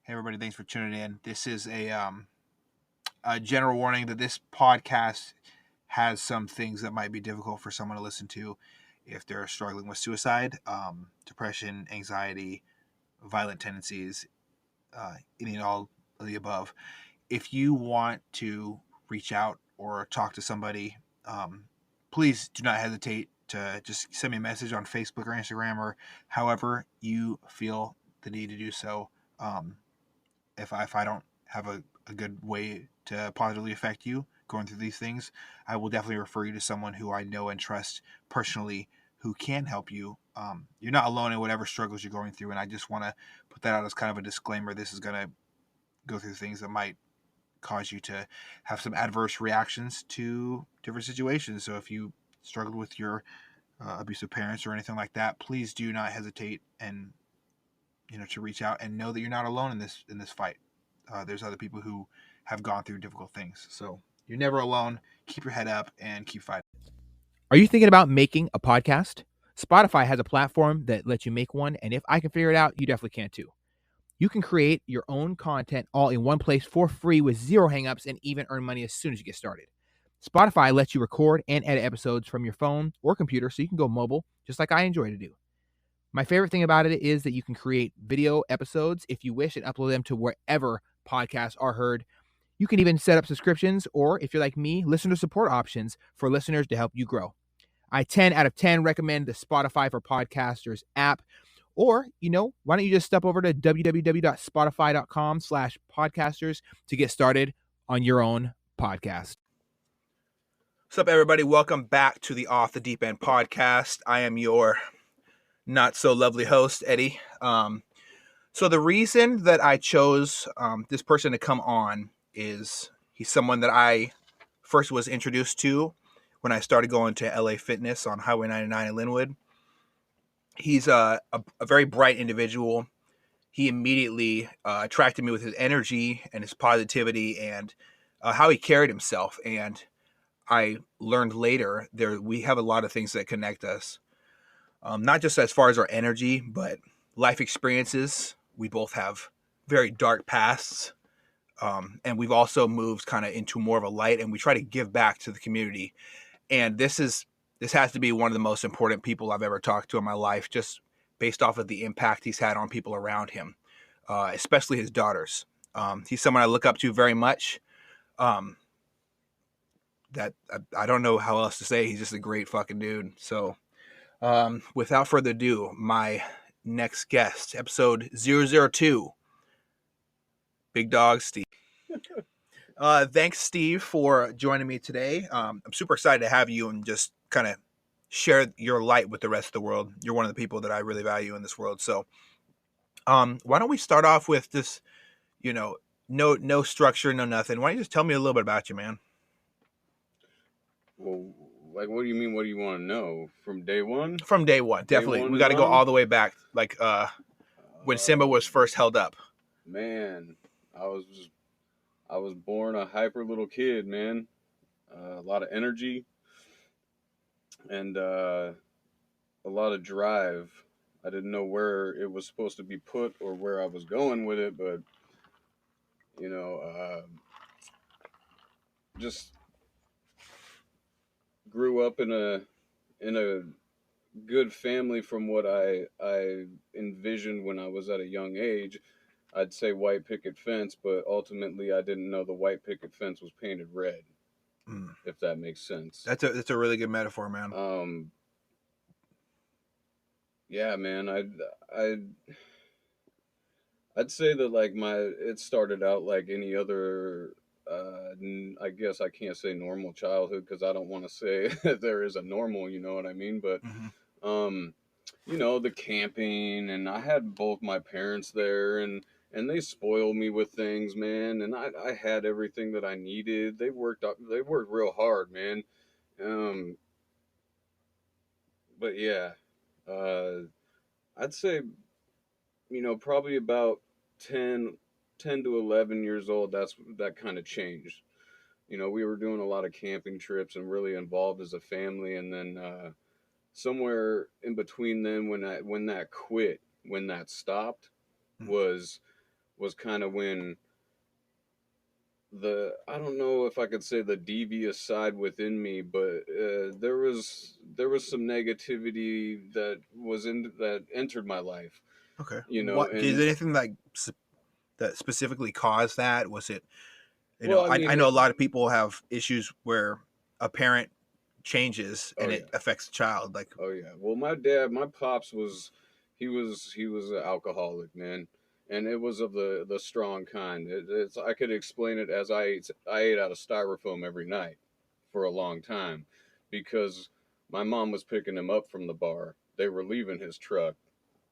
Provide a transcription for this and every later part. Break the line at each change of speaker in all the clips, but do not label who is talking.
Hey everybody, thanks for tuning in. This is a general warning that this podcast has some things that might be difficult for someone to listen to if they're struggling with suicide, depression, anxiety, violent tendencies, any and all of the above. If you want to reach out or talk to somebody, please do not hesitate to just send me a message on Facebook or Instagram or however you feel the need to do so. If I don't have a good way to positively affect you going through these things, I will definitely refer you to someone who I know and trust personally who can help you. You're not alone in whatever struggles you're going through, and I just want to put that out as kind of a disclaimer. This is going to go through things that might cause you to have some adverse reactions to different situations. So if you struggled with your abusive parents or anything like that, please do not hesitate and to reach out and know that you're not alone in this fight. There's other people who have gone through difficult things, so you're never alone. Keep your head up and keep fighting.
Are you thinking about making a podcast? Spotify has a platform that lets you make one, and if I can figure it out, you definitely can too. You can create your own content all in one place for free with zero hangups and even earn money as soon as you get started. Spotify lets you record and edit episodes from your phone or computer so you can go mobile, just like I enjoy to do. My favorite thing about it is that you can create video episodes if you wish and upload them to wherever podcasts are heard. You can even set up subscriptions or, if you're like me, listener support options for listeners to help you grow. I 10 out of 10 recommend the Spotify for Podcasters app. Or, why don't you just step over to www.spotify.com/podcasters to get started on your own podcast.
What's up, everybody? Welcome back to the Off the Deep End podcast. I am your not so lovely host, Eddie. So the reason that I chose this person to come on is he's someone that I first was introduced to when I started going to LA Fitness on Highway 99 in Linwood. He's a very bright individual. He immediately attracted me with his energy and his positivity and how he carried himself. And I learned later we have a lot of things that connect us, not just as far as our energy, but life experiences. We both have very dark pasts, and we've also moved kind of into more of a light, and we try to give back to the community. And this has to be one of the most important people I've ever talked to in my life, just based off of the impact he's had on people around him, especially his daughters. He's someone I look up to very much. That I don't know how else to say. He's just a great fucking dude. So without further ado, my next guest, episode 002, Big Dog Steve. Thanks, Steve, for joining me today. I'm super excited to have you and just kind of share your light with the rest of the world. You're one of the people that I really value in this world. So why don't we start off with this, no structure, no nothing. Why don't you just tell me a little bit about you, man?
Well, like, what do you mean? What do you want to know? From day one?
From day one, definitely. We got to go all the way back, like when Simba was first held up.
Man, I was born a hyper little kid, man. A lot of energy and a lot of drive. I didn't know where it was supposed to be put or where I was going with it, but just grew up in a good family from what I envisioned when I was at a young age. I'd say white picket fence, but ultimately I didn't know the white picket fence was painted red. If that makes sense.
That's a really good metaphor, man.
Yeah, man. I'd say that it started out like any other. I guess I can't say normal childhood because I don't want to say that there is a normal. You know what I mean? But the camping, and I had both my parents there, and they spoiled me with things, man. And I had everything that I needed. They worked real hard, man. But yeah, I'd say, probably about 10 to 11 years old, that kind of changed. We were doing a lot of camping trips and really involved as a family. And then somewhere in between then, when that stopped, was was kind of when I don't know if I could say the devious side within me, but there was some negativity that entered my life,
Okay.
you know.
What is
And
anything like that specifically caused that? Was it,
well, I
I
mean,
know a lot of people have issues where a parent changes
oh
and
yeah,
it affects the child. Like,
oh yeah. Well, my pops he was an alcoholic, man, and it was of the strong kind. I could explain it as I ate out of styrofoam every night for a long time, because my mom was picking him up from the bar. They were leaving his truck,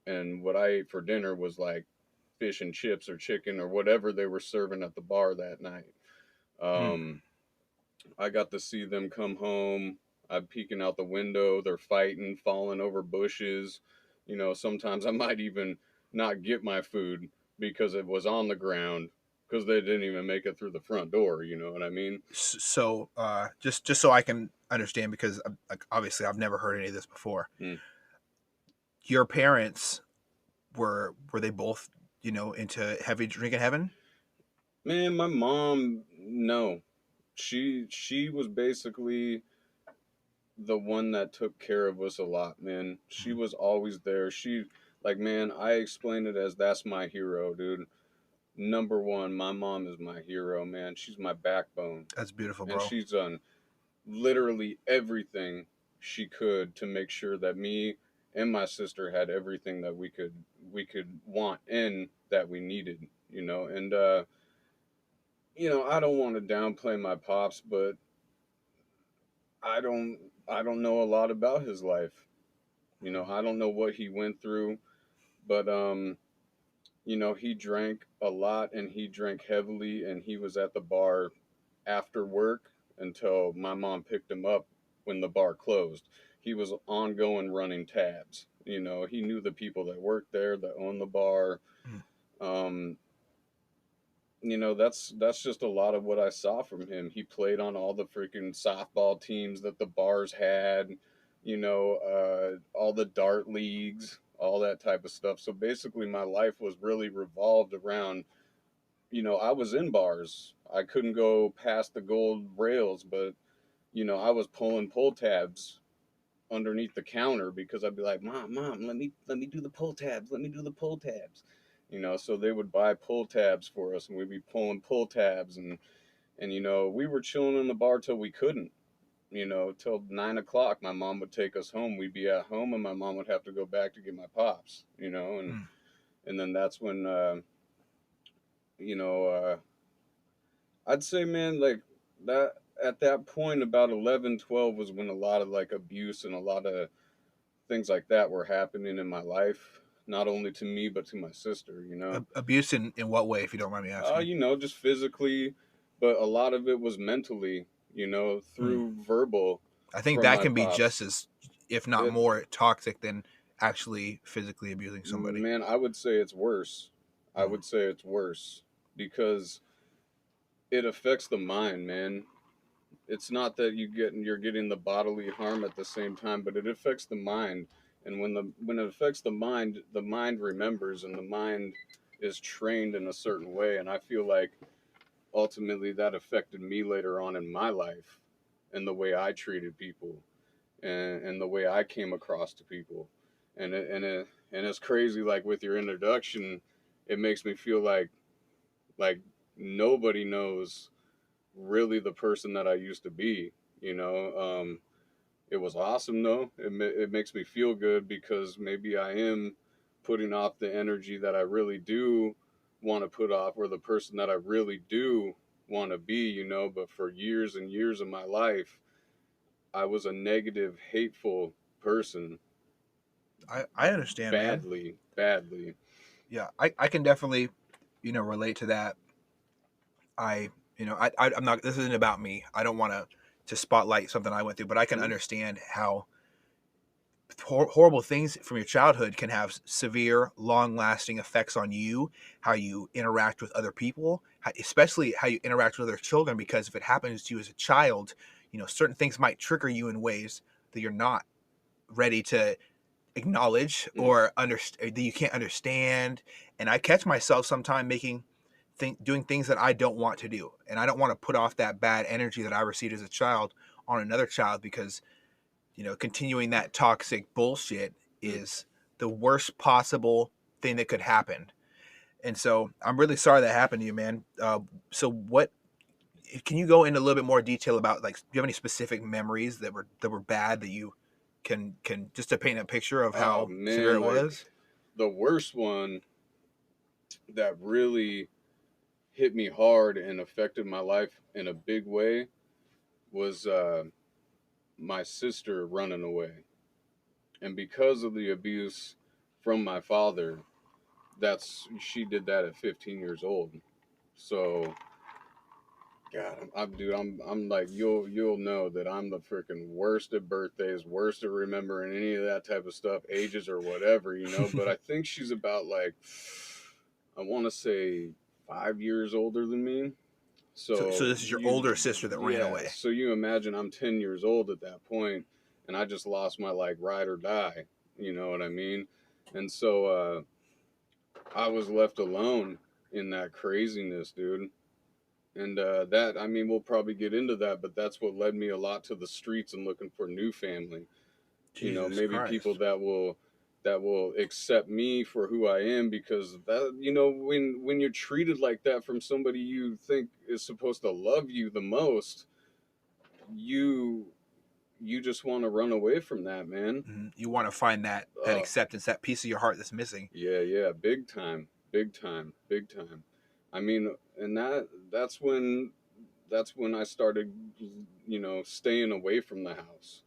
and what I ate for dinner was like fish and chips or chicken or whatever they were serving at the bar that night.
hmm.
Um, I got to see them come home. I'm peeking out the window. They're fighting, falling over bushes. Sometimes I might even not get my food because it was on the ground because they didn't even make it through the front door. You know what I mean?
So, just so I can understand, because like, obviously I've never heard any of this before.
Hmm.
Your parents were they both, into heavy drinking heaven?
Man, my mom, no, she was basically the one that took care of us a lot, man. She
Mhm.
was always there. Man, I explain it as that's my hero, dude. Number one, my mom is my hero, man. She's my backbone.
That's beautiful,
And
bro.
she's done literally everything she could to make sure that me and my sister had everything that we could want and that we needed, And I don't want to downplay my pops, but I don't I don't know a lot about his life. I don't know what he went through, but he drank a lot and he drank heavily and he was at the bar after work until my mom picked him up when the bar closed. He was ongoing running tabs. He knew the people that worked there, that owned the bar.
Mm.
Um, that's just a lot of what I saw from him. He played on all the freaking softball teams that the bars had, all the dart leagues, all that type of stuff. So basically, my life was really revolved around. I was in bars. I couldn't go past the gold rails, but I was pulling pull tabs underneath the counter because I'd be like, Mom, let me do the pull tabs, let me do the pull tabs. So they would buy pull tabs for us and we'd be pulling pull tabs and we were chilling in the bar till we couldn't. Till 9 o'clock, my mom would take us home. We'd be at home, and my mom would have to go back to get my pops.
Mm.
And then that's when you know, I'd say, man, like that at that point, about 11, 12 was when a lot of like abuse and a lot of things like that were happening in my life, not only to me but to my sister.
Abuse in what way, if you don't mind me asking?
Just physically, but a lot of it was mentally,
Hmm.
through verbal
I think
from
that
my
can be
pops.
just as, if not
It,
more, toxic than actually physically abusing somebody.
man, I would say it's worse. I
Hmm.
would say it's worse because it affects the mind, man. It's not that you're getting the bodily harm at the same time, but it affects the mind. And when it affects the mind remembers and the mind is trained in a certain way. And I feel like ultimately that affected me later on in my life and the way I treated people and the way I came across to people. And it's crazy, like with your introduction, it makes me feel like nobody knows really the person that I used to be. It was awesome though. It makes me feel good because maybe I am putting off the energy that I really do want to put off, or the person that I really do want to be. But for years and years of my life, I was a negative, hateful person,
I understand, man.
badly, badly.
Yeah, I can definitely, relate to that. I'm not. This isn't about me. I don't want to spotlight something I went through, but I can
Hmm?
understand how horrible things from your childhood can have severe, long-lasting effects on you, how you interact with other people, especially how you interact with other children. Because if it happens to you as a child, certain things might trigger you in ways that you're not ready to acknowledge or that you can't understand. And I catch myself sometimes doing things that I don't want to do, and I don't want to put off that bad energy that I received as a child on another child, because continuing that toxic bullshit is the worst possible thing that could happen. And so I'm really sorry that happened to you, man. So what can you go into a little bit more detail about, like, do you have any specific memories that were bad that you can just to paint a picture of how severe it was?
The worst one that really hit me hard and affected my life in a big way was my sister running away. And because of the abuse from my father, she did that at 15 years old. So, God, I'm like, you'll know that I'm the freaking worst at birthdays, worst at remembering any of that type of stuff, ages or whatever, But I think she's about, like, I want to say 5 years older than me. So
this is your older sister that ran away.
So you imagine I'm 10 years old at that point, and I just lost my, like, ride or die. You know what I mean? And so I was left alone in that craziness, dude. And that, I mean, we'll probably get into that, but that's what led me a lot to the streets and looking for new family.
Jesus
Maybe
Christ.
people that will accept me for who I am, because that, when you're treated like that from somebody you think is supposed to love you the most, you just want to run away from that, man.
You want to find that acceptance, that piece of your heart that's missing.
Yeah, big time. I mean, and that's when I started, staying away from the house.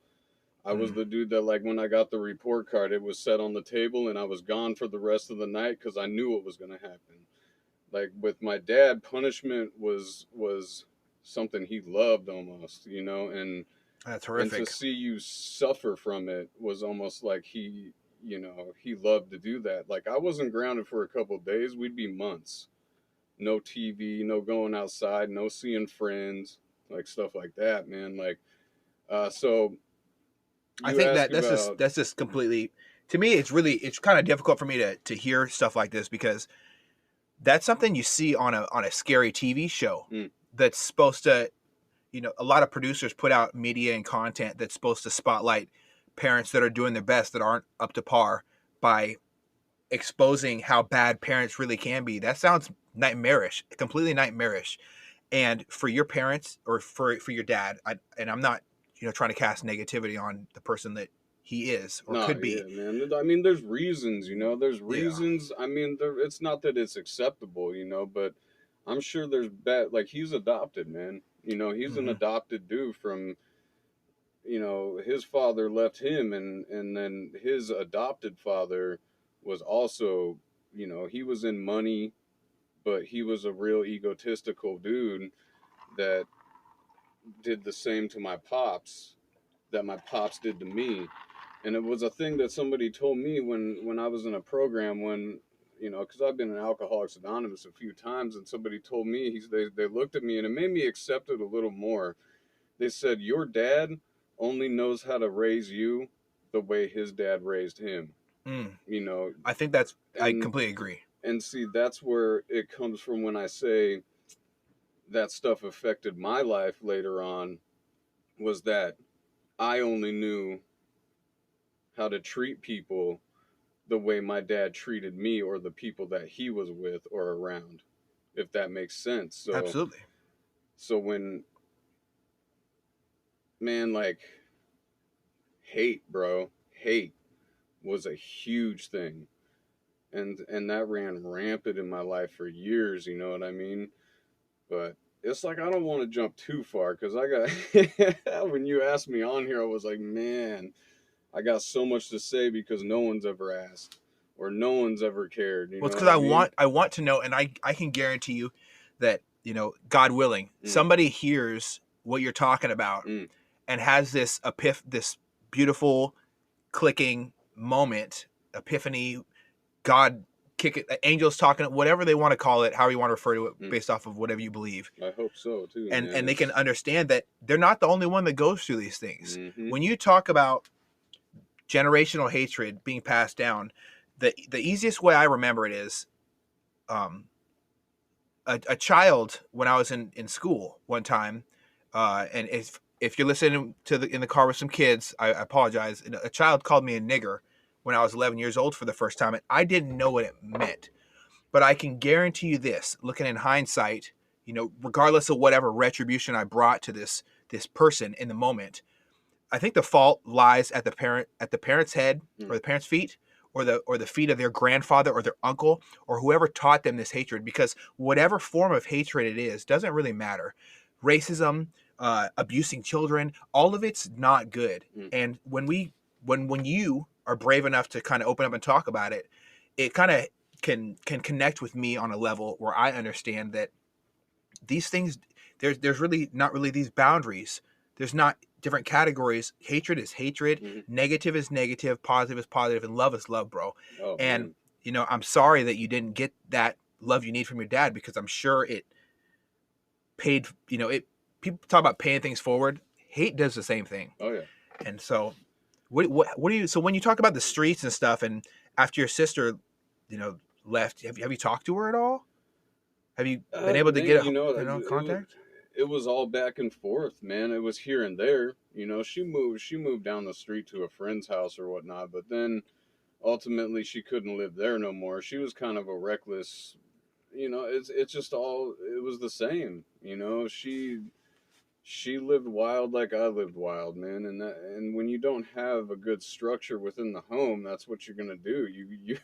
I was the dude that, like, when I got the report card, it was set on the table and I was gone for the rest of the night because I knew what was going to happen. Like, with my dad, punishment was something he loved almost, and
that's horrific.
And to see you suffer from it was almost like he loved to do that. Like, I wasn't grounded for a couple of days. We'd be months. No TV, no going outside, no seeing friends, like, stuff like that, man. Like, so
I think that's just completely, to me, it's kind of difficult for me to hear stuff like this, because that's something you see on a scary TV show that's supposed to, a lot of producers put out media and content that's supposed to spotlight parents that are doing their best that aren't up to par by exposing how bad parents really can be. That sounds nightmarish, completely nightmarish. And for your parents, or for your dad, and I'm not trying to cast negativity on the person that he is or could be.
Yeah, man. I mean, there's reasons, there's reasons. Yeah. I mean, it's not that it's acceptable, but I'm sure there's bad, like, he's adopted, man. He's an adopted dude from, his father left him, and then his adopted father was also, he was in money, but he was a real egotistical dude that did the same to my pops that my pops did to me. And it was a thing that somebody told me when I was in a program, when, because I've been in Alcoholics Anonymous a few times, and somebody told me, they looked at me, and it made me accept it a little more. They said, your dad only knows how to raise you the way his dad raised him.
I think I completely agree.
And see, that's where it comes from when I say that stuff affected my life later on, was that I only knew how to treat people the way my dad treated me, or the people that he was with or around, if that makes sense. So,
absolutely.
So when, man, like, hate was a huge thing. And that ran rampant in my life for years, you know what I mean? But it's like, I don't want to jump too far, because I got, when you asked me on here, I was like, man, I got so much to say, because no one's ever asked, or no one's ever cared.
Well, it's because I want to know, and I can guarantee you that, God willing, somebody hears what you're talking about and has this this beautiful clicking moment, epiphany, God kick it, angels talking, whatever they want to call it, however you want to refer to it, based off of whatever you believe.
I hope so too.
And they can understand that they're not the only one that goes through these things. When you talk about generational hatred being passed down. The easiest way I remember it is, a child when I was in school one time, and if you're listening to in the car with some kids, I apologize. A child called me a nigger when I was 11 years old for the first time, and I didn't know what it meant. But I can guarantee you this, looking in hindsight, regardless of whatever retribution I brought to this person in the moment, I think the fault lies at the parent's head or the parent's feet, or the feet of their grandfather or their uncle or whoever taught them this hatred, because whatever form of hatred it is doesn't really matter. Racism, abusing children, all of it's not good. And when you are brave enough to kind of open up and talk about it, it kind of can connect with me on a level where I understand that these things, there's really not really these boundaries. There's not different categories. Hatred is hatred. Negative is negative. Positive is positive. And love is love, bro.
Oh,
and, I'm sorry that you didn't get that love you need from your dad, because I'm sure it paid, people talk about paying things forward. Hate does the same thing.
Oh, yeah.
And so what do you, so when you talk about the streets and stuff, and after your sister, left, have you talked to her at all? Have you been able to get contact?
It was all back and forth, man. It was here and there. She moved down the street to a friend's house or whatnot, but then ultimately she couldn't live there no more. She was kind of a reckless, it's just all, it was the same. She lived wild like I lived wild, man. And when you don't have a good structure within the home, that's what you're gonna do. You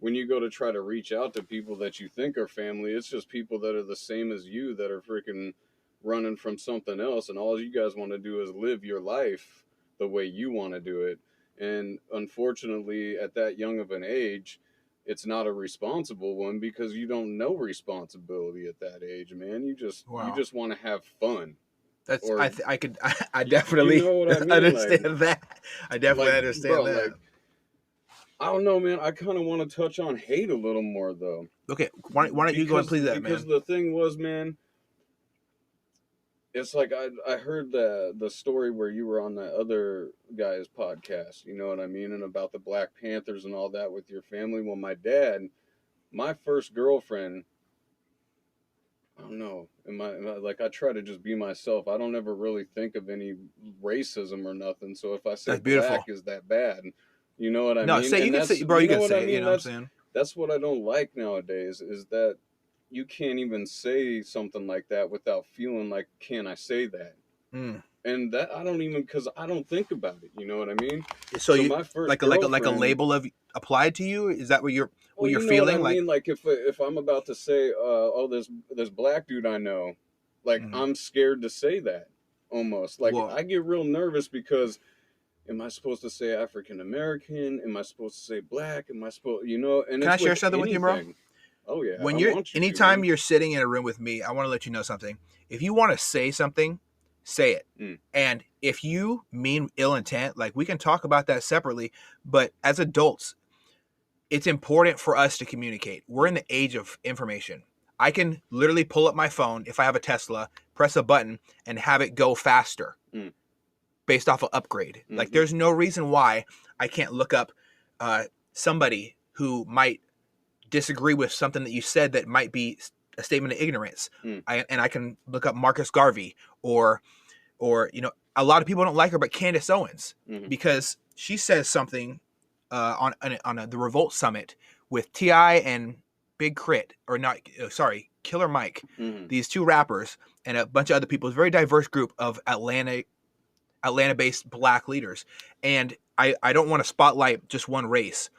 when you go to try to reach out to people that you think are family, it's just people that are the same as you that are freaking running from something else, and all you guys want to do is live your life the way you want to do it. And unfortunately, at that young of an age, it's not a responsible one, because you don't know responsibility at that age, man. You just want to have fun.
That's I definitely understand that. I definitely understand that.
I don't know, man. I kind of want to touch on hate a little more, though.
Okay, why don't you go and please that, man?
Because the thing was, man, it's like I heard the story where you were on that other guy's podcast, you know what I mean, and about the Black Panthers and all that with your family. Well, my first girlfriend, I don't know, I try to just be myself. I don't ever really think of any racism or nothing. So if I say black, is that bad? You know what I mean?
No, say, you can say, bro, you can say it, you know what I'm saying?
That's what I don't like nowadays, is that you can't even say something like that without feeling like, can I say that? And that I don't even, because I don't think about it. You know what I mean?
So you my first like a label of applied to you? Is that what you're feeling?
What I mean? Like if I'm about to say, this black dude I know, like I'm scared to say that almost. Like I get real nervous because, am I supposed to say African American? Am I supposed to say black? Am I supposed, And
can I share something with you, bro?
Oh yeah.
When anytime you're sitting in a room with me, I want to let you know something. If you want to say something, say it. And if you mean ill intent, like, we can talk about that separately. But as adults, it's important for us to communicate. We're in the age of information. I can literally pull up my phone if I have a Tesla, press a button, and have it go faster. Based off of upgrade. Like, there's no reason why I can't look up somebody who might disagree with something that you said that might be a statement of ignorance. I can look up Marcus Garvey or a lot of people don't like her, but Candace Owens, because she says something on the Revolt Summit with T.I. and Big Crit, Killer Mike, these two rappers and a bunch of other people. It's a very diverse group of Atlanta-based black leaders. And I don't want to spotlight just one race,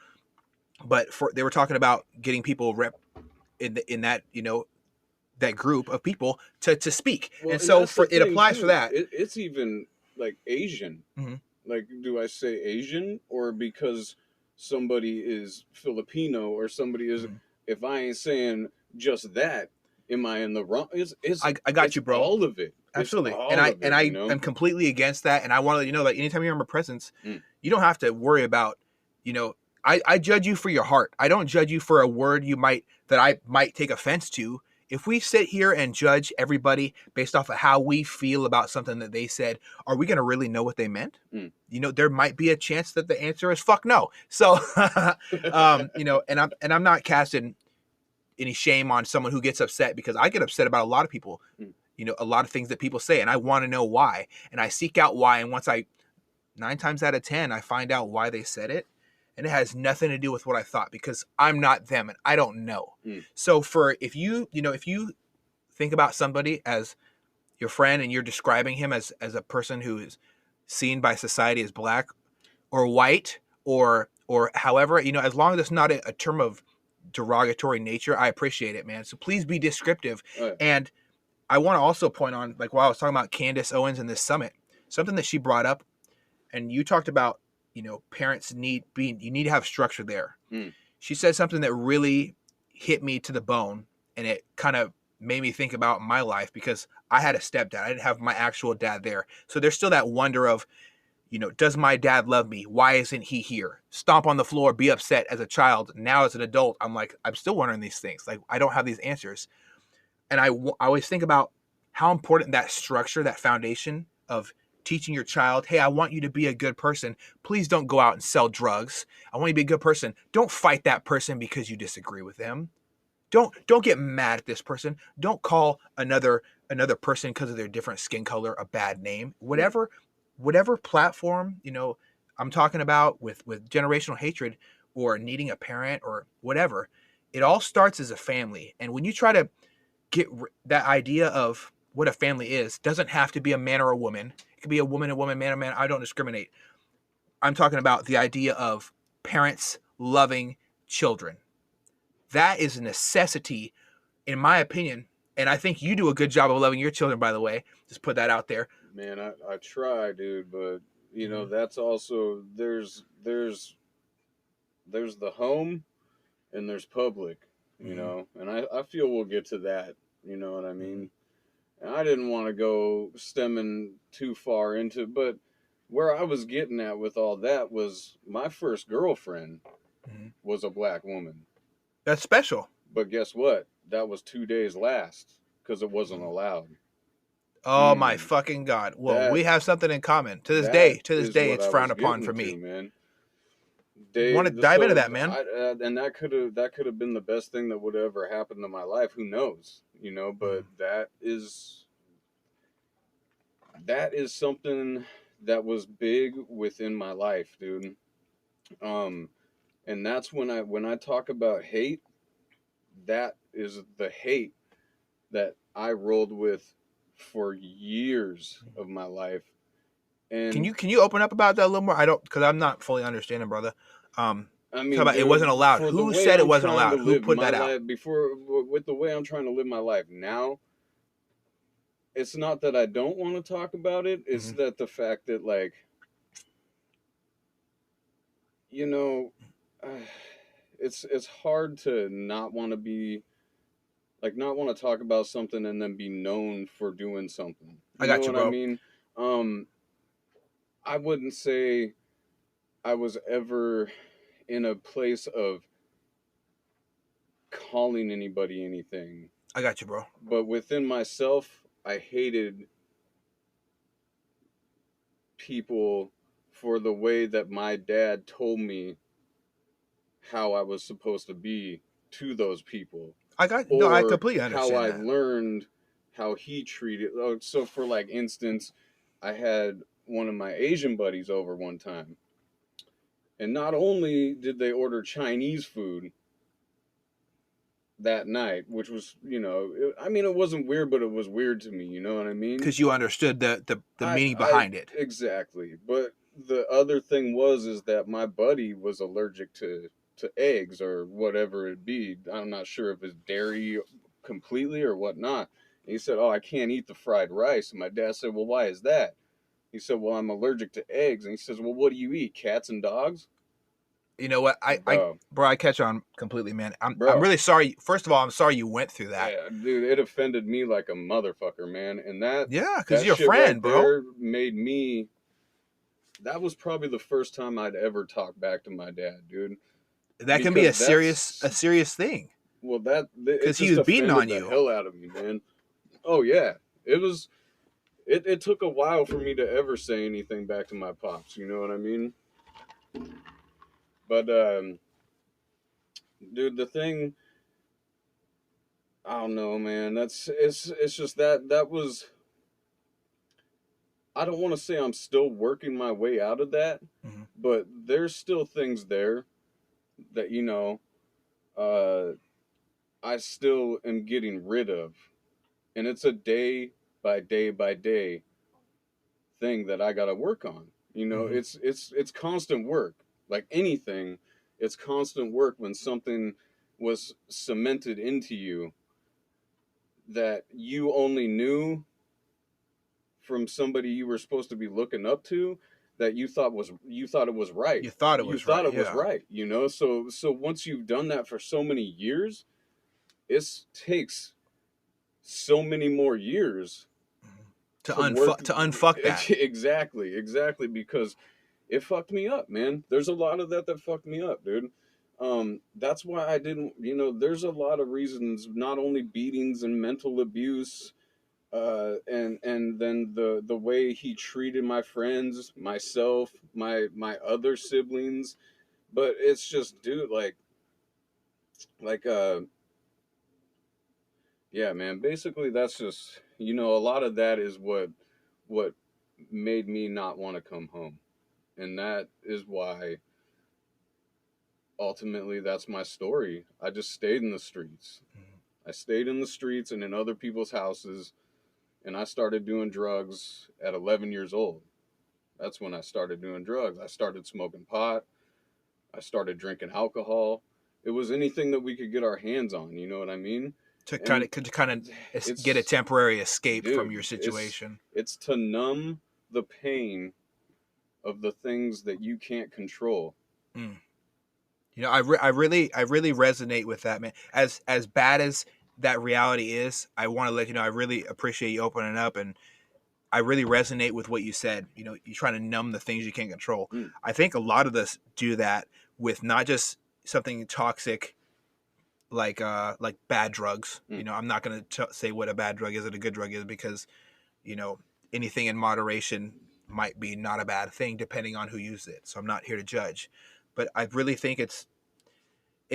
but they were talking about getting people in that, that group of people to speak. Well, and so it applies too. For that.
It's even like Asian. Like, do I say Asian, or because somebody is Filipino or somebody is, if I ain't saying just that, am I in the wrong?
I got you, bro.
All of it.
Absolutely. I am completely against that. And I want to let you know that anytime you're in my presence, you don't have to worry about, I judge you for your heart. I don't judge you for a word that I might take offense to.
if we sit here and judge everybody based off of how we feel about something that they said, are we going to really know what they meant?
Mm.
You know, there might be a chance that the answer is fuck no. So, you know, and I'm not casting any shame on someone who gets upset, because I get upset about a lot of people,
Mm.
you know, a lot of things that people say, and I want to know why, and I seek out why. And once 9 times out of 10, I find out why they said it, and it has nothing to do with what I thought, because I'm not them and I don't know.
Mm.
So if you think about somebody as your friend and you're describing him as a person who is seen by society as black or white or however, you know, as long as it's not a term of derogatory nature, I appreciate it, man. So please be descriptive.
Oh, yeah.
And I want to also point on, like, while I was talking about Candace Owens and this summit, something that she brought up, and you talked about, you know, parents you need to have structure there.
Mm.
She said something that really hit me to the bone, and it kind of made me think about my life, because I had a stepdad. I didn't have my actual dad there. So there's still that wonder of, you know, does my dad love me? Why isn't he here? Stomp on the floor, be upset as a child. Now as an adult, I'm like, I'm still wondering these things. Like, I don't have these answers. And I always think about how important that structure, that foundation of teaching your child, hey, I want you to be a good person. Please don't go out and sell drugs. I want you to be a good person. Don't fight that person because you disagree with them. Don't get mad at this person. Don't call another person because of their different skin color a bad name. Whatever platform, you know, I'm talking about with generational hatred or needing a parent or whatever, it all starts as a family. And when you try to get that idea of what a family is, doesn't have to be a man or a woman. It could be a woman, man or man. I don't discriminate. I'm talking about the idea of parents loving children. That is a necessity, in my opinion. And I think you do a good job of loving your children, by the way. Just put that out there.
Man, I try, dude, but you know, that's also there's the home and there's public, you know, and I feel we'll get to that, you know what I mean? And I didn't want to go stemming too far into, but where I was getting at with all that was my first girlfriend was a black woman.
That's special.
But guess what? That was 2 days last because it wasn't allowed.
Oh my fucking God. Well, we have something in common. To this day, it's frowned upon for me.
Man.
Want to dive into that, man?
And that could have been the best thing that would have ever happened to my life. Who knows? You know, but that is something that was big within my life, dude. And that's when I talk about hate, that is the hate that I rolled with for years of my life. And
can you open up about that a little more? I don't, because I'm not fully understanding, brother.
I mean,
dude, it wasn't allowed. Who said it wasn't allowed? Who put that out?
Before, with the way I'm trying to live my life now, it's not that I don't want to talk about it. It's that the fact that, like, you know, it's hard to not want to be, like, not want to talk about something and then be known for doing something.
I got you, bro.
I mean, I wouldn't say I was ever in a place of calling anybody anything.
I got you, bro.
But within myself, I hated people for the way that my dad told me how I was supposed to be to those people.
I completely understand
how I learned how he treated. So for, like, instance, I had one of my Asian buddies over one time. And not only did they order Chinese food that night, which was, you know, it wasn't weird, but it was weird to me, you know what I mean?
Because you understood the meaning behind it.
Exactly. But the other thing is that my buddy was allergic to eggs or whatever it be. I'm not sure if it's dairy completely or whatnot. And he said, "Oh, I can't eat the fried rice." And my dad said, "Well, why is that?" He said, "Well, I'm allergic to eggs." And he says, "Well, what do you eat? Cats and dogs?"
You know what? I catch on completely, man. I'm really sorry. First of all, I'm sorry you went through that.
Yeah, dude, it offended me like a motherfucker, man. And that,
because you're a friend,
right,
bro.
Made me. That was probably the first time I'd ever talked back to my dad, dude.
That can be a serious thing.
Well, it
Because he
just
was beating
offended
on
the
you.
hell out of me, man. Oh yeah, it was. It took a while for me to ever say anything back to my pops. You know what I mean? But dude, the thing, I don't know, man. It's just that was. I don't want to say I'm still working my way out of that,
Mm-hmm.
but there's still things there that uh, I still am getting rid of, and it's a day by day thing that I got to work on.
Mm-hmm.
It's constant work. Like anything, it's constant work when something was cemented into you that you only knew from somebody you were supposed to be looking up to, that you thought it was right.
You thought it
You
was
thought
right,
it was
yeah.
right, so once you've done that for so many years, it takes so many more years
To
to work.
unfuck that.
Exactly, because it fucked me up, man. There's a lot of that fucked me up, dude. That's why I didn't, there's a lot of reasons, not only beatings and mental abuse, and then the way he treated my friends, myself, my other siblings. But it's just, dude, like yeah, man, basically that's just, a lot of that is what made me not want to come home. And that is why ultimately that's my story. I just stayed in the streets. I stayed in the streets and in other people's houses, and I started doing drugs at 11 years old. That's when I started doing drugs. I started smoking pot. I started drinking alcohol. It was anything that we could get our hands on, you know what I mean?
To
And
kind of get a
it's,
temporary escape from
dude,
your
it's
situation.
it's to numb the pain of the things that you can't control.
Mm. I really resonate with that, man. As bad as that reality is, I want to let you know I really appreciate you opening up, and I really resonate with what you said. You're trying to numb the things you can't control.
Mm,
I think a lot of us do that with not just something toxic like bad drugs.
mm,
I'm not going to say what a bad drug is and a good drug is, because you know anything in moderation might be not a bad thing depending on who uses it. So I'm not here to judge, but I really think it's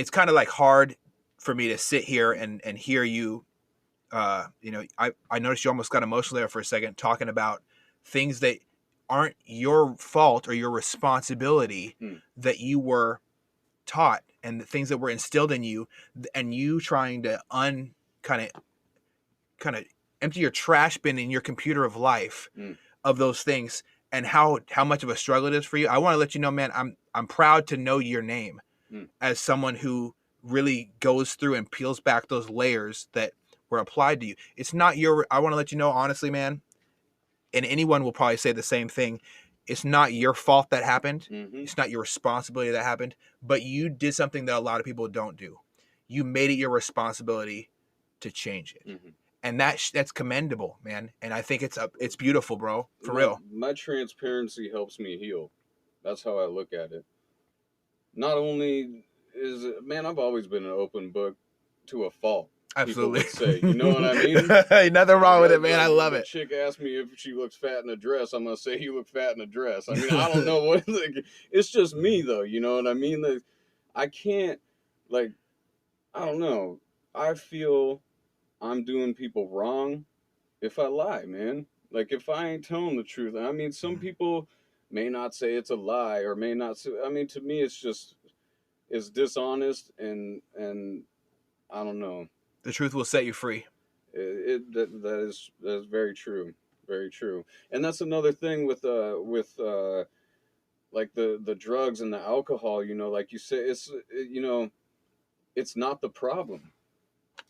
kind of like hard for me to sit here and hear you. I noticed you almost got emotional there for a second, talking about things that aren't your fault or your responsibility,
mm,
that you were taught, and the things that were instilled in you, and you trying to kind of kind of empty your trash bin in your computer of life
mm,
of those things, and how much of a struggle it is for you. I want to let you know, man, I'm proud to know your name
mm,
as someone who really goes through and peels back those layers that were applied to you. It's not your, I want to let you know, honestly, man, and anyone will probably say the same thing. It's not your fault that happened.
mm-hmm,
It's not your responsibility that happened, but you did something that a lot of people don't do. You made it your responsibility to change it.
mm-hmm.
And that's commendable, man. And I think it's beautiful, bro. For
My
real.
my transparency helps me heal. That's how I look at it. Not only is it, man, I've always been an open book to a fault. People
Absolutely.
would say, you know what I mean?
Nothing
Like
wrong with it, man. I love
the
it.
chick asked me if she looks fat in a dress. I'm gonna say you look fat in a dress. I mean, I don't know what. Like, it's just me, though. You know what I mean? Like, I can't. Like, I don't know. I feel I'm doing people wrong if I lie, man. Like, if I ain't telling the truth. I mean, some people may not say it's a lie, or may not say. I mean, to me, it's dishonest, and I don't know.
The truth will set you free.
That is very true, very true. And that's another thing with like the drugs and the alcohol. Like you say, it's not the problem.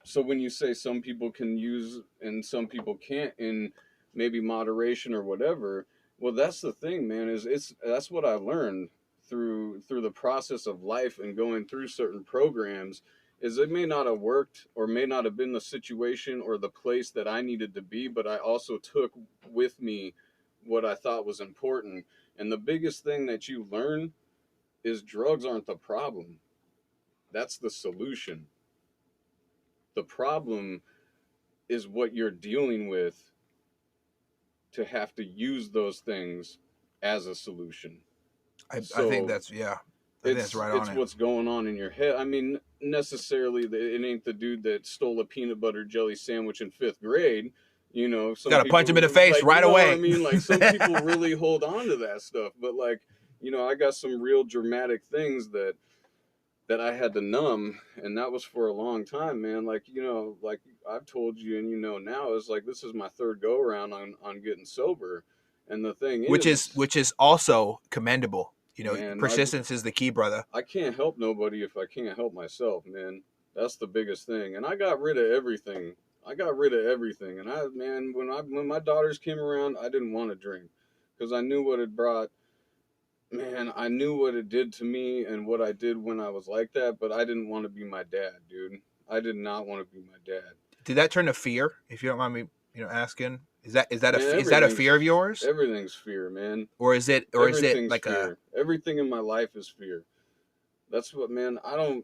So when you say some people can use and some people can't in maybe moderation or whatever, well, that's the thing, man. That's what I learned through the process of life and going through certain programs. Is it may not have worked or may not have been the situation or the place that I needed to be, but I also took with me what I thought was important. And the biggest thing that you learn is drugs aren't the problem. That's the solution. The problem is what you're dealing with to have to use those things as a solution.
I think
So
that's I think that's right on
it's
it.
what's going on in your head. I mean, necessarily, it ain't the dude that stole a peanut butter jelly sandwich in 5th grade. You know, some
Gotta
people
punch him in the face
like,
right
you know
away.
what I mean? Like, some people really hold on to that stuff, but like, you know, I got some real dramatic things that I had to numb, and that was for a long time, man. Like, you know, like I've told you, and you know now, is like this is my 3rd go around on getting sober, and the thing
which
is,
is also commendable. You know,
man,
persistence is the key, brother.
I can't help nobody if I can't help myself, man. That's the biggest thing. And I got rid of everything. And man, when my daughters came around, I didn't want to drink because I knew what it brought. Man, I knew what it did to me and what I did when I was like that, but I didn't want to be my dad, dude. I did not want to be my dad.
Did that turn to fear? If you don't mind me, asking, is that
Man,
a fear of yours,
everything's fear, man.
or is it
Everything's
like
fear. Everything in my life is fear. That's what, man. I don't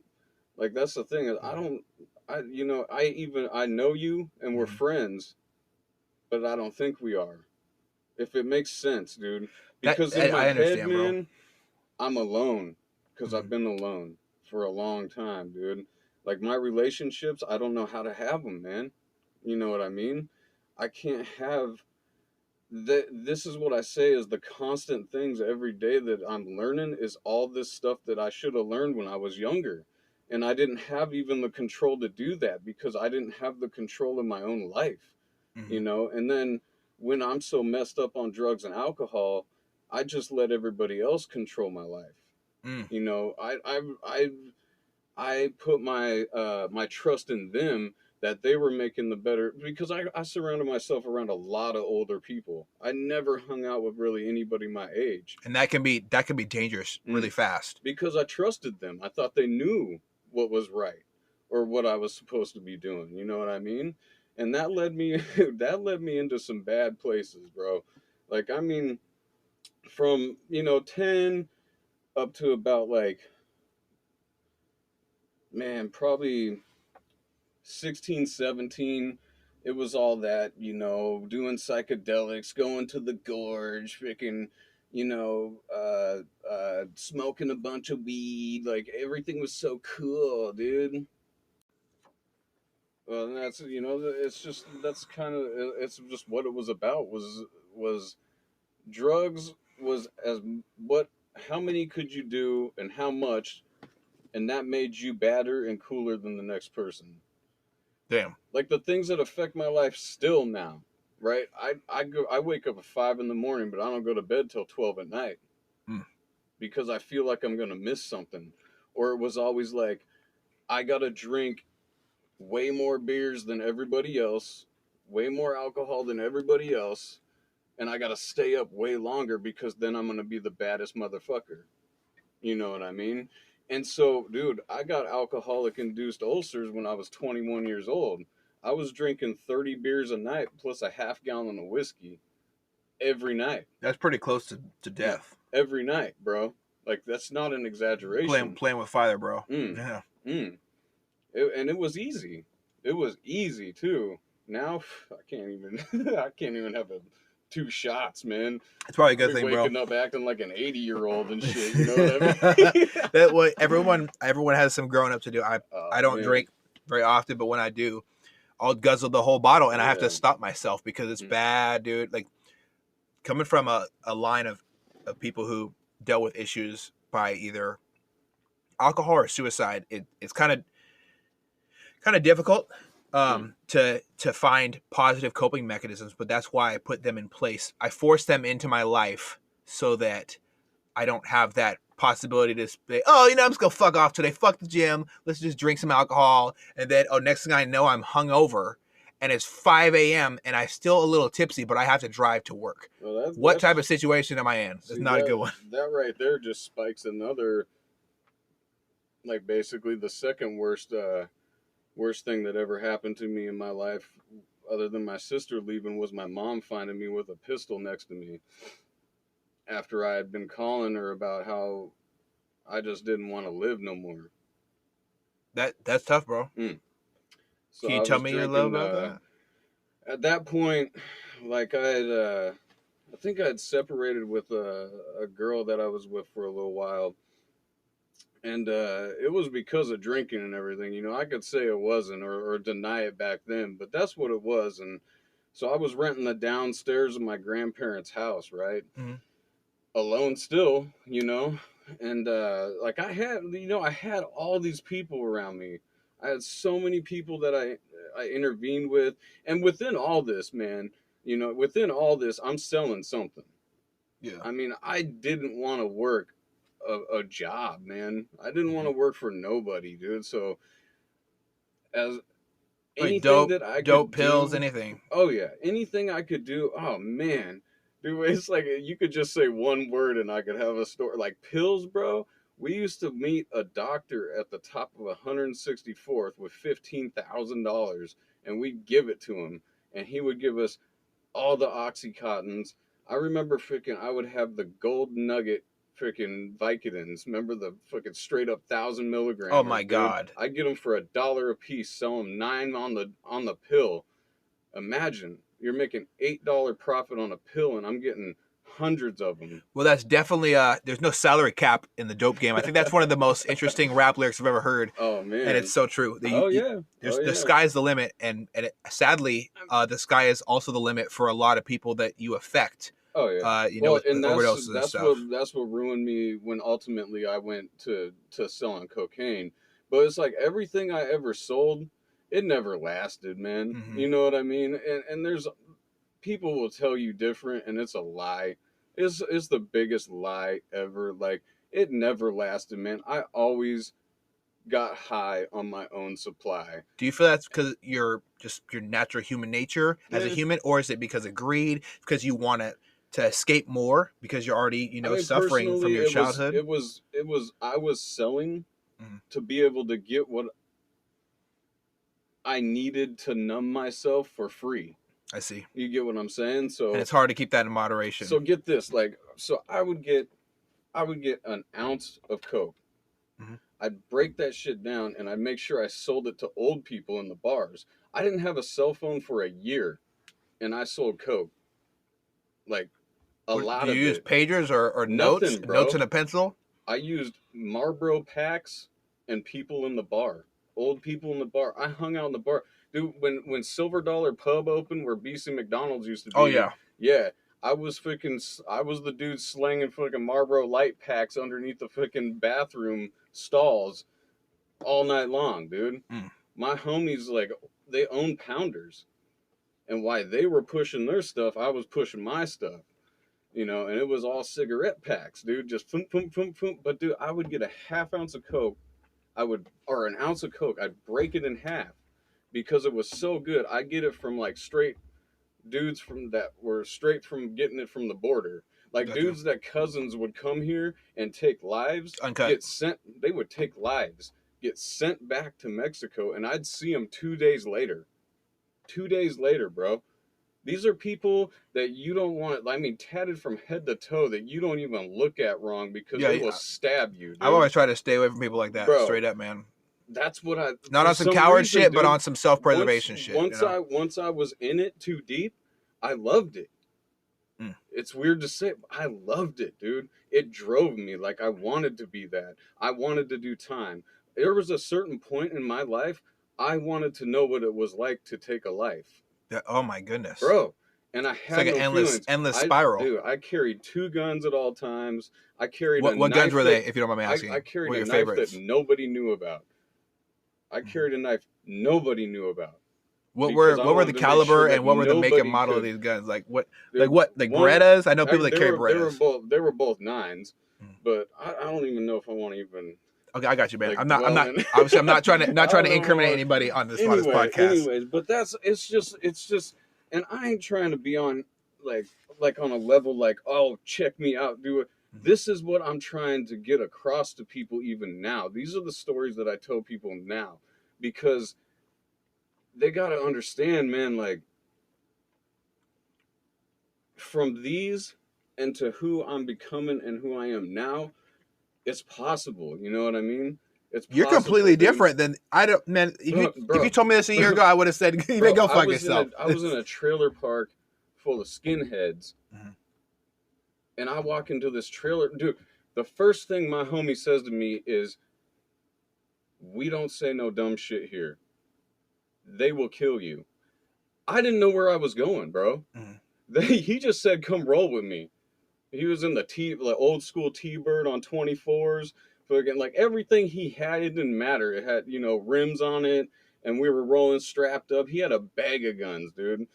like. That's the thing. I don't. You know. I know you, and we're friends, but I don't think we are. If it makes sense, dude. Because in my
I
head,
understand, bro.
man, I'm alone. Because I've been alone for a long time, dude. Like my relationships, I don't know how to have them, man. You know what I mean? I can't have this is what I say is the constant things every day that I'm learning is all this stuff that I should have learned when I was younger. And I didn't have even the control to do that because I didn't have the control in my own life, you know? And then when I'm so messed up on drugs and alcohol, I just let everybody else control my life. You know, I put my trust in them that they were making the better because I surrounded myself around a lot of older people. I never hung out with really anybody my age.
And that can be dangerous really fast.
Because I trusted them. I thought they knew what was right or what I was supposed to be doing. You know what I mean? And that led me that led me into some bad places, bro. Like I mean from, 10 up to about like man, probably 16, 17, it was all that, doing psychedelics, going to the gorge, freaking, smoking a bunch of weed. Like, everything was so cool, dude. Well, that's, it's just, it's just what it was about was drugs was how many could you do and how much, and that made you badder and cooler than the next person.
Damn.
Like the things that affect my life still now, right? I wake up at 5 in the morning, but I don't go to bed till 12 at night because I feel like I'm gonna miss something. Or it was always like I gotta drink way more beers than everybody else, way more alcohol than everybody else, and I gotta stay up way longer because then I'm gonna be the baddest motherfucker. You know what I mean? And so, dude, I got alcoholic induced ulcers when I was 21 years old. I was drinking 30 beers a night plus a half gallon of whiskey every night.
That's pretty close to
Yeah,
death.
every night, bro. Like, that's not an exaggeration.
Playing with fire, bro.
Yeah. And it was easy. It was easy, too. Now, I can't even, I can't even have 2 shots, man.
It's probably a good thing, bro.
Waking up acting like an 80-year-old and shit. You know what I mean?
That what everyone has some growing up to do. I don't drink very often, but when I do, I'll guzzle the whole bottle, and I have to stop myself because it's bad, dude. Like coming from a line of people who dealt with issues by either alcohol or suicide, it's kind of difficult to find positive coping mechanisms, but that's why I put them in place. I force them into my life so that I don't have that possibility to say, oh, I'm just gonna fuck off today. Fuck the gym. Let's just drink some alcohol. And then, next thing I know, I'm hungover and it's 5 a.m. and I'm still a little tipsy, but I have to drive to work. Well, what type of situation am I in? It's not a good one.
That right there just spikes another, like basically the second worst thing that ever happened to me in my life, other than my sister leaving, was my mom finding me with a pistol next to me after I had been calling her about how I just didn't want to live no more.
That's tough, bro.
So
Can you
I
tell
was
me a little
drinking.
about that?
At that point, like I think I had separated with a girl that I was with for a little while, and it was because of drinking and everything. You know, I could say it wasn't or deny it back then, but that's what it was. And so I was renting the downstairs of my grandparents' house, right?
Mm-hmm.
Alone still, you know. And like I had all these people around me. I had so many people that I intervened with, and within all this, man, you know, within all this, I'm selling something.
Yeah.
I mean, I didn't want to work a job, man. I didn't want
Mm-hmm.
to work for nobody, dude. So as
Like
anything that I
dope
could
pills,
do,
anything.
oh yeah, anything I could do. Oh man, dude, it's like you could just say one word and I could have a story. Like pills, bro. We used to meet a doctor at the top of 164th with $15,000, and we'd give it to him, and he would give us all the Oxycontins. I remember freaking, I would have the gold nugget freaking Vicodins. Remember the fucking straight up 1,000
Oh
milligrammers,
my
dude?
god.
I get them for $1 a piece, sell them 9 on the pill. Imagine you're making $8 profit on a pill, and I'm getting hundreds of them.
Well, that's definitely there's no salary cap in the dope game. I think that's one of the most interesting rap lyrics I've ever heard,
Oh
and it's
man.
so true.
Oh yeah.
There's
Oh
the
yeah.
sky's the limit, and sadly, the sky is also the limit for a lot of people that you affect.
Oh yeah.
You know,
Well,
with
and
overdoses and stuff.
that's what ruined me when ultimately I went to selling cocaine. But it's like everything I ever sold, it never lasted, man.
Mm-hmm.
You know what I mean? And there's people will tell you different, and it's a lie. It's the biggest lie ever. Like it never lasted, man. I always got high on my own supply.
Do you feel that's because you're just your natural human nature as a
Eh,
human, or is it because of greed? Because you want to escape more because you're already
I mean,
suffering from
personally,
your childhood?
it was I was selling
Mm-hmm.
to be able to get what I needed to numb myself for free.
I see,
You get what I'm saying?
and it's hard to keep that in moderation.
So get this, like so I would get an ounce of coke.
Mm-hmm.
I'd break that shit down and I'd make sure I sold it to old people in the bars. I didn't have a cell phone for a year and I sold coke. Like a
Do
lot
you
of
use
it.
pagers or
Nothing,
notes
bro.
and a pencil?
I used Marlboro packs and people in the bar, old people in the bar. I hung out in the bar, dude. When Silver Dollar Pub opened, where BC McDonald's used to
Oh
be,
yeah,
yeah, I was the dude slanging fucking Marlboro light packs underneath the fucking bathroom stalls all night long, dude.
mm.
My homies like they own Pounders, and while they were pushing their stuff, I was pushing my stuff. You know, and it was all cigarette packs, dude. Just boom, boom, boom, boom. But dude, I would get a half ounce of coke. Or an ounce of coke. I'd break it in half because it was so good. I get it from like straight dudes from that were straight from getting it from the border. Like
Gotcha.
dudes that cousins would come here and take lives,
Uncut.
get sent. They would take lives, get sent back to Mexico, and I'd see them 2 days later. 2 days later, bro. These are people that you don't want. I mean, tatted from head to toe that you don't even look at wrong because
Yeah,
they will stab you,
I've
dude.
always tried to stay away from people like that.
Bro,
Straight up, man.
that's what I.
Not
For
on some
some
coward
reason,
shit, but
dude.
on some self-preservation shit.
Once I was in it too deep, I loved it.
Mm.
It's weird to say, but I loved it, dude. It drove me. Like I wanted to be that. I wanted to do time. There was a certain point in my life I wanted to know what it was like to take a life.
Yeah, oh my goodness.
Bro, and I
It's
had
like an
no feelings.
endless spiral.
I carried two guns at all times. I carried a
What guns
knife
were
that
they, if you don't mind me
I
asking?
carried
What are
a
your
knife that
favorites?
nobody knew about. I
Mhm.
carried a knife nobody knew about
What
because I
were the
wanted to make sure
caliber
that
and what were the make and
nobody
model of
could.
these guns? Like
Dude,
like
one,
Berettas? I know people that carry Berettas.
they were both nines,
Mm.
but I don't even know if I want to even
Okay, I got you, man.
like
I'm
dwell
not
in.
obviously I'm not trying to
I don't know if I
incriminate
want.
anybody on this podcast.
Anyways, but that's it's just, and I ain't trying to be on like on a level like, oh, check me out, do it.
Mhm.
This is what I'm trying to get across to people even now. These are the stories that I tell people now because they got to understand, man, like from these and to who I'm becoming and who I am now, it's possible. You know what I mean? It's
You're
possible,
completely
dude.
different than I don't, man. If
Bro.
you told me this a year ago, I would have said, "You
Bro,
go fuck yourself."
I was in a trailer park full of skinheads,
Mhm.
and I walk into this trailer, dude. The first thing my homie says to me is, "We don't say no dumb shit here. They will kill you." I didn't know where I was going, bro.
Mhm.
He just said, "Come roll with me." He was in the like old school T-Bird on 24s. Fucking like everything he had, it didn't matter. It had, rims on it, and we were rolling strapped up. He had a bag of guns, dude.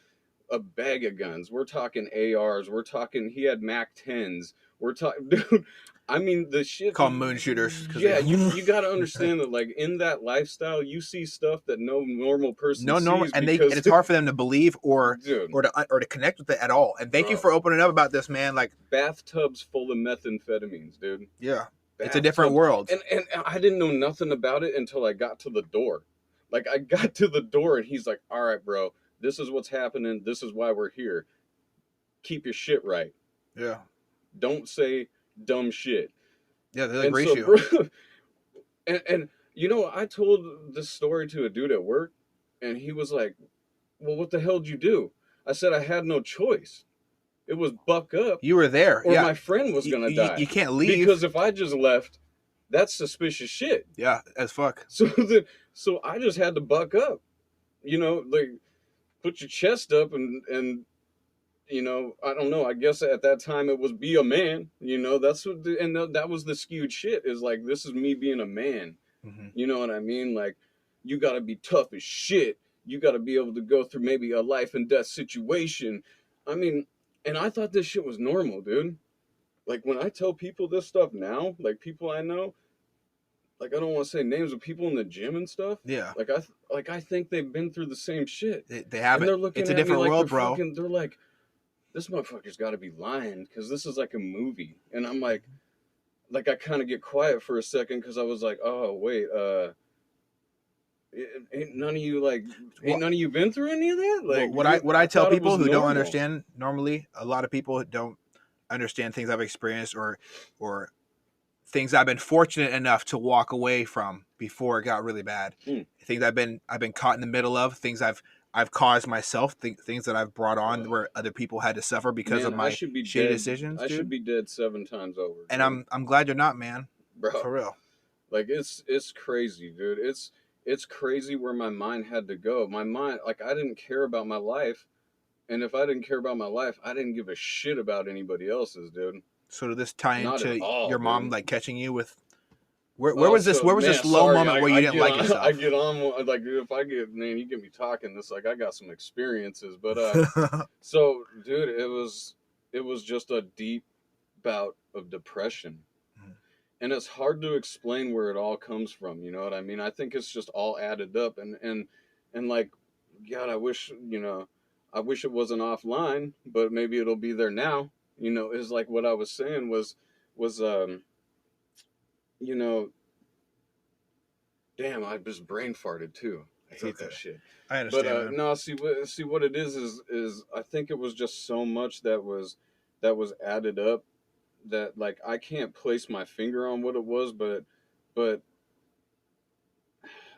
A bag of guns. We're talking ARs. We're talking. He had Mac 10s. We're talking, dude. I mean, the shit.
Call them moon shooters because
Yeah,
they
you got to understand that, like in that lifestyle, you see stuff that no normal person
no normal,
sees
and
because,
it's hard for them to believe
dude,
or to connect with it at all. And thank you
bro,
for opening up about this, man. Like,
bathtubs full of methamphetamines, dude.
yeah, it's a different
Bathtubs,
world.
and I didn't know nothing about it until I got to the door. Like I got to the door, and he's like, "All right, bro, this is what's happening. This is why we're here. Keep your shit right.
Yeah,
Don't say dumb shit."
yeah, they like
And
race
so,
you.
bro, and I told this story to a dude at work, and he was like, "Well, what the hell did you do?" I said, "I had no choice. It was buck up,
You were there,
or
yeah.
my friend was gonna
You
die.
can't leave
Because if I just left, that's suspicious shit."
Yeah, as fuck.
So so I just had to buck up, like put your chest up and I don't know. I guess at that time it was be a man. That's what that was the skewed shit. Is like, this is me being a man.
Mm-hmm.
You know what I mean? Like, you got to be tough as shit. You got to be able to go through maybe a life and death situation. I mean, and I thought this shit was normal, dude. Like when I tell people this stuff now, like people I know, like I don't want to say names of people in the gym and stuff.
Yeah,
Like I think they've been through the same shit,
they
and
haven't.
they're looking
It's a
at me
different
like
world,
they're
bro.
fucking. They're like, this motherfucker's got to be lying because this is like a movie, and I'm like I kind of get quiet for a second because I was like, oh wait, ain't none of you been through any of that? Like,
what I tell
thought it was
people who don't
normal.
understand normally, a lot of people don't understand things I've experienced or things I've been fortunate enough to walk away from before it got really bad. Things I've been caught in the middle of, things I've caused myself, things that I've brought on where other people had to suffer because of my shitty decisions.
I should be dead 7 times over.
And I'm glad you're not, man.
Bro.
For real.
Like it's crazy, dude. It's crazy where my mind had to go. My mind, like, I didn't care about my life, and if I didn't care about my life, I didn't give a shit about anybody else's, dude.
So did this tie
Not
into
at all,
your mom
dude.
like catching you with where was this
Man,
low
sorry,
moment where you didn't like yourself?
I get on, like, if I get, man, you get me talking this, like, I got some experiences, but so, dude, it was just a deep bout of depression. And it's hard to explain where it all comes from, you know what I mean? I think it's just all added up, and like, God, I wish it wasn't offline, but maybe it'll be there now. Is like what I was saying was you know damn, I just brain farted too. I hate that shit.
I understand,
But no, see what it is I think it was just so much that was added up that, like, I can't place my finger on what it was, but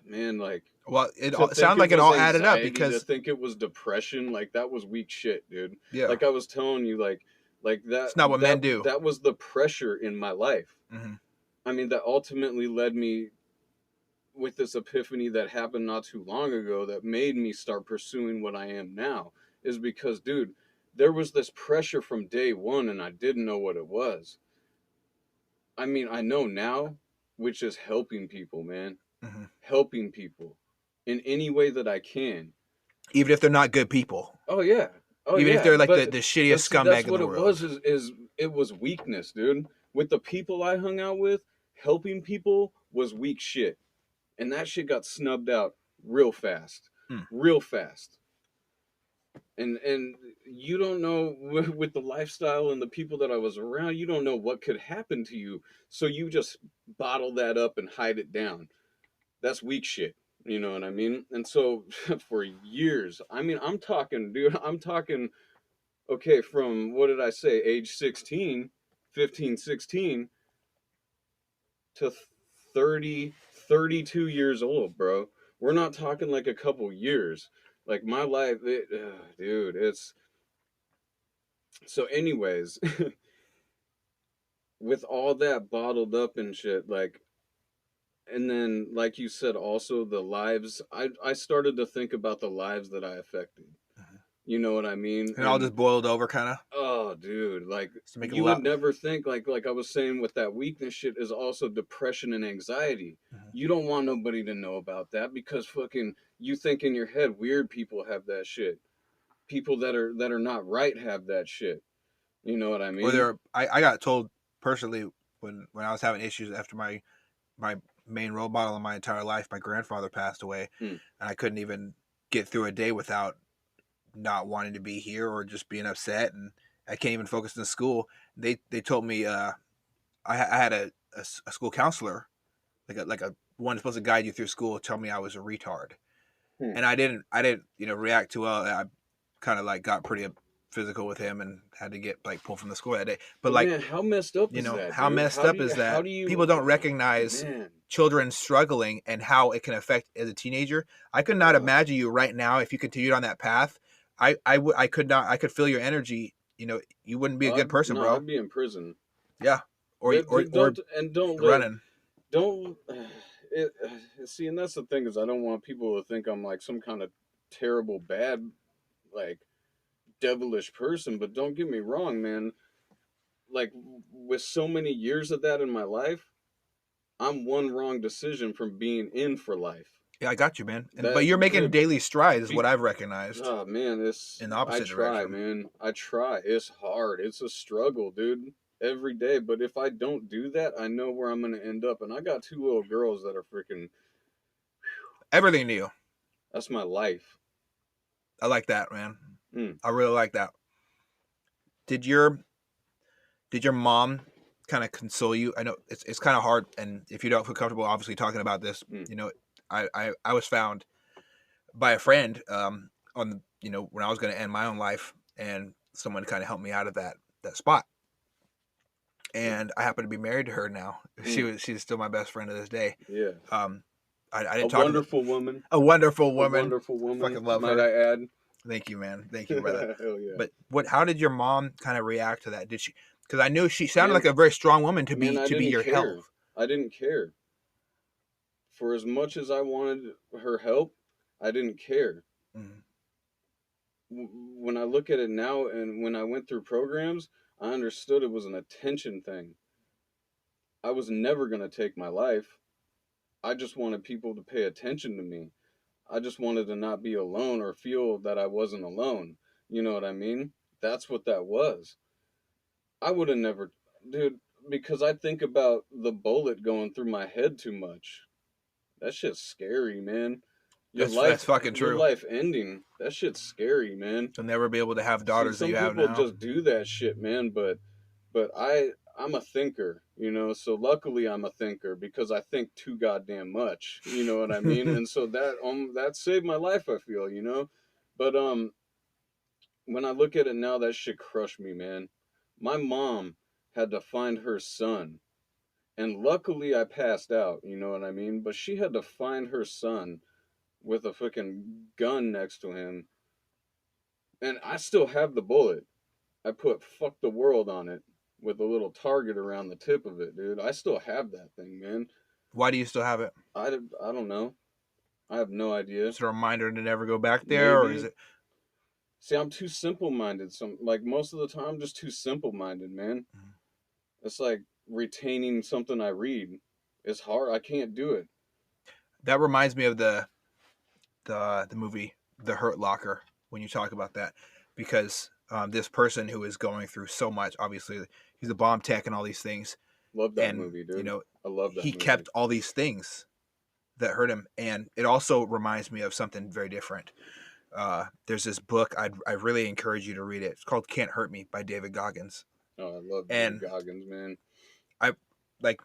man, like,
well, it
to think
sounds like it
was
all added up
anxiety,
because
to think it was depression, like, that was weak shit, dude.
yeah,
Like I was telling you, like that
it's not what men do.
that was the pressure in my life.
Mm-hmm.
I mean, that ultimately led me with this epiphany that happened not too long ago that made me start pursuing what I am now, is because, dude, there was this pressure from day one and I didn't know what it was. I mean, I know now, which is helping people, man.
Mm-hmm.
Helping people in any way that I can.
Even if they're not good people.
Oh yeah. Oh
even
yeah.
if they're like
but,
the shittiest scumbag
that's
in
what
the
it
world.
was it was weakness, dude. With the people I hung out with, helping people was weak shit. And that shit got snubbed out real fast. Real fast. And you don't know, with the lifestyle and the people that I was around, you don't know what could happen to you. So you just bottle that up and hide it down. That's weak shit. You know what I mean? And so for years, I mean, I'm talking, dude, okay, from, what did I say, age 16, 15, 16 to 30, 32 years old, bro. We're not talking like a couple years. Like my life, dude, it's so. Anyways, with all that bottled up and shit, like, and then like you said, also the lives. I started to think about the lives that I affected. You know what I mean?
And all just boiled over, kind of.
Oh, dude, like
To make it a
you would
lot.
never think like I was saying with that weakness shit is also depression and anxiety.
Mhm.
You don't want nobody to know about that because fucking you think in your head weird people have that shit. People that are not right have that shit. You know what I mean?
Or I got told personally when I was having issues after my main role model in my entire life, my grandfather passed away,
Hmm.
and I couldn't even get through a day without not wanting to be here or just being upset, and I can't even focus in school. They told me I had a school counselor, like a one supposed to guide you through school, tell me I was a retard,
Hmm.
and I didn't react too well. I kind of like got pretty physical with him and had to get like pulled from the school that day. But like,
man, how messed up is that,
how
dude?
messed up is
How
that
do you
people don't recognize
man?
children struggling and how it can affect as a teenager. I could not imagine you right now if you continued on that path. I could not. I could feel your energy. You wouldn't be a good person,
No,
bro.
I'd be in prison.
Yeah, or
Don't and don't let
running.
don't it, see, and that's the thing is I don't want people to think I'm like some kind of terrible bad like devilish person, but don't get me wrong, man. Like with so many years of that in my life, I'm one wrong decision from being in for life.
Yeah, I got you, man. But
That
you're making
dude,
daily strides, is
be,
what I've recognized,
oh man, it's
in the
I
opposite
try,
direction.
man. I try. It's hard. It's a struggle, dude. Every day. But if I don't do that, I know where I'm gonna end up. And I got two little girls that are freaking
Everything to you.
that's my life.
I like that, man.
Mm.
I really like that. Did your mom kind of console you? I know it's kind of hard, and if you don't feel comfortable, obviously talking about this,
Mm.
I was found by a friend on when I was going to end my own life, and someone kind of helped me out of that spot. And I happen to be married to her now.
Mm.
She's still my best friend to this day.
Yeah.
I
A
didn't talk about
wonderful woman.
a wonderful
A
woman.
wonderful woman,
Fucking love
might
her.
I add.
Thank you, man. Thank you, brother.
Hell yeah.
But how did your mom kind of react to that? Did she? Because I knew she sounded
Man,
like a very strong woman to
man,
be
I didn't
your
care.
health.
I didn't care. For as much as I wanted her help, I didn't care.
Mm.
When I look at it now and when I went through programs, I understood it was an attention thing. I was never going to take my life. I just wanted people to pay attention to me. I just wanted to not be alone or feel that I wasn't alone. You know what I mean? That's what that was. I would have never, dude, because I think about the bullet going through my head too much. That shit's scary, man.
That's fucking
Your
true.
life ending. That shit's scary, man.
You'll never be able to have
See,
daughters that
some
you have
people
now.
just do that shit, man. But I'm a thinker, you know. So luckily, I'm a thinker because I think too goddamn much. You know what I mean? And so that saved my life. I feel, you know. But when I look at it now, that shit crushed me, man. My mom had to find her son. And luckily I passed out, you know what I mean? But she had to find her son with a fucking gun next to him. And I still have the bullet. I put fuck the world on it with a little target around the tip of it, dude. I still have that thing, man.
Why do you still have it?
I don't know. I have no idea.
Is it a reminder to never go back there, or is
Maybe.
it?
See, I'm too simple minded. Like most of the time, I'm just too simple minded, man. It's like retaining something I read. It's hard. I can't do it.
That reminds me of the movie The Hurt Locker when you talk about that, because this person who is going through so much, obviously he's a bomb tech and all these things,
Love that
and
movie, dude. I love that
he
movie.
kept all these things that hurt him, and it also reminds me of something very different. There's this book I really encourage you to read it. It's called Can't Hurt Me by David Goggins.
Oh, I love
And
David Goggins, man.
I like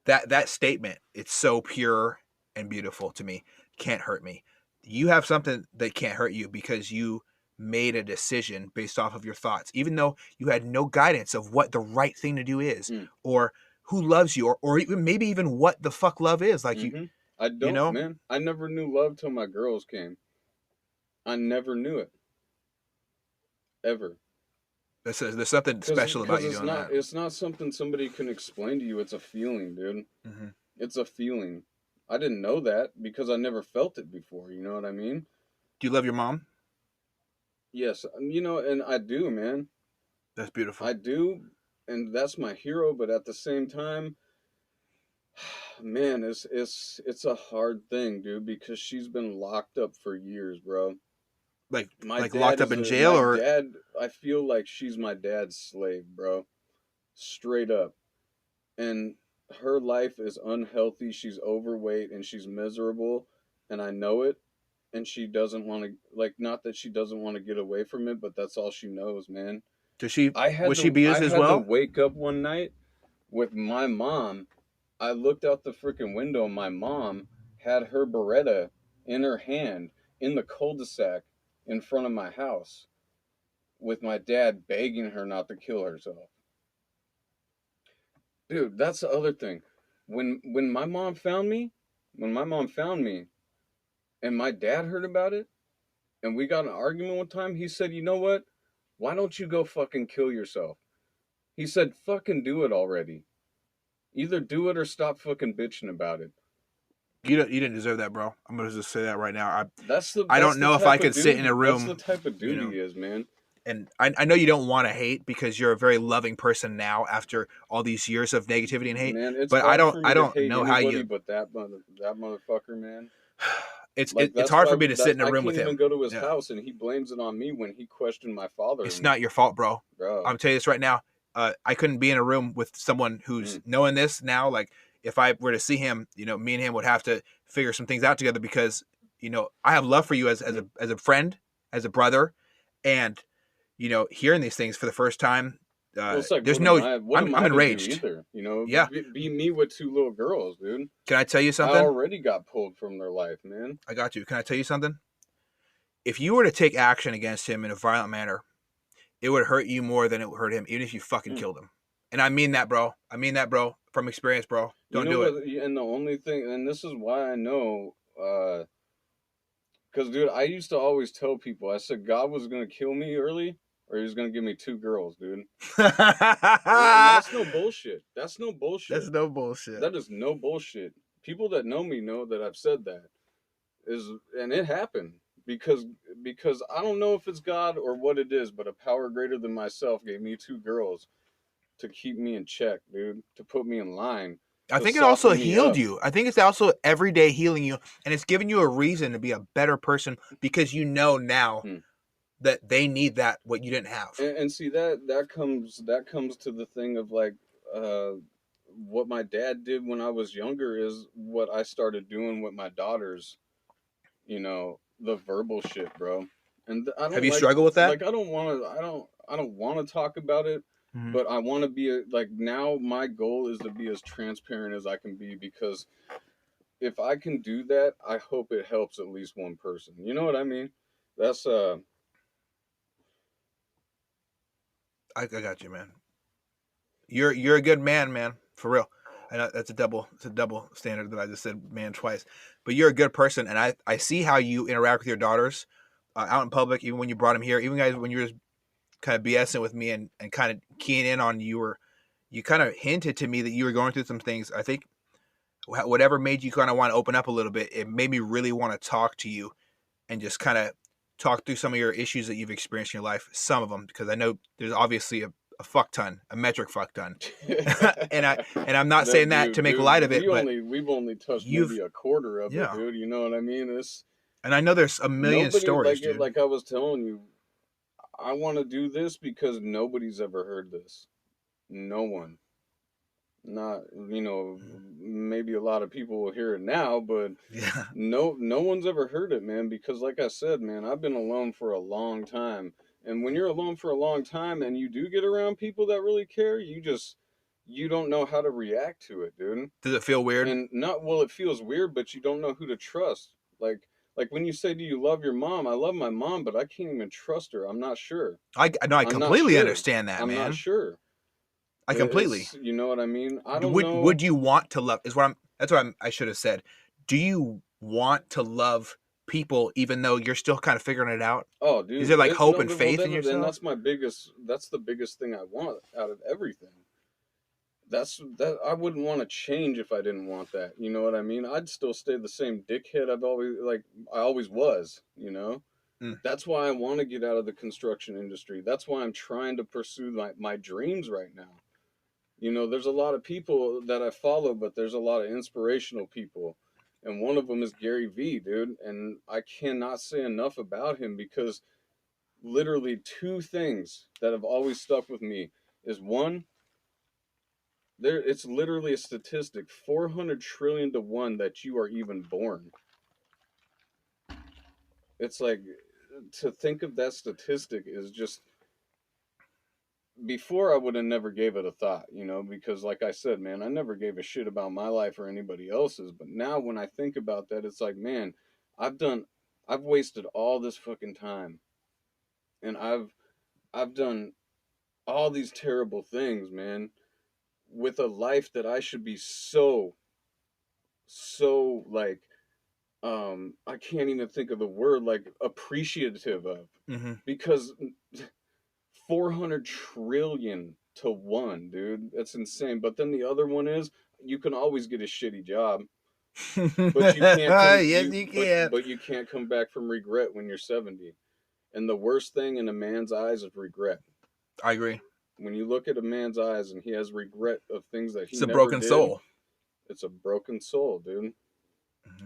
that statement. It's so pure and beautiful to me. Can't hurt me. You have something that can't hurt you because you made a decision based off of your thoughts, even though you had no guidance of what the right thing to do is,
Mm.
or who loves you, or even maybe even what the fuck love is. Like
I
you
don't,
know,
man. I never knew love till my girls came. I never knew it. Ever.
there's something special about
Because
you doing that.
it's not something somebody can explain to you. It's a feeling, dude.
Mm-hmm.
It's a feeling. I didn't know that because I never felt it before. You know what I mean?
Do you love your mom?
Yes, you know, and I do, man.
That's beautiful.
I do, and that's my hero. But at the same time, man, it's a hard thing, dude, because she's been locked up for years, bro.
Like locked up in jail,
My
or
dad. I feel like she's my dad's slave, bro. Straight up. And her life is unhealthy. She's overweight and she's miserable, and I know it. And she doesn't want to, like, not that she doesn't want to get away from it, but that's all she knows, man.
does she? Would she be
I
used as
had to
well?
wake up one night with my mom. I looked out the freaking window and my mom had her Beretta in her hand in the cul-de-sac in front of my house with my dad begging her not to kill herself. Dude, that's the other thing. When my mom found me, when my mom found me and my dad heard about it and we got in an argument one time, he said, "You know what? Why don't you go fucking kill yourself?" He said, "Fucking do it already. Either do it or stop fucking bitching about it."
You didn't deserve that, bro. I'm gonna just say that right now. I
That's
don't
the
know if I
type of
could sit in a
dude. That's
room,
the type of
you
dude
know.
he is, man.
And I know you don't want to hate because you're a very loving person now after all these years of negativity and hate.
Man, it's
But
hard for
I
me to
don't
hate
know how
anybody
you.
but that motherfucker, man.
It's
Like
it's
that's
hard
why
for me to sit in a
I
room
can't
with
even
him.
go to his
Yeah.
house, and he blames it on me when he questioned my father.
It's not your fault, bro.
Bro.
I'm telling you this right now. I couldn't be in a room with someone who's knowing this now. Like if I were to see him, you know, me and him would have to figure some things out together because, you know, I have love for you as a friend, as a brother, and you know, hearing these things for the first time.
Well, it's like,
There's
what am
I'm
I to
enraged.
do either? You know,
Yeah.
be me with two little girls, dude.
Can I tell you
I
something?
already got pulled from their life, man.
I got you. Can I tell you something? If you were to take action against him in a violent manner, it would hurt you more than it would hurt him, even if you fucking killed him. And I mean that, bro. I mean that, bro. From experience, bro. Don't do it.
And the only thing, and this is why I know, because, dude, I used to always tell people, I said God was going to kill me early, or he was going to give me two girls, dude. And that's no bullshit. That's no bullshit.
That's no bullshit.
That is no bullshit. People that know me know that I've said that. And it happened. Because I don't know if it's God or what it is, but a power greater than myself gave me two girls to keep me in check, dude, to put me in line.
I think it also healed you. I think it's also everyday healing you, and it's giving you a reason to be a better person because you know now that they need that what you didn't have.
And see that comes to the thing of like what my dad did when I was younger is what I started doing with my daughters. You know, the verbal shit, bro. And I don't
have you struggled with that?
Like I don't want to talk about it. But I want to be like now my goal is to be as transparent as I can be because if I can do that, I hope it helps at least one person. You know what I mean? That's
I got you, man. You're a good man, man, for real. I know that's a double standard that I just said man twice. But you're a good person, and I see how you interact with your daughters out in public, even when you brought them here, even guys when you were kind of BSing with me and kind of keying in on you kind of hinted to me that you were going through some things. I think whatever made you kind of want to open up a little bit, it made me really want to talk to you and just kind of talk through some of your issues that you've experienced in your life, some of them, because I know there's obviously a fuck ton, a metric fuck ton. and I'm not saying that to make light of it, but
we've only touched maybe a quarter of it, dude. You know what I mean?
And I know there's a million stories, dude.
Like I was telling you, I want to do this because nobody's ever heard this. No one. Not, you know, maybe a lot of people will hear it now, but no one's ever heard it, man, because like I said, man, I've been alone for a long time. And when you're alone for a long time and you do get around people that really care, you don't know how to react to it, dude.
Does it feel weird?
And it feels weird, but you don't know who to trust. Like when you say, do you love your mom? I love my mom, but I can't even trust her. I'm not sure.
I completely understand that, man.
I'm not sure.
I completely.
You know what I mean? I don't
Would
know.
would you want to love? Is what I'm. That's what I should have said. Do you want to love people even though you're still kind of figuring it out?
Oh,
Is
dude,
there like hope
no,
and
well,
faith in
then
yourself?
that's the biggest thing I want out of everything. That I wouldn't want to change if I didn't want that. You know what I mean? I'd still stay the same dickhead I always was, you know?
Mm.
That's why I want to get out of the construction industry. That's why I'm trying to pursue my dreams right now. You know, there's a lot of people that I follow, but there's a lot of inspirational people. And one of them is Gary Vee, dude. And I cannot say enough about him because literally two things that have always stuck with me is one, it's literally a statistic 400 trillion to 1 that you are even born. It's like to think of that statistic is just before I would have never gave it a thought, you know, because like I said, man, I never gave a shit about my life or anybody else's, but now when I think about that, it's like, man, I've done I've wasted all this fucking time and I've done all these terrible things, man, with a life that I should be so like I can't even think of the word like appreciative of
Mm-hmm.
because 400 trillion to 1, dude. That's insane. But then the other one is you can always get a shitty job, but you can't come
Yes,
you
you can.
but you can't come back from regret when you're 70. And the worst thing in a man's eyes is regret.
I agree.
When you look at a man's eyes and he has regret of things that he
It's a
never
broken
did,
soul.
it's a broken soul, dude.
Mm-hmm.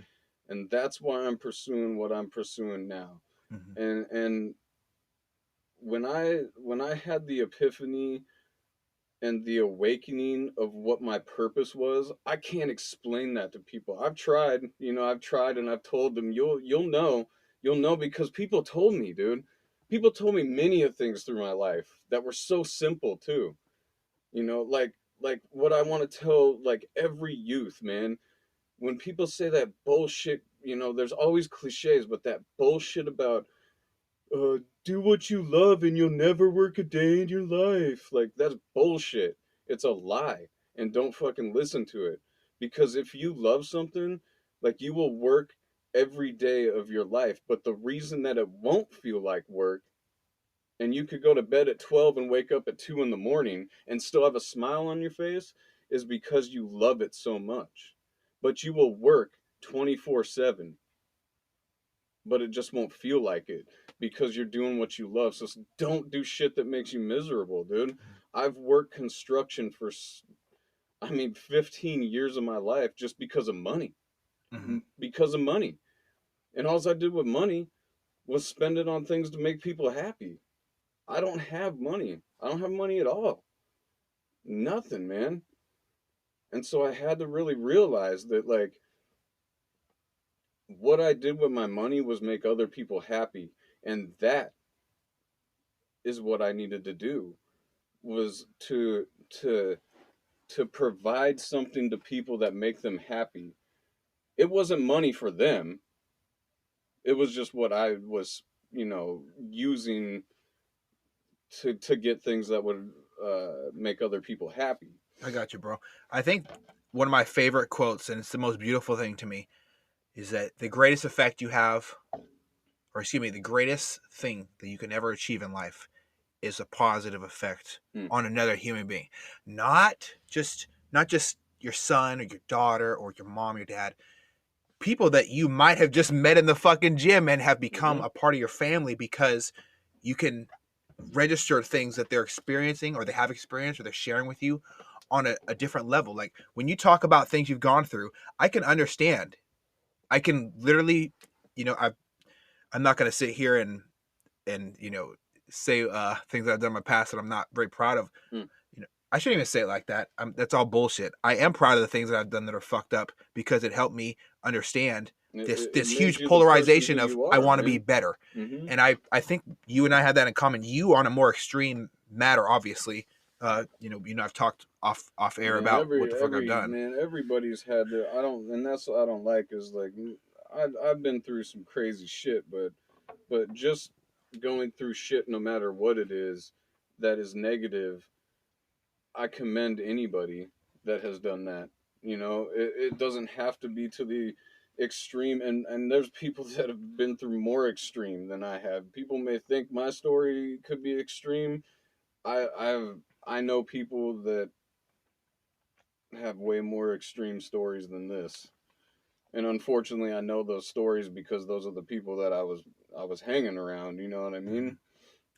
And that's why I'm pursuing what I'm pursuing now.
Mm-hmm.
And when I had the epiphany and the awakening of what my purpose was, I can't explain that to people. I've tried, you know, I've tried and I've told them you'll know because people told me, dude. People told me many of things through my life that were so simple too. You know, like what I want to tell like every youth, man. When people say that bullshit, you know, there's always cliches, but that bullshit about do what you love and you'll never work a day in your life. Like, that's bullshit. It's a lie. And don't fucking listen to it. Because if you love something, like, you will work every day of your life. But the reason that it won't feel like work, and you could go to bed at 12 and wake up at 2 in the morning and still have a smile on your face, is because you love it so much. But you will work 24/7, but it just won't feel like it because you're doing what you love. So don't do shit that makes you miserable, dude. I've worked construction for, I mean, 15 years of my life just because of money.
Mm-hmm.
Because of money. And all I did with money was spend it on things to make people happy. I don't have money. I don't have money at all. Nothing, man. And so I had to really realize that, like, what I did with my money was make other people happy. And that is what I needed to do was to provide something to people that make them happy. It wasn't money for them. It was just what I was, you know, using to get things that would make other people happy.
I got you, bro. I think one of my favorite quotes, and it's the most beautiful thing to me, is that the greatest effect you have, or excuse me, the greatest thing that you can ever achieve in life is a positive effect on another human being. Not just your son or your daughter or your mom, your dad, people that you might have just met in the fucking gym and have become a part of your family because you can register things that they're experiencing or they have experienced or they're sharing with you on a different level. Like when you talk about things you've gone through, I can understand. I can literally, you know, I'm not going to sit here and you know say things that I've done in my past that I'm not very proud of.
Mm.
You know, I shouldn't even say it like that. That's all bullshit. I am proud of the things that I've done that are fucked up because it helped me understand this
Made
huge
you the person
polarization
who
of
you
I
are,
want to be
man.
better.
Mm-hmm.
And I think you and I have that in common. You on a more extreme matter, obviously. You know, I've talked off air
Man,
about what the fuck I've
every
done.
man, everybody's had their. I don't, and that's what I don't like is like, I've been through some crazy shit, but just going through shit, no matter what it is, that is negative. I commend anybody that has done that. You know, it doesn't have to be to the extreme, and there's people that have been through more extreme than I have. People may think my story could be extreme. I know people that have way more extreme stories than this. And unfortunately, I know those stories because those are the people that I was hanging around, you know what I mean?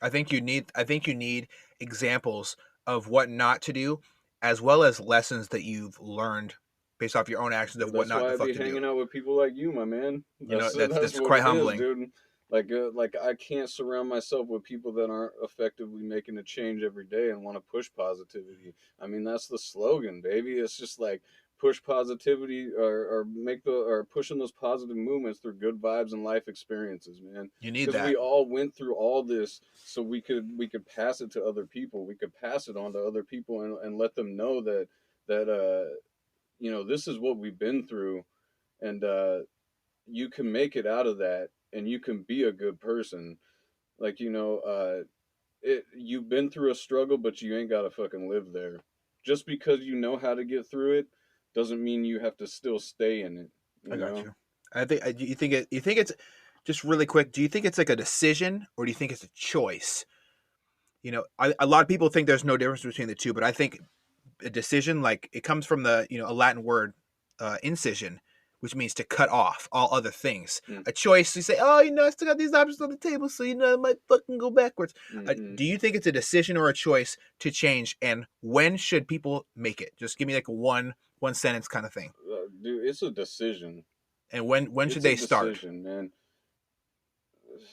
I think you need examples of what not to do, as well as lessons that you've learned based off your own actions of what
That's
not
why
the
I
fuck
be
to do.
hanging out with people like you, my man.
You know,
That's
that's
what
quite
it is,
humbling.
dude. Like I can't surround myself with people that aren't effectively making a change every day and want to push positivity. I mean, that's the slogan, baby. It's just like push positivity or make the or pushing those positive movements through good vibes and life experiences, man.
You need
Because
that.
we all went through all this so we could pass it to other people. We could pass it on to other people and let them know that you know, this is what we've been through, and you can make it out of that, and you can be a good person. Like, you know, you've been through a struggle, but you ain't gotta fucking live there. Just because you know how to get through it doesn't mean you have to still stay in it.
I
You
got
know,
you. I think you think it's just really quick. Do you think it's like a decision or do you think it's a choice? You know, a lot of people think there's no difference between the two, but I think a decision, like it comes from the a Latin word, incision, which means to cut off all other things.
mm.
A choice, you say, oh, I still got these options on the table, so I might fucking go backwards.
Mm-hmm.
Do you think it's a decision or a choice to change, and when should people make it? Just give me like a one sentence kind of thing.
Dude, it's a decision.
And when should
It's a
they start?
decision, man.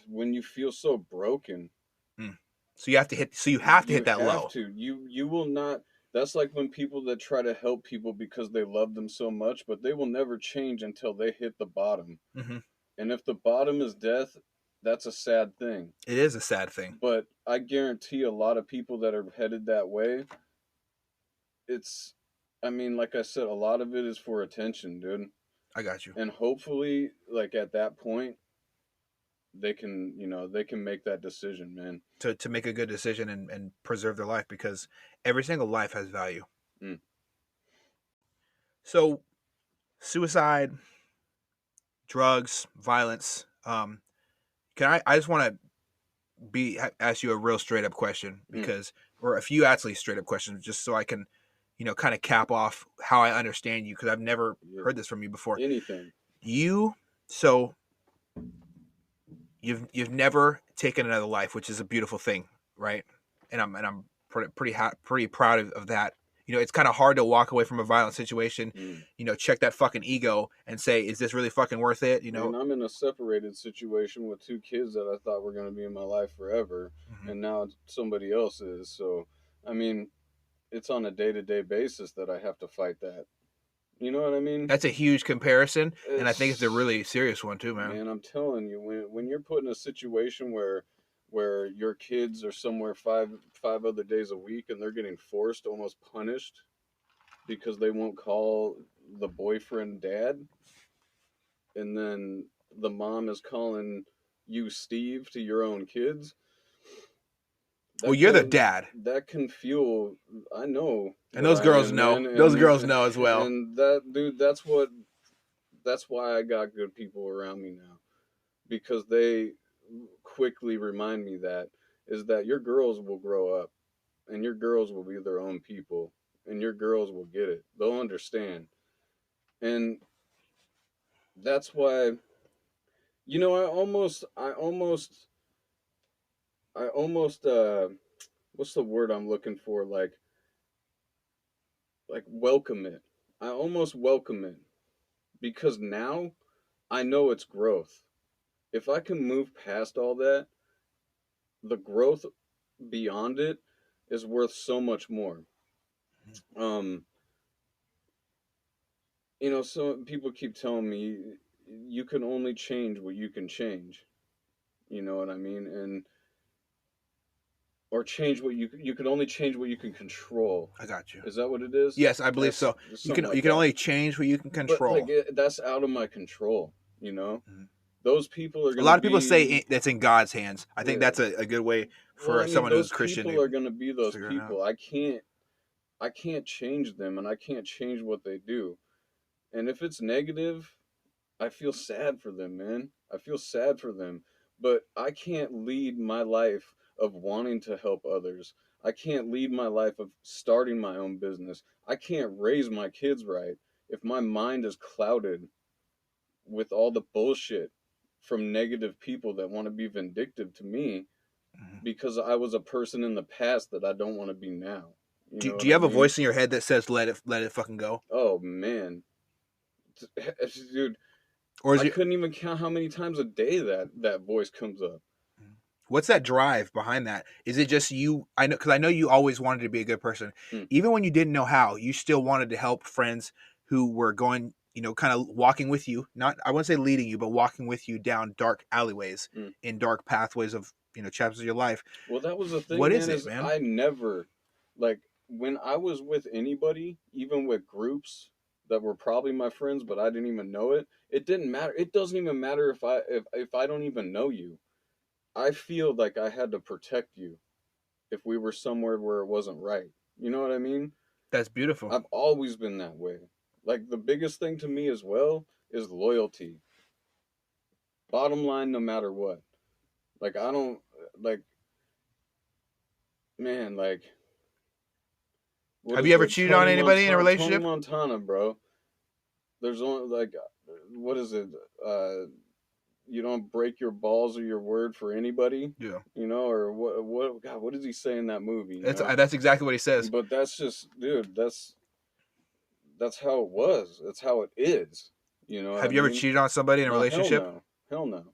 When you feel so broken,
Mm. So you have to hit. So you have to
you
hit that
have
low.
to. You will not. That's like when people that try to help people because they love them so much, but they will never change until they hit the bottom.
Mm-hmm.
And if the bottom is death, that's a sad thing.
It is a sad thing.
But I guarantee a lot of people that are headed that way, it's, I mean, like I said, a lot of it is for attention, dude.
I got you.
And hopefully, like at that point, they can, you know, they can make that decision, man.
To make a good decision and preserve their life, because every single life has value.
Mm.
So suicide, drugs, violence. I just want to ask you a real straight up question, because or a few actually straight up questions, just so I can, kind of cap off how I understand you, because I've never heard this from you before.
Anything.
So you've never taken another life, which is a beautiful thing, right? And I'm pretty proud of that. It's kind of hard to walk away from a violent situation, check that fucking ego and say, is this really fucking worth it?
And I'm in a separated situation with 2 kids that I thought were going to be in my life forever. Mm-hmm. And now somebody else is. So, I mean, it's on a day-to-day basis that I have to fight that. You know what I mean?
That's a huge comparison, and I think it's a really serious one too, man.
Man, I'm telling you, when you're put in a situation where your kids are somewhere five other days a week and they're getting forced, almost punished, because they won't call the boyfriend dad, and then the mom is calling you Steve to your own kids.
Well, you're the dad.
That can fuel. I know,
and those girls know. Those girls know as well.
And that, dude, that's why I got good people around me now, because they quickly remind me that your girls will grow up, and your girls will be their own people, and your girls will get it. They'll understand, and that's why. I almost what's the word I'm looking for? Like welcome it. I almost welcome it, because now I know it's growth. If I can move past all that, the growth beyond it is worth so much more. So people keep telling me you can only change what you can change. You know what I mean? Or change what you can only change what you can control.
I got you.
Is that what it is?
Yes, I believe so. You can only change what you can control.
But that's out of my control. Mm-hmm. Those people are going to
a lot of people say that's in God's hands. I think that's a good way for someone who's Christian.
Those people are going to be those people. I can't I can't change them and I can't change what they do. And if it's negative, I feel sad for them, man. I feel sad for them. But I can't lead my life of wanting to help others. I can't lead my life of starting my own business. I can't raise my kids right if my mind is clouded with all the bullshit from negative people that want to be vindictive to me
Mhm.
because I was a person in the past that I don't want to be now. You know
Do
what
you
I
have a
mean?
voice in your head that says let it fucking go?
Oh man. Dude,
Or is
I
it
couldn't even count how many times a day that voice comes up.
what's that drive behind that? Is it just you? I know because I know you always wanted to be a good person.
Hmm.
Even when you didn't know how, you still wanted to help friends who were going, kind of walking with you. Not I wouldn't say leading you, but walking with you down dark alleyways
Hmm.
in dark pathways of, chapters of your life.
Well, that was the thing,
What is
man,
it,
is
man?
I never, like, when I was with anybody, even with groups that were probably my friends, but I didn't even know it, it didn't matter. It doesn't even matter if I don't even know you. I feel like I had to protect you if we were somewhere where it wasn't right. You know what I mean?
That's beautiful.
I've always been that way. Like, the biggest thing to me as well is loyalty. Bottom line, no matter what. Like, I don't, like, man, like, what
Have you
is
ever
it?
cheated on anybody in a
Tony
relationship?
Montana, bro. There's only like, what is it? You don't break your balls or your word for anybody,
Yeah,
you know, or what? What? God, what does he say in that movie? You
it's
know,
that's exactly what he says.
but that's just, dude. That's how it was. That's how it is. You know what I
Have you ever
mean?
cheated on somebody in a
No, hell
relationship?
no, hell no.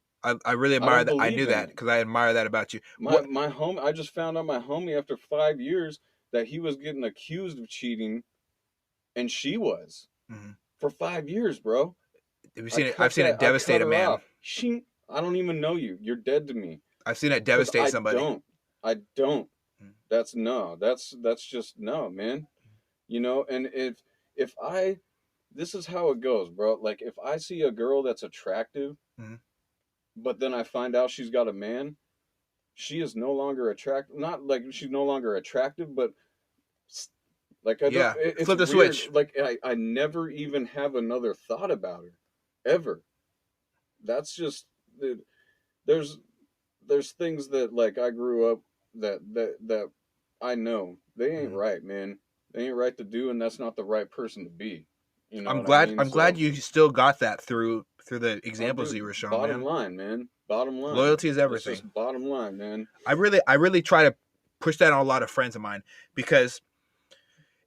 I really
I
admire
don't
that. I
believe
knew
in
that
it.
because I admire that about you.
My
What
my home. I just found out my homie after 5 years that he was getting accused of cheating, and she was
Mhm.
for 5 years, bro.
Have you seen it? I've seen it
I cut
devastate a
her
man.
off. Shing. I don't even know you. You're dead to me.
I've seen it
Cause
devastate
I
somebody.
don't. I don't.
Mm.
That's no. That's just no, man. You know, and if I this is how it goes, bro. Like if I see a girl that's attractive,
Mhm.
but then I find out she's got a man, she is no longer attractive. Not like she's no longer attractive, but like I don't.
Yeah,
It's
flip the
weird.
switch.
Like I never even have another thought about her, ever. That's just there's there's things that like I grew up that I know they ain't
Mhm.
right, man. They ain't right to do, and that's not the right person to be. You know
I'm
what I
glad.
mean?
I'm glad
So,
you still got that through the
oh,
examples
dude,
you were shown,
bottom
man.
line, man. Bottom line.
Loyalty is
That's just
everything.
bottom line, man.
I really try to push that on a lot of friends of mine because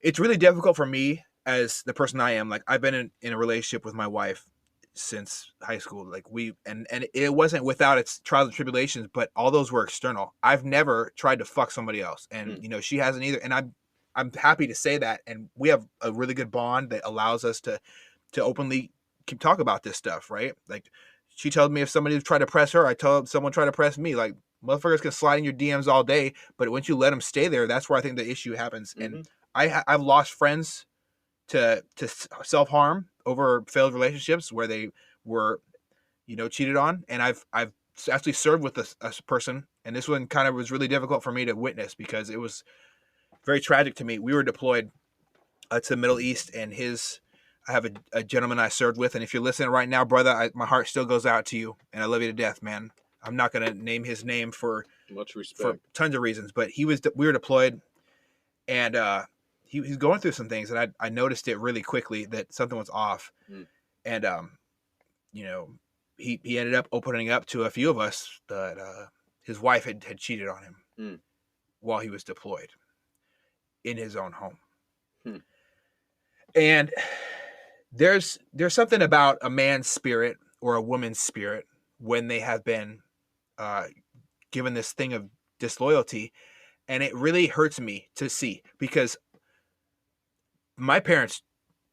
it's really difficult for me as the person I am. Like I've been in a relationship with my wife since high school. Like and it wasn't without its trials and tribulations, but all those were external. I've never tried to fuck somebody else, and
Hmm.
she hasn't either. And I'm happy to say that, and we have a really good bond that allows us to openly talk about this stuff, right? Like she told me if somebody tried to press her, I told someone tried to press me. Like motherfuckers can slide in your DMs all day, but once you let them stay there, that's where I think the issue happens. And
Hmm.
I've lost friends to self harm over failed relationships where they were cheated on, and I've actually served with a person, and this one kind of was really difficult for me to witness because it was very tragic to me. We were deployed to the Middle East, and I have a gentleman I served with, and if you're listening right now, brother, my heart still goes out to you, and I love you to death, man. I'm not gonna name his name for
Much respect.
tons of reasons, but we were deployed, and he's going through some things, and I noticed it really quickly that something was off,
Mm.
and you know, he ended up opening up to a few of us that his wife had cheated on him
Mm.
while he was deployed in his own home.
Hmm.
And there's something about a man's spirit or a woman's spirit when they have been uh, given this thing of disloyalty, and it really hurts me to see because my parents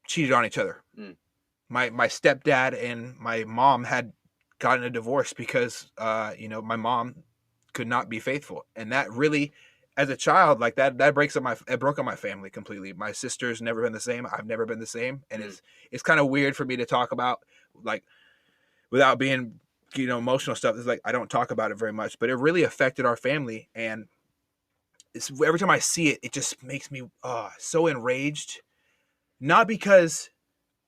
cheated on each other.
Mm.
My stepdad and my mom had gotten a divorce because my mom could not be faithful, and that really, as a child, like that it broke up my family completely. My sister's never been the same. I've never been the same, and
Mm.
it's kind of weird for me to talk about, like, without being emotional stuff. It's like I don't talk about it very much, but it really affected our family, and every time I see it, it just makes me so enraged. Not because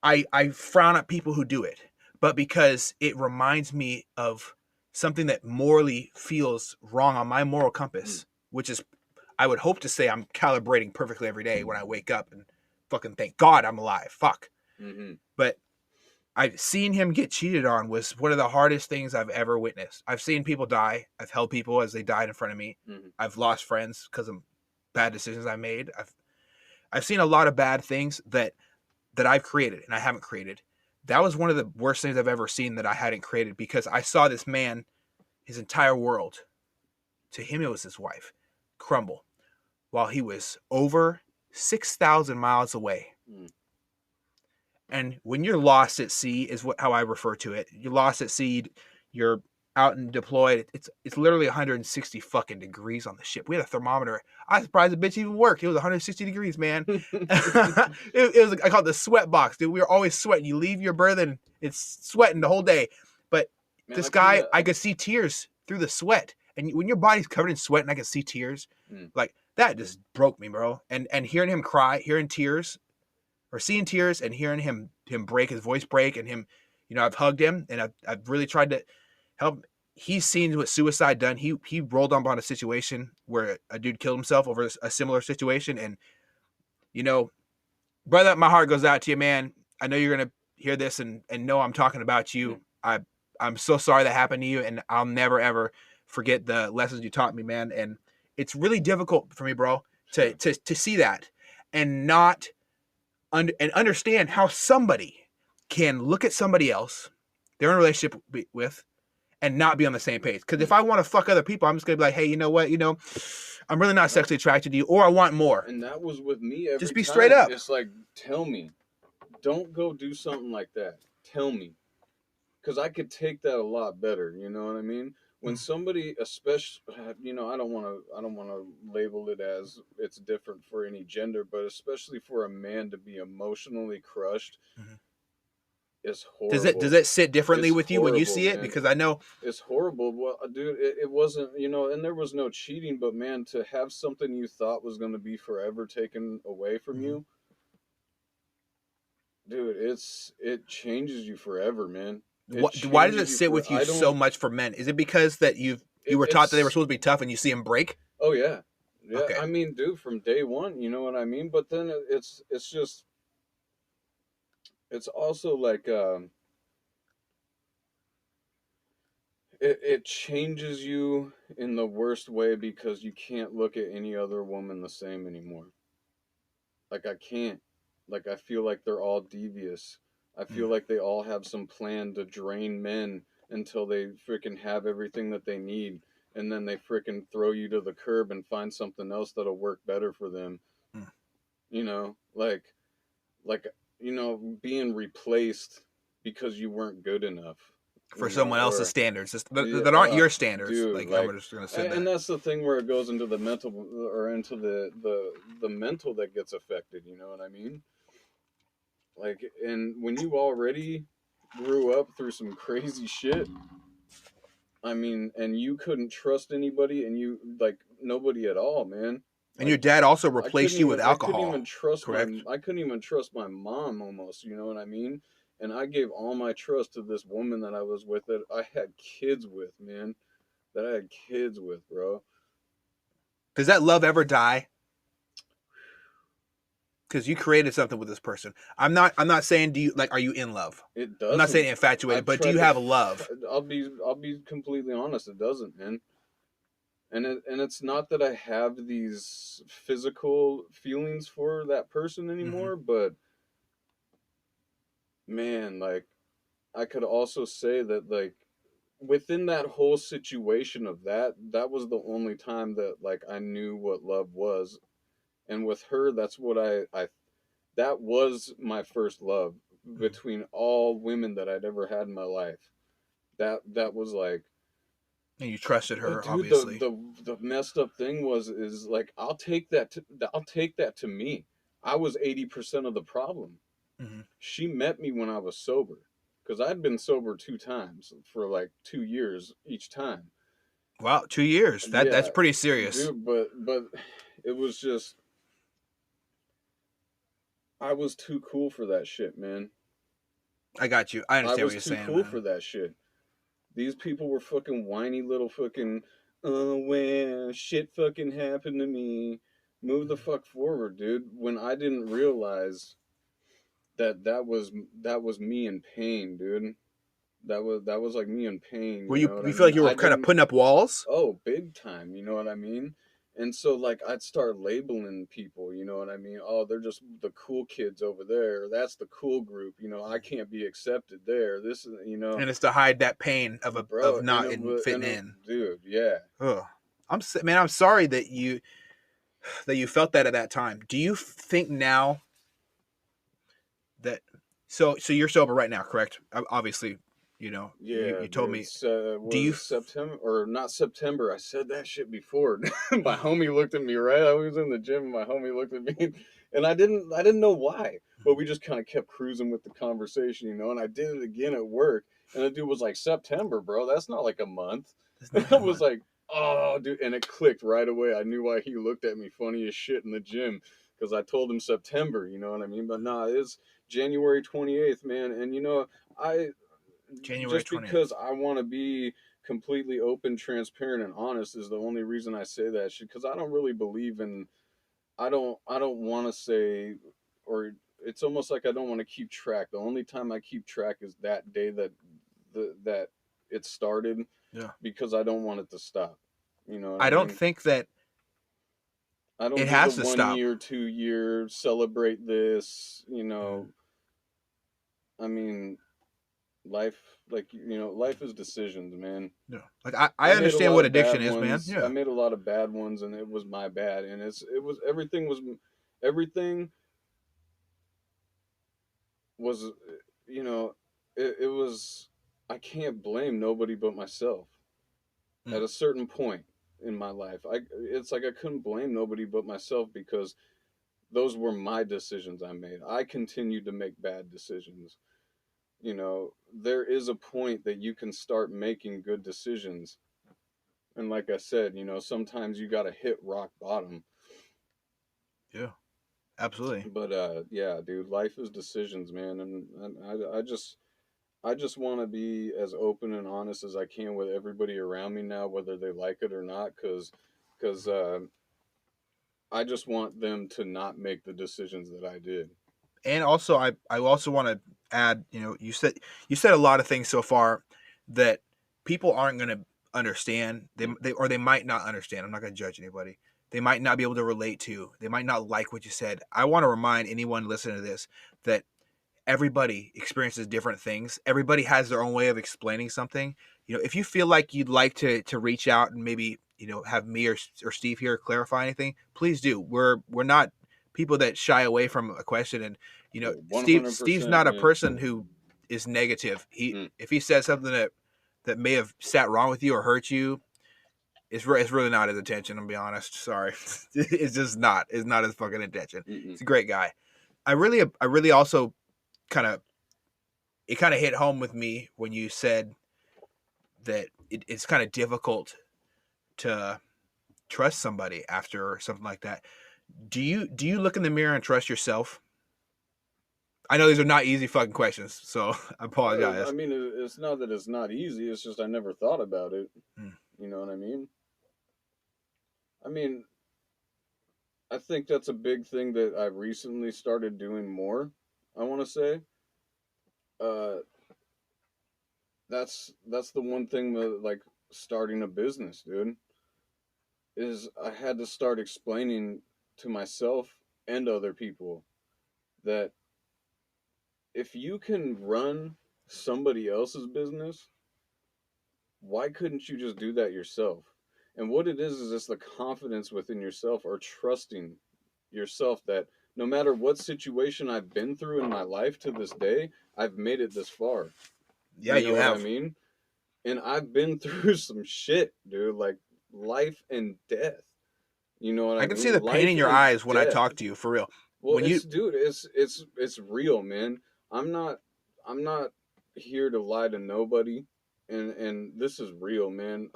I frown at people who do it, but because it reminds me of something that morally feels wrong on my moral compass, which is, I would hope to say I'm calibrating perfectly every day when I wake up and fucking thank God I'm alive. Fuck. But I've seen him get cheated on was one of the hardest things I've ever witnessed. I've seen people die. I've held people as they died in front of me. I've lost friends because of bad decisions I made. I've seen a lot of bad things that I've created and I haven't created. That was one of the worst things I've ever seen that I hadn't created, because I saw this man, his entire world, to him it was his wife, crumble while he was over 6,000 miles away. And when you're lost at sea is how I refer to it. You're lost at sea. You're out and deployed. It's literally 160 fucking degrees on the ship. We had a thermometer. I was surprised the bitch even worked. It was 160 degrees, man. it was, I call it the sweat box, dude. We were always sweating. You leave your berth and it's sweating the whole day. But man, this guy, I could see tears through the sweat. And when your body's covered in sweat and I could see tears, like that just broke me, bro. And hearing him cry, hearing tears, or seeing tears and hearing him break, his voice break, and him, I've hugged him and I've really tried to help. He's seen what suicide done. He rolled up on a situation where a dude killed himself over a similar situation. And, brother, my heart goes out to you, man. I know you're going to hear this and know I'm talking about you. I'm so sorry that happened to you, and I'll never, ever forget the lessons you taught me, man. And it's really difficult for me, bro, to see that and not and understand how somebody can look at somebody else they're in a relationship with and not be on the same page. Because if I want to fuck other people, I'm just going to be like, hey, you know what? I'm really not sexually attracted to you, or I want more.
And that was with me every
Just be
time.
straight up.
It's like, tell me. Don't go do something like that. Tell me. Because I could take that a lot better. You know what I mean? When somebody, especially, I don't want to label it as it's different for any gender, but especially for a man to be emotionally crushed is horrible.
Does it sit differently with you when you see it? Man. Because I know
it's horrible. Well, dude, it wasn't, and there was no cheating, but man, to have something you thought was going to be forever taken away from you, dude, it changes you forever, man.
Why does it sit with you so much for men? Is it because that you were taught that they were supposed to be tough and you see them break?
Oh yeah. Yeah. Okay. I mean, dude, from day one, you know what I mean? But then it's just, it's also like, it changes you in the worst way because you can't look at any other woman the same anymore. Like, I can't. Like, I feel like they're all devious. I feel like they all have some plan to drain men until they freaking have everything that they need. And then they freaking throw you to the curb and find something else that'll work better for them. Being replaced because you weren't good enough.
For someone else's standards that aren't your standards. Dude, I'm just gonna say that.
And that's the thing where it goes into the mental, or into the mental that gets affected. You know what I mean? Like, and when you already grew up through some crazy shit, I mean, and you couldn't trust anybody, and you, like, nobody at all, man.
And your dad also replaced you with alcohol.
I couldn't even trust my mom almost, you know what I mean? And I gave all my trust to this woman that I was with, that I had kids with, man. Bro.
Does that love ever die? Because you created something with this person. I'm not saying are you in love?
It doesn't.
I'm not saying infatuated, but do you have love?
I'll be completely honest, it doesn't, man. And it's not that I have these physical feelings for that person anymore, but man, like, I could also say that, like, within that whole situation of that was the only time that, like, I knew what love was. And with her, that's what I that was my first love between all women that I'd ever had in my life. That was like,
and you trusted her,
dude,
obviously.
The messed up thing is like, I'll take that to me. I was 80% of the problem. She met me when I was sober, because I'd been sober 2 times for like 2 years each time.
Wow, 2 years. That's
Yeah,
pretty serious.
dude, but it was just I was too cool for that shit, man.
I got you. I
I
understand what
was
you're
too
saying,
cool for
man.
that shit. These people were fucking whiny little fucking, oh, when shit fucking happened to me. Move the fuck forward, dude. When I didn't realize that was me in pain, dude. That was like me in pain,
Were
you
you
know what I
you feel like
mean?
you were
I
kind of
didn't.
putting up walls?
Oh, big time, you know what I mean? And so like I'd start labeling people, you know what I mean? Oh, they're just the cool kids over there. That's the cool group, you know. I can't be accepted there. This is, you know,
And it's to hide that pain of
bro,
not fitting in.
dude, yeah.
Ugh. Man, I'm sorry that you felt that at that time. Do you think now that so you're sober right now, correct? Obviously,
Yeah,
you told
dude.
me.
So,
Do
was
you?
it September or not September? I said that shit before. My homie looked at me, right? I was in the gym and my homie looked at me and I didn't know why. But we just kind of kept cruising with the conversation, you know, and I did it again at work. And the dude was like, September, bro, that's not like a month.
It's
And
not
I
that
was
much.
like, oh, dude, and it clicked right away. I knew why he looked at me funny as shit in the gym. Because I told him September, you know what I mean? But nah, it's January 28th, man. And you know, I
January
just
20th.
because I want to be completely open, transparent, and honest is the only reason I say that shit. Because I don't really believe in. I don't want to say, or it's almost like I don't want to keep track. The only time I keep track is that day that it started,
Yeah.
because I don't want it to stop. You know what I
I don't
mean?
think that
I don't
it
do the
has to
one
stop.
year, 2 year celebrate this. You
Mm.
know, I mean, life, like, you know, life is decisions, man.
Yeah. Like I
I made a
understand
lot
what
of bad
addiction is, man.
ones. I
Yeah.
made a lot of bad ones, and it was my bad. And everything was, you know, it was. I can't blame nobody but myself.
Mm.
At a certain point in my life, it's like I couldn't blame nobody but myself, because those were my decisions I made. I continued to make bad decisions. You know, there is a point that you can start making good decisions. And like I said, you know, sometimes you got to hit rock bottom.
Yeah. Absolutely.
But yeah, dude, life is decisions, man, and I just want to be as open and honest as I can with everybody around me now, whether they like it or not, because I just want them to not make the decisions that I did.
And also I also want to add, you said a lot of things so far that people aren't going to understand. They might not understand. I'm not going to judge anybody. They might not be able to relate to. They might not like what you said. I want to remind anyone listening to this that everybody experiences different things. Everybody has their own way of explaining something. If you feel like you'd like to reach out and maybe have me or Steve here clarify anything, please do. We're not people that shy away from a question. And
Oh,
Steve's
100%,
not a
man.
person who is negative. He
Mm,
If he says something that may have sat wrong with you or hurt you, it's really not his intention. I'm be honest. Sorry, it's just not. It's not his fucking intention.
mm-mm.
He's a great guy. I really also kind of it kind of hit home with me when you said that it's kind of difficult to trust somebody after something like that. Do you look in the mirror and trust yourself? I know these are not easy fucking questions, so I
I
apologize.
mean, it's not that it's not easy. It's just I never thought about it.
Mm.
You know what I mean? I mean, I think that's a big thing that I recently started doing more. I want to say, uh, that's the one thing that, like, starting a business, dude, is I had to start explaining to myself and other people that if you can run somebody else's business, why couldn't you just do that yourself? And what it is it's the confidence within yourself, or trusting yourself that no matter what situation I've been through in my life to this day, I've made it this far.
Yeah,
You
you
know what I
have.
mean? And I've been through some shit, dude, like life and death. You know what
I
I
can see
mean?
the pain
Life
in your
and
eyes when I
death.
talk to you, for real.
Well,
When you
it's dude, it's real, man. I'm not I'm not here to lie to nobody, and this is real, man.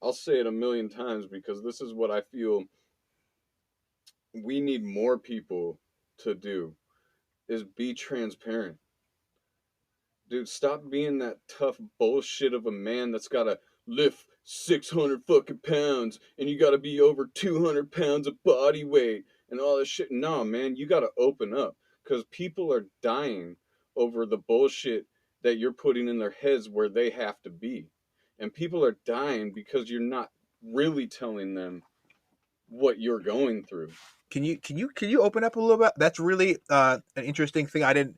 I'll say it a million times because this is what I feel we need more people to do is be transparent. Dude, stop being that tough bullshit of a man that's gotta lift 600 fucking pounds and you gotta be over 200 pounds of body weight and all this shit. No, man, you gotta open up because people are dying over the bullshit that you're putting in their heads where they have to be. And people are dying because you're not really telling them what you're going through.
Can you open up a little bit? That's really an interesting thing. I didn't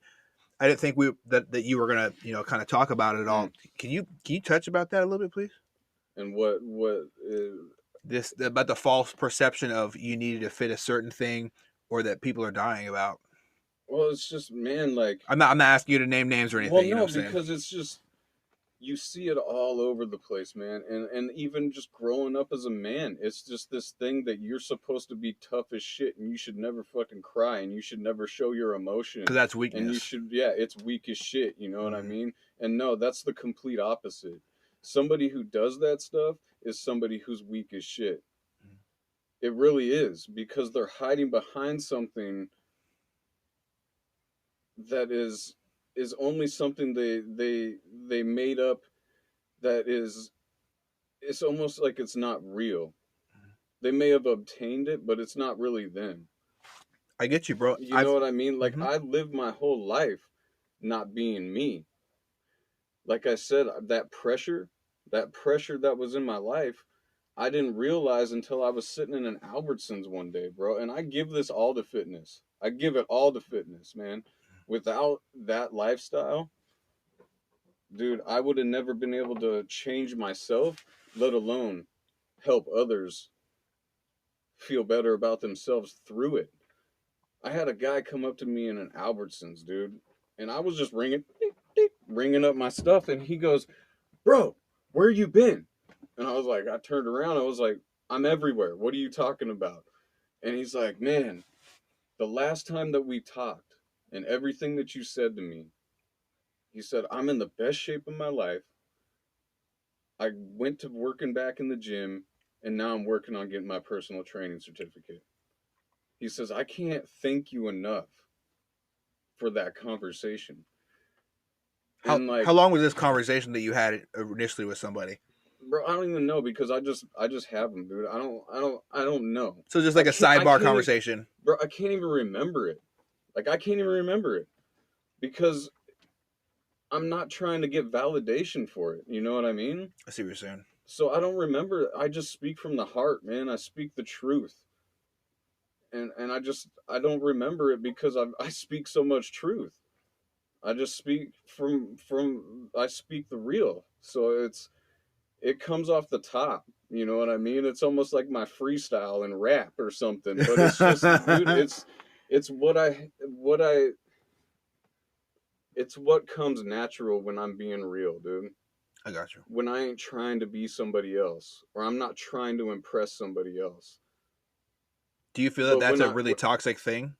think that you were gonna kind of talk about it at all. Can you touch about that a little bit, please?
And what
This about the false perception of you needed to fit a certain thing, or that people are dying about.
well, it's just, man, like,
I'm not asking you to name names or anything.
well,
You know
no,
what I'm saying?
because it's just you see it all over the place, man. And even just growing up as a man, it's just this thing that you're supposed to be tough as shit and you should never fucking cry and you should never show your emotion.
Because that's
And
weakness.
you should, yeah, it's weak as shit, you know what I mean? And no, that's the complete opposite. Somebody who does that stuff is somebody who's weak as shit. It really is, because they're hiding behind something that is only something they made up, that is, it's almost like it's not real. They may have obtained it, but it's not really them.
I get you, bro.
You know what I mean? Like,
Mhm.
I lived my whole life not being me. Like I said, that pressure that was in my life, I didn't realize until I was sitting in an Albertsons one day, bro. And I give this all to fitness. I give it all to fitness, man. Without that lifestyle, dude, I would have never been able to change myself, let alone help others feel better about themselves through it. I had a guy come up to me in an Albertsons, dude, and I was just ringing up my stuff, and he goes, "Bro, where you been?" And I was like, I turned around, I was like, "I'm everywhere. What are you talking about?" And he's like, "Man, the last time that we talked, and everything that you said to me," he said, "I'm in the best shape of my life. I went to working back in the gym, and now I'm working on getting my personal training certificate." He says, "I can't thank you enough for that conversation." And
How
like,
long was this conversation that you had initially with somebody?
bro, I don't even know, because I just have them, dude. I don't know.
So just like a
I
sidebar
can't
conversation.
bro, I can't even remember it. Like, I can't even remember it because I'm not trying to get validation for it. You know what I mean?
I see what you're saying.
So I don't remember it. I just speak from the heart, man. I speak the truth. And I don't remember it because I speak so much truth. I just speak from I speak the real. So it comes off the top. You know what I mean? It's almost like my freestyle and rap or something. But it's just, dude, it's it's what comes natural when I'm being real, dude.
I got you.
When I ain't trying to be somebody else, or I'm not trying to impress somebody else.
Do you feel that
But
that's a really toxic thing?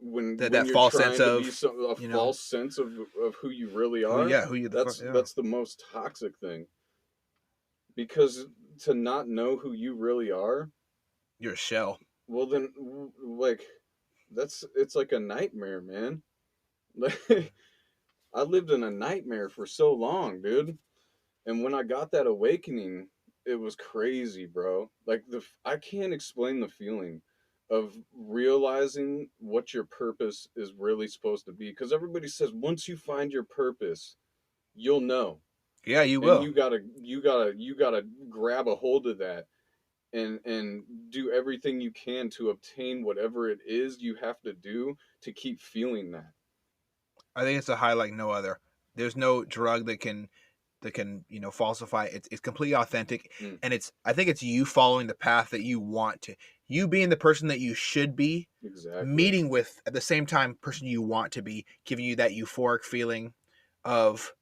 That
when you're
false sense
trying to be
of,
a
you know,
false sense of who you really
who
are,
yeah, who you the fuck, yeah.
that's the most toxic thing. Because to not know who you really are,
You're a shell.
well then, like, it's like a nightmare, man. Like, I lived in a nightmare for so long, dude. And when I got that awakening, it was crazy, bro. Like, I can't explain the feeling of realizing what your purpose is really supposed to be, because everybody says once you find your purpose, you'll know.
Yeah, you
And
will.
you gotta grab a hold of that and do everything you can to obtain whatever it is you have to do to keep feeling that.
I think it's a high like no other. There's no drug that can falsify. It's completely authentic,
Mm,
and I think it's you following the path that you want to. You being the person that you should be,
exactly.
meeting with at the same time person you want to be, giving you that euphoric feeling of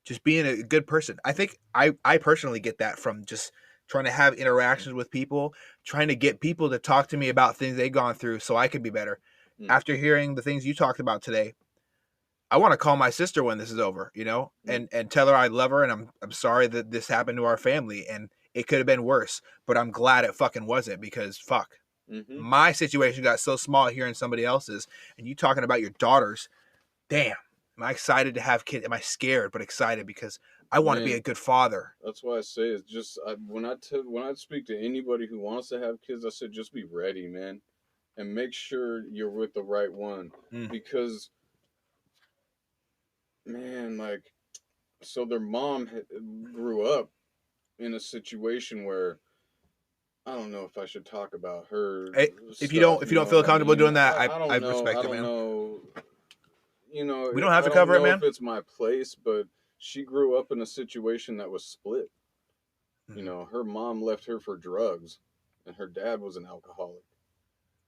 just being a good person. I think I personally get that from just trying to have interactions with people, trying to get people to talk to me about things they've gone through so I could be better.
Mm,
After hearing the things you talked about today, I want to call my sister when this is over, you know, and tell her I love her and I'm sorry that this happened to our family and it could have been worse, but I'm glad it fucking wasn't because fuck.
Mm-hmm.
My situation got so small hearing somebody else's, and you talking about your daughters. Damn, am I excited to have kids? Am I scared but excited because I want to be a good father?
That's why I say it's just when I speak to anybody who wants to have kids, I said just be ready, man, and make sure you're with the right one because, man, like, so their mom grew up in a situation where I don't know if I should talk about her
Hey, if you
stuff.
don't
You know
feel
what I
comfortable
mean?
doing that,
I
I
don't know.
respect
I
it,
don't
man.
know. You know,
We don't have
I
to
don't
cover it,
know if
man.
it's my place, but she grew up in a situation that was split. You
Mm-hmm.
know, her mom left her for drugs, and her dad was an alcoholic.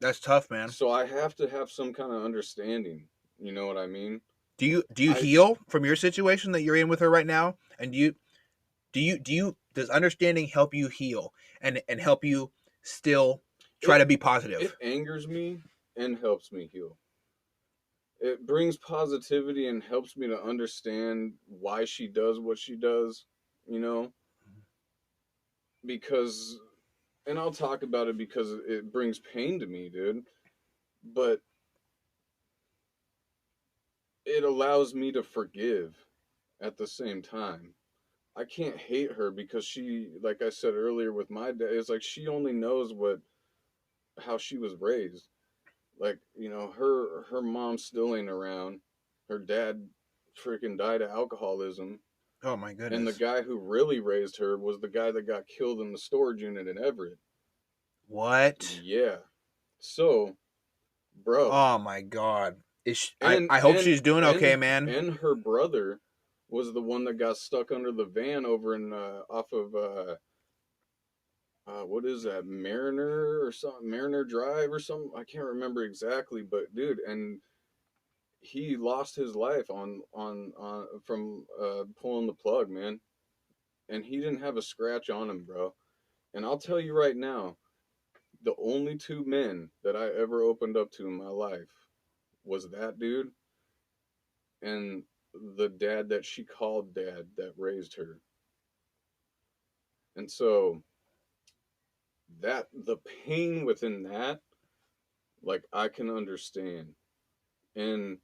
That's tough, man.
So I have to have some kind of understanding. You know what I mean?
Do you
I
heal from your situation that you're in with her right now? And does understanding help you heal and help you still try
it
to be
it
positive?
angers me and helps me heal. It brings positivity and helps me to understand why she does what she does, you know? Because and I'll talk about it because it brings pain to me, dude. But it allows me to forgive at the same time. I can't hate her because she, like I said earlier with my dad, it's like she only knows what how she was raised. Like, you know, her mom still ain't around. Her dad freaking died of alcoholism.
Oh my
And the
goodness.
guy who really raised her was the guy that got killed in the storage unit in Everett.
What?
Yeah. So, bro,
Oh my god.
and
I hope
and
she's doing okay,
and
man.
and her brother was the one that got stuck under the van over in off of what is that, Mariner or something, Mariner Drive or something, I can't remember exactly, but dude, and he lost his life on from pulling the plug, man, and he didn't have a scratch on him, bro. And I'll tell you right now, the only two men that I ever opened up to in my life was that dude and the dad that she called dad that raised her. And so that the pain within that, like, I can understand. And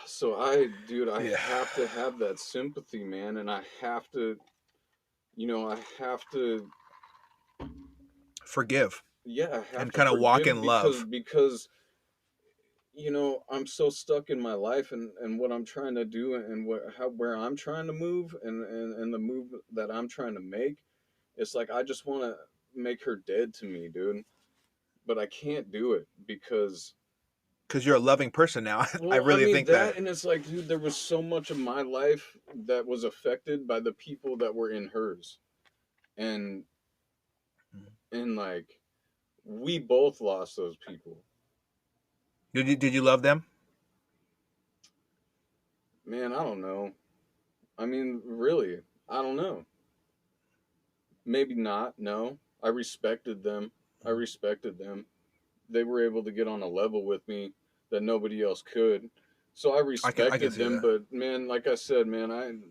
so dude, I
Yeah.
have to have that sympathy, man, and I have to, I have to,
Forgive
yeah, I have
and
to
kind of walk
forgive
in love.
because I'm so stuck in my life and what I'm trying to do and where I'm trying to move and the move that I'm trying to make. It's like I just want to make her dead to me, dude, but I can't do it because,
Because you're a loving person now. I
well, I
really
mean
think that.
that, and it's like, dude, there was so much of my life that was affected by the people that were in hers, and like we both lost those people.
Did you love them?
Man, I don't know. I mean, really, I don't know. Maybe not. No, I respected them. I respected them. They were able to get on a level with me that nobody else could. So I
I can
respected
see
them,
that.
but man, like I said, man,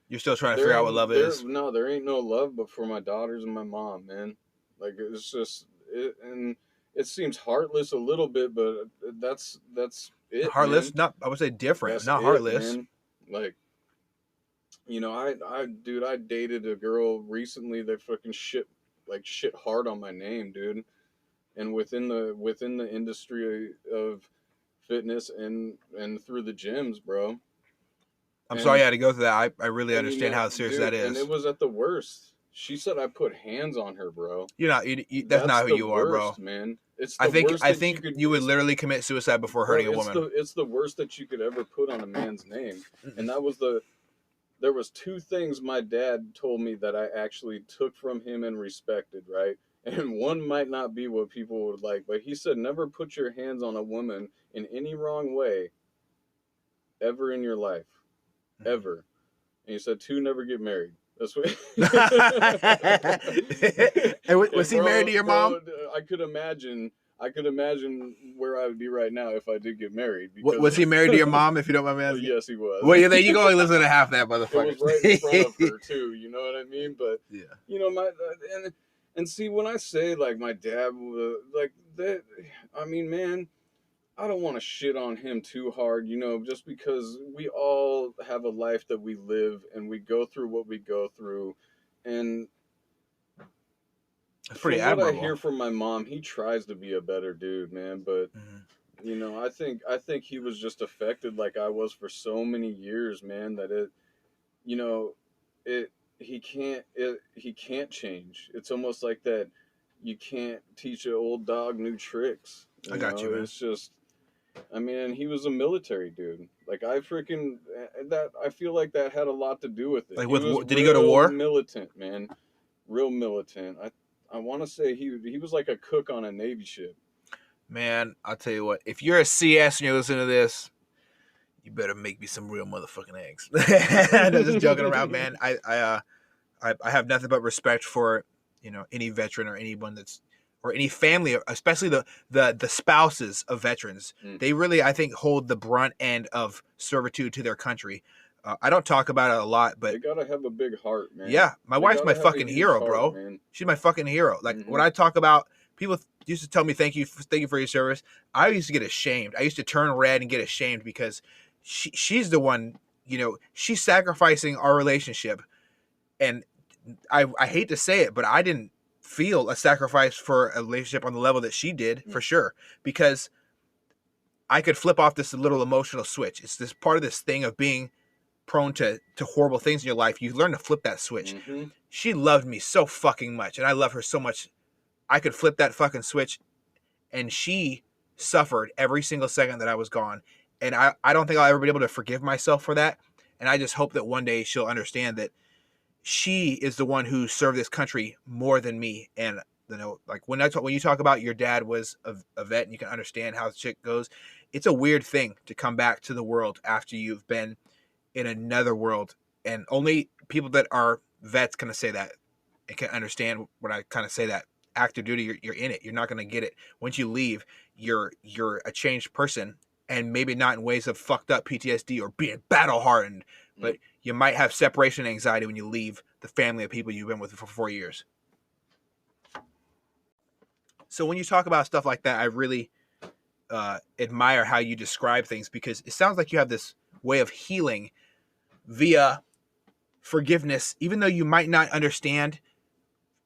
You're still trying to figure out what love is.
there ain't no love but for my daughters and my mom, man. Like it's just it, and it seems heartless a little bit, but that's it,
Heartless,
man.
not I would say different,
That's
not
it,
heartless.
man. Like, dude, I dated a girl recently that fucking shit hard on my name, dude. And within the industry of fitness and through the gyms, bro.
I'm sorry
And
you had to go through that. I really
and
understand how serious that
dude, and it
is.
was at the worst. She said I put hands on her, bro.
You're not. That's
That's
not who
the
you are, bro.
worst, man. It's the worst
I
that you
think
could.
you would
It's
literally commit suicide before
bro.
hurting a woman.
It's the worst that you could ever put on a man's name.
Mm-mm.
And there was two things my dad told me that I actually took from him and respected, right? And one might not be what people would like, but he said never put your hands on a woman in any wrong way ever in your life, ever. And he said two, never get married. That's what.
And was
And
he married to your mom?
I could imagine. I could imagine where I would be right now if I did get married. Because
Was he married to your mom, if you don't mind me asking?
Yes, he was.
Well, yeah, there you go. He lives in a half that
It
motherfucker.
was right in front of her too. You know what I mean? But
Yeah.
you know and see, when I say like my dad like that, I mean, man, I don't want to shit on him too hard, you know, just because we all have a life that we live and we go through what we go through. And
That's pretty
from what I
admirable.
hear from my mom, he tries to be a better dude, man. But you know, I think he was just affected like I was for so many years, man, that it, you know, it he can't change. It's almost like that. You can't teach an old dog new tricks.
I got you, man.
It's just, I mean, he was a military dude. Like I freaking that. I feel like that had a lot to do with it.
Like,
He was
did he go to war?
Militant, man, real militant. I want to say he was like a cook on a Navy ship.
Man, I'll tell you what. If you're a CS and you're listening to this, you better make me some real motherfucking eggs. No, just joking around, man. I have nothing but respect for, you know, any veteran or anyone that's, or any family, especially the spouses of veterans. They really, I think, hold the brunt end of servitude to their country. I don't talk about it a lot, but
they gotta have a big heart, man.
Yeah, my wife's my fucking hero,
heart,
bro.
Man.
She's my fucking hero. Like when I talk about, people used to tell me thank you for your service. I used to get ashamed. I used to turn red and get ashamed because she's the one, you know, she's sacrificing our relationship. And I hate to say it, but I didn't feel a sacrifice for a relationship on the level that she did, for sure, because I could flip off this little emotional switch. It's this part of this thing of being prone to horrible things in your life. You learn to flip that switch. She loved me so fucking much, and I love her so much. I could flip that fucking switch, and she suffered every single second that I was gone. And I don't think I'll ever be able to forgive myself for that. And I just hope that one day she'll understand that she is the one who served this country more than me. And you know, like when you talk about your dad was a vet, and you can understand how shit goes, it's a weird thing to come back to the world after you've been in another world, and only people that are vets kind of say that and can understand when I kind of say that. Active duty, you're in it. You're not going to get it. Once you leave, you're a changed person, and maybe not in ways of fucked up PTSD or being battle hardened, but you might have separation anxiety when you leave the family of people you've been with for 4 years. So when you talk about stuff like that, I really admire how you describe things, because it sounds like you have this way of healing via forgiveness, even though you might not understand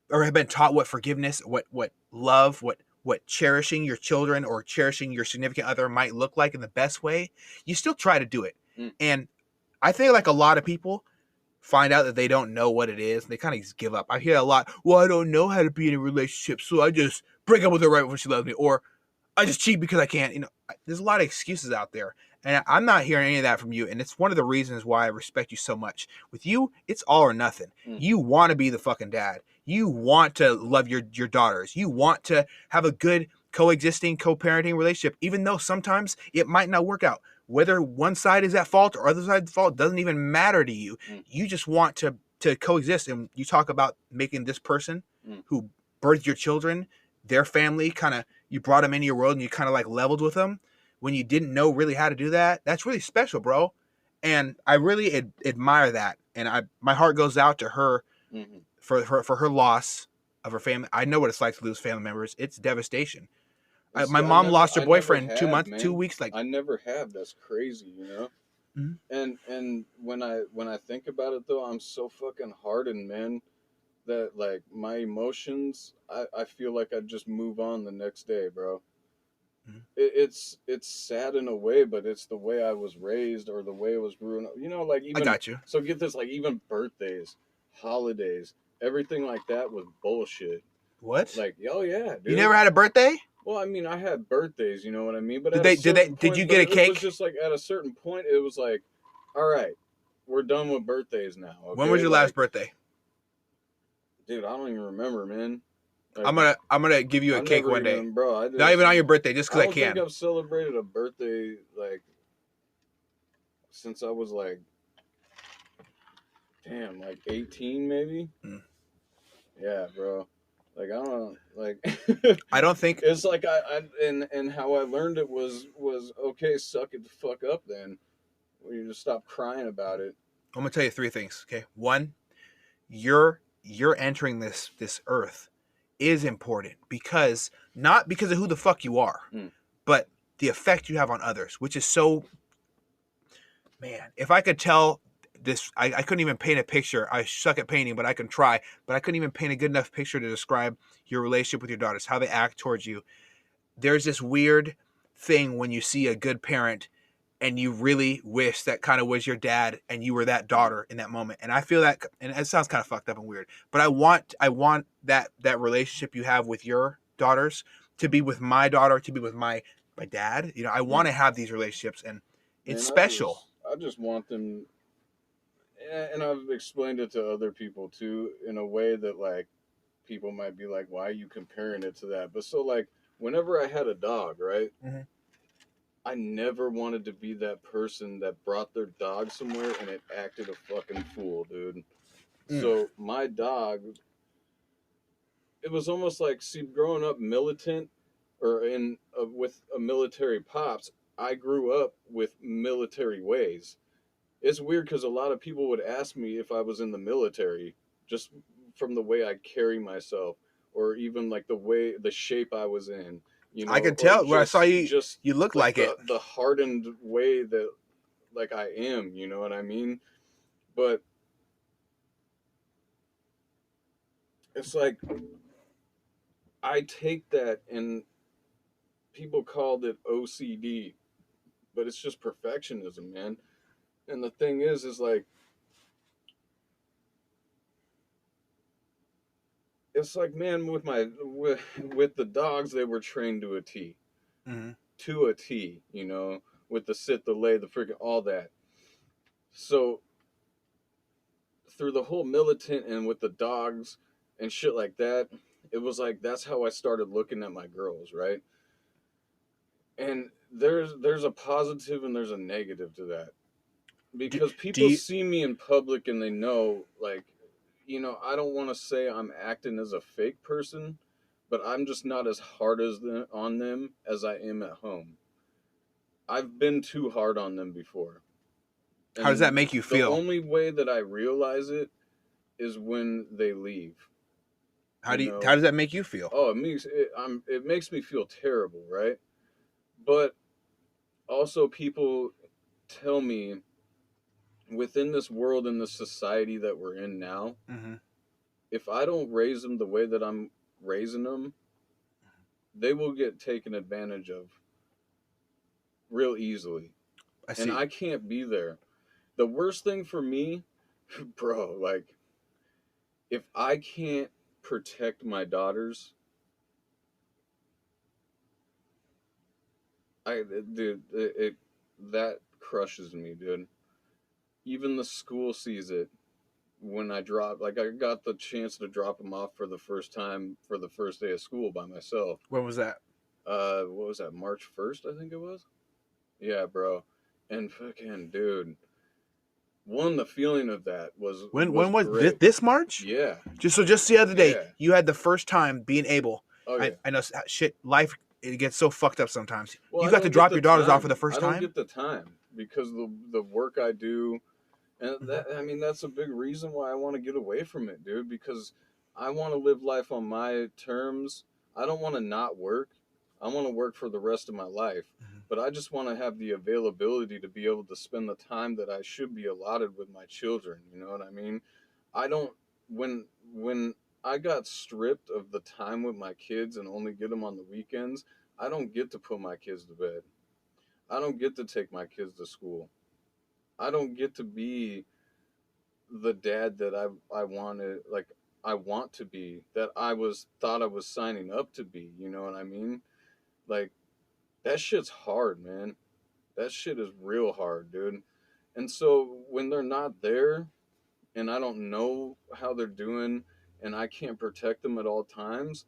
or have been taught what forgiveness, what love, what cherishing your children or cherishing your significant other might look like in the best way. You still try to do it. And I think like a lot of people find out that they don't know what it is, and they kind of just give up. I hear a lot, well, I don't know how to be in a relationship, so I just break up with her right when she loves me, or I just cheat because I can't. You know, there's a lot of excuses out there, and I'm not hearing any of that from you. And it's one of the reasons why I respect you so much. With you, it's all or nothing. You want to be the fucking dad. You want to love your daughters. You want to have a good coexisting, co-parenting relationship, even though sometimes it might not work out. Whether one side is at fault or other side at fault doesn't even matter to you. You just want to coexist. And you talk about making this person who birthed your children, their family, kind of, you brought them into your world and you kind of like leveled with them when you didn't know really how to do that. That's really special, bro. And I really admire that. And my heart goes out to her for her loss of her family. I know what it's like to lose family members. It's devastation. My mom lost her boyfriend 2 weeks. Like,
I never have. That's crazy, you know. And when I think about it though, I'm so fucking hardened, man, that like my emotions, I feel like I just move on the next day, bro. It's sad in a way, but it's the way I was raised or the way it was growing up. You know, like even
I got you.
So get this, like even birthdays, holidays, everything like that was bullshit.
What?
Like, oh yeah, dude.
You never had a birthday?
Well, I mean, I had birthdays, you know what I mean. But
did you get a cake?
It was just like at a certain point, it was like, all right, we're done with birthdays now. Okay?
When was your last birthday?
Dude, I don't even remember, man. Like,
I'm gonna give you a cake one day,
bro.
Not even on your birthday, just because I can.
I don't think I've celebrated a birthday like since I was like, damn, like 18 maybe. Yeah, bro. Like I don't like.
I don't think
It's like and how I learned it was okay. Suck it the fuck up then. You just stop crying about it.
I'm gonna tell you three things. Okay, one, you're entering this earth is important because not because of who the fuck you are,
Mm.
but the effect you have on others, which is so. Man, if I could tell this, I couldn't even paint a picture. I suck at painting, but I can try. But I couldn't even paint a good enough picture to describe your relationship with your daughters, how they act towards you. There's this weird thing when you see a good parent and you really wish that kind of was your dad and you were that daughter in that moment. And I feel that, and it sounds kind of fucked up and weird, but I want that relationship you have with your daughters to be with my daughter, to be with my dad. You know, I want to have these relationships, and it's
Man,
special.
I just want them, and I've explained it to other people too in a way that like people might be like, why are you comparing it to that? But so like whenever I had a dog, right?
Mm-hmm.
I never wanted to be that person that brought their dog somewhere and it acted a fucking fool, dude.
Mm.
So my dog, it was almost like, see, growing up militant or in with a military pops, I grew up with military ways. It's weird because a lot of people would ask me if I was in the military just from the way I carry myself, or even like the shape I was in, you
I
know,
could
or
tell when I saw you.
just
You look
like
like it.
the hardened way that like I am, you know what I mean? But it's like I take that and people called it OCD, but it's just perfectionism, man. And the thing is like it's like, man, with the dogs, they were trained to a T,
Mm-hmm.
to a T, you know, with the sit, the lay, the freaking all that. So through the whole militant and with the dogs and shit like that, it was like that's how I started looking at my girls, right? And there's a positive and there's a negative to that
Do,
because
do
people
you?
see me in public and they know like, you know, I don't want to say I'm acting as a fake person, but I'm just not as hard on them as I am at home. I've been too hard on them before,
How does that
and
make you
the
feel?
only way that I realize it is when they leave.
How
You
do you? How
know,
does that make you feel?
oh, it makes me feel terrible, right? But also, people tell me within this world and the society that we're in now,
Mm-hmm.
if I don't raise them the way that I'm raising them, they will get taken advantage of real easily.
I
And
see.
I can't be there. The worst thing for me, bro, like if I can't protect my daughters, dude, that crushes me, dude. Even the school sees it when I drop. Like I got the chance to drop them off for the first time for the first day of school by myself.
When was that?
What was that? March 1st, I think it was. Yeah, bro. And fucking dude, the feeling of that was
When was
great.
this March?
Yeah,
Just the other day,
yeah.
you had the first time being able.
Oh yeah.
I know shit. Life it gets so fucked up sometimes.
Well,
You
I
got to
don't get
drop
the
your daughters off for the
time.
first
I don't
time.
get the time because the work I do, and
Mm-hmm.
that I mean that's a big reason why I want to get away from it, dude. Because I want to live life on my terms. I don't want to not work. I want to work for the rest of my life,
Mm-hmm.
but I just want to have the availability to be able to spend the time that I should be allotted with my children. You know what I mean? I don't when I got stripped of the time with my kids and only get them on the weekends. I don't get to put my kids to bed. I don't get to take my kids to school. I don't get to be the dad that I wanted, like I want to be, that I was thought I was signing up to be. You know what I mean? Like that shit's hard, man. That shit is real hard, dude. And so when they're not there, and I don't know how they're doing, and I can't protect them at all times,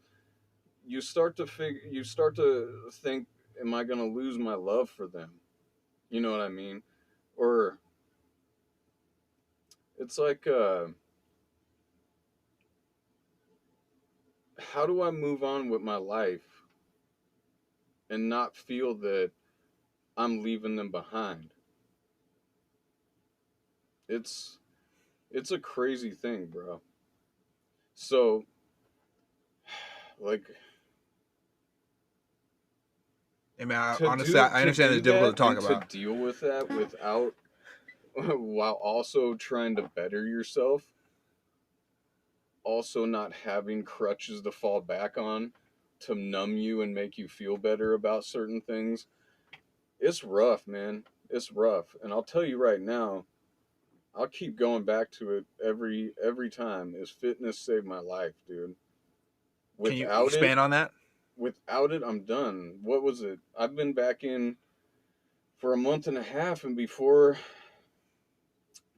you start to think, am I gonna lose my love for them? You know what I mean? Or it's like how do I move on with my life and not feel that I'm leaving them behind? It's a crazy thing, bro. So, like,
I mean, honestly,
do
I understand it's difficult to talk about.
To deal with that without, while also trying to better yourself, also not having crutches to fall back on to numb you and make you feel better about certain things. It's rough, man. It's rough. And I'll tell you right now, I'll keep going back to it every time. Is fitness saved my life, dude.
Can you
Without
expand on that?
Without it, I'm done. What was it? I've been back in for a month and a half, and before,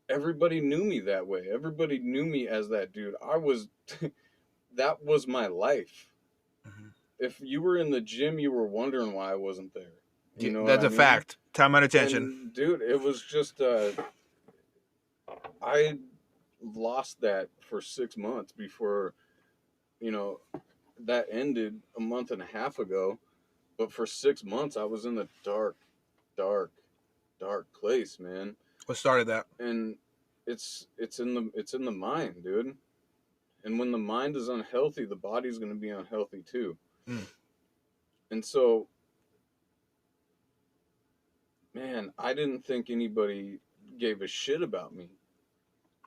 everybody knew me that way. Everybody knew me as that dude. I was that was my life.
Mm-hmm.
If you were in the gym, you were wondering why I wasn't there. You know
that's
what I
a
mean?
fact. Time and attention.
And, dude, it was just I lost that for 6 months before, you know, that ended a month and a half ago. But for 6 months, I was in the dark, dark, dark place, man.
What started that?
And it's in the mind, dude. And when the mind is unhealthy, the body's going to be unhealthy too.
Mm.
And so, man, I didn't think anybody gave a shit about me.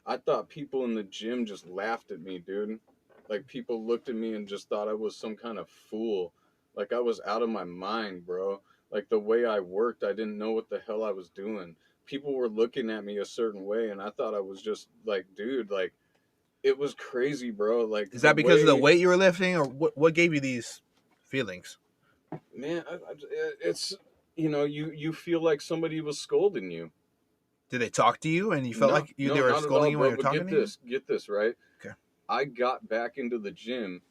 I thought people in the gym just laughed at me, dude. Like, people looked at me and just thought I was some kind of fool. Like, I was out of my mind, bro. Like, the way I worked, I didn't know what the hell I was doing. People were looking at me a certain way, and I thought I was just, like, dude, like, it was crazy, bro. Like,
is that because of the weight you were lifting, or what gave you these feelings?
Man, it's, you feel like somebody was scolding you.
Did they talk to you and you felt like they were scolding you when you were talking to you?
Get this, right?
Okay.
I got back into the gym.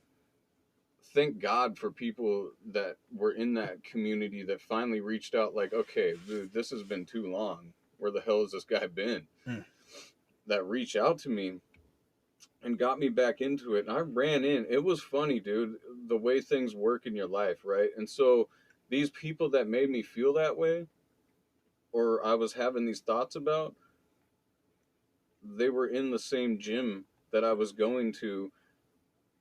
Thank God for people that were in that community that finally reached out, like, okay, dude, this has been too long. Where the hell has this guy been? That reached out to me and got me back into it. And I ran in. It was funny, dude, the way things work in your life, right? And so these people that made me feel that way, or I was having these thoughts about, they were in the same gym that I was going to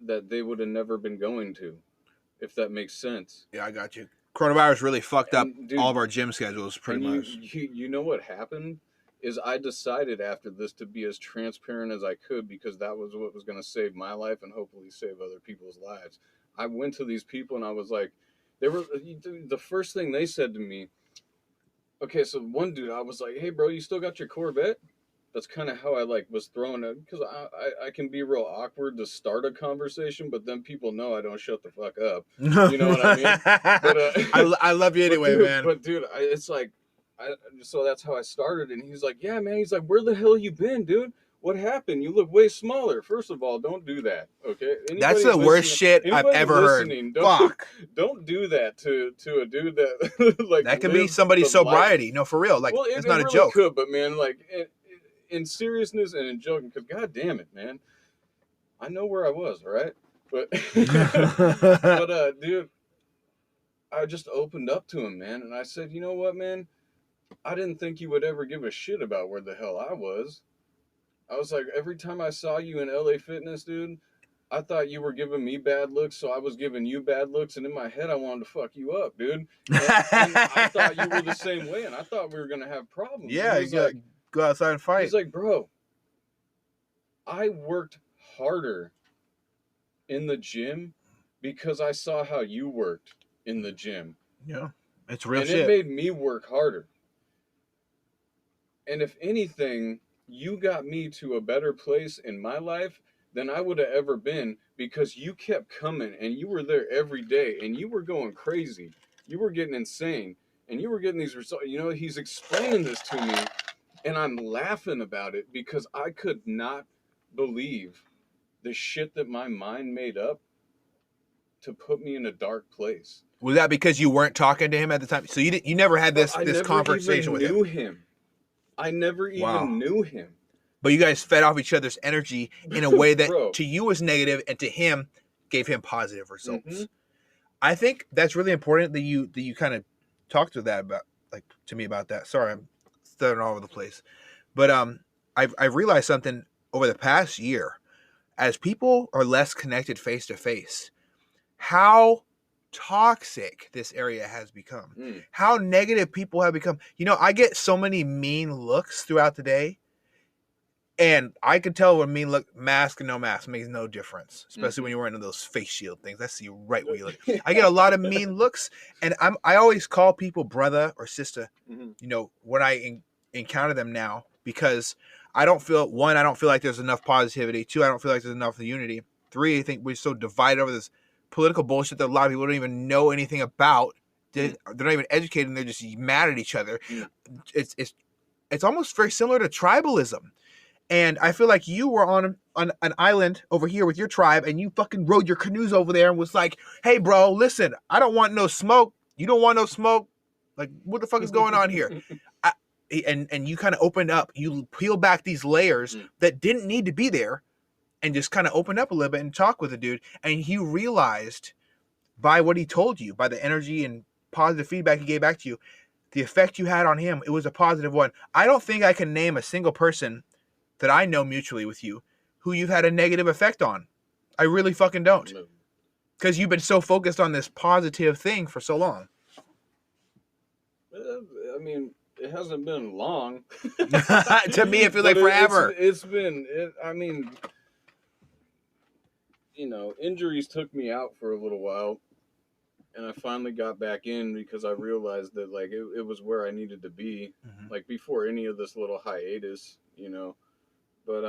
that they would have never been going to, if that makes sense.
Yeah, I got you. Coronavirus really fucked up
dude,
all of our gym schedules, pretty much.
You know what happened? Is I decided after this to be as transparent as I could, because that was what was going to save my life and hopefully save other people's lives. I went to these people and I was like, the first thing they said to me, okay, so one dude, I was like, hey, bro, you still got your Corvette? That's kind of how I was thrown it, because I can be real awkward to start a conversation, but then people know I don't shut the fuck up. You know what I mean? But,
I love you anyway, man.
But dude, it's like, so that's how I started, and he's like, yeah, man. He's like, where the hell you been, dude? What happened? You look way smaller. First of all, don't do that, okay?
That's the worst shit I've ever heard. Fuck.
Don't do that to a dude that like
that could be somebody's sobriety.
Life.
No, for real. Like,
well,
it's not
really
a joke.
Could, but man, like in seriousness and in joking, because god damn it, man, I know where I was, all right? But but dude, I just opened up to him, man, and I said, you know what, man? I didn't think you would ever give a shit about where the hell I was. I was like, every time I saw you in LA Fitness, dude, I thought you were giving me bad looks, so I was giving you bad looks, and in my head, I wanted to fuck you up, dude. And I thought you were the same way, and I thought we were going to have problems.
Yeah, you got to go outside and fight.
He's like, bro, I worked harder in the gym because I saw how you worked in the gym.
Yeah, it's real shit.
And it made me work harder. And if anything, you got me to a better place in my life than I would have ever been, because you kept coming and you were there every day and you were going crazy. You were getting insane and you were getting these results. You know, he's explaining this to me and I'm laughing about it because I could not believe the shit that my mind made up to put me in a dark place.
Was that because you weren't talking to him at the time? So you never had this conversation with him?
I never even knew him.
But you guys fed off each other's energy in a way that to you was negative, and to him, gave him positive results.
Mhm.
I think that's really important that you kind of talked to that about, like, to me about that. Sorry, I'm stuttering all over the place, but I've realized something over the past year as people are less connected face to face, how toxic this area has become, how negative people have become. You know, I get so many mean looks throughout the day. And I could tell when mean look, mask and no mask makes no difference, especially when you're wearing those face shield things. I see right where you look. I get a lot of mean looks, and I always call people brother or sister, you know, when I encounter them now, because I don't feel like there's enough positivity. 2, I don't feel like there's enough unity. 3, I think we're so divided over this political bullshit that a lot of people don't even know anything about. They're not even educated, and they're just mad at each other. It's almost very similar to tribalism. And I feel like you were on an island over here with your tribe, and you fucking rode your canoes over there and was like, hey, bro, listen, I don't want no smoke. You don't want no smoke. Like, what the fuck is going on here? And you kind of opened up. You peel back these layers that didn't need to be there and just kind of opened up a little bit and talk with the dude. And you realized by what he told you, by the energy and positive feedback he gave back to you, the effect you had on him, it was a positive one. I don't think I can name a single person that I know mutually with you who you've had a negative effect on. I really fucking don't. Because you've been so focused on this positive thing for so long.
I mean, it hasn't been long.
To me, it feels like forever.
It's been, I mean, you know, injuries took me out for a little while. And I finally got back in because I realized that, like, it was where I needed to be. Like, before any of this little hiatus, you know. But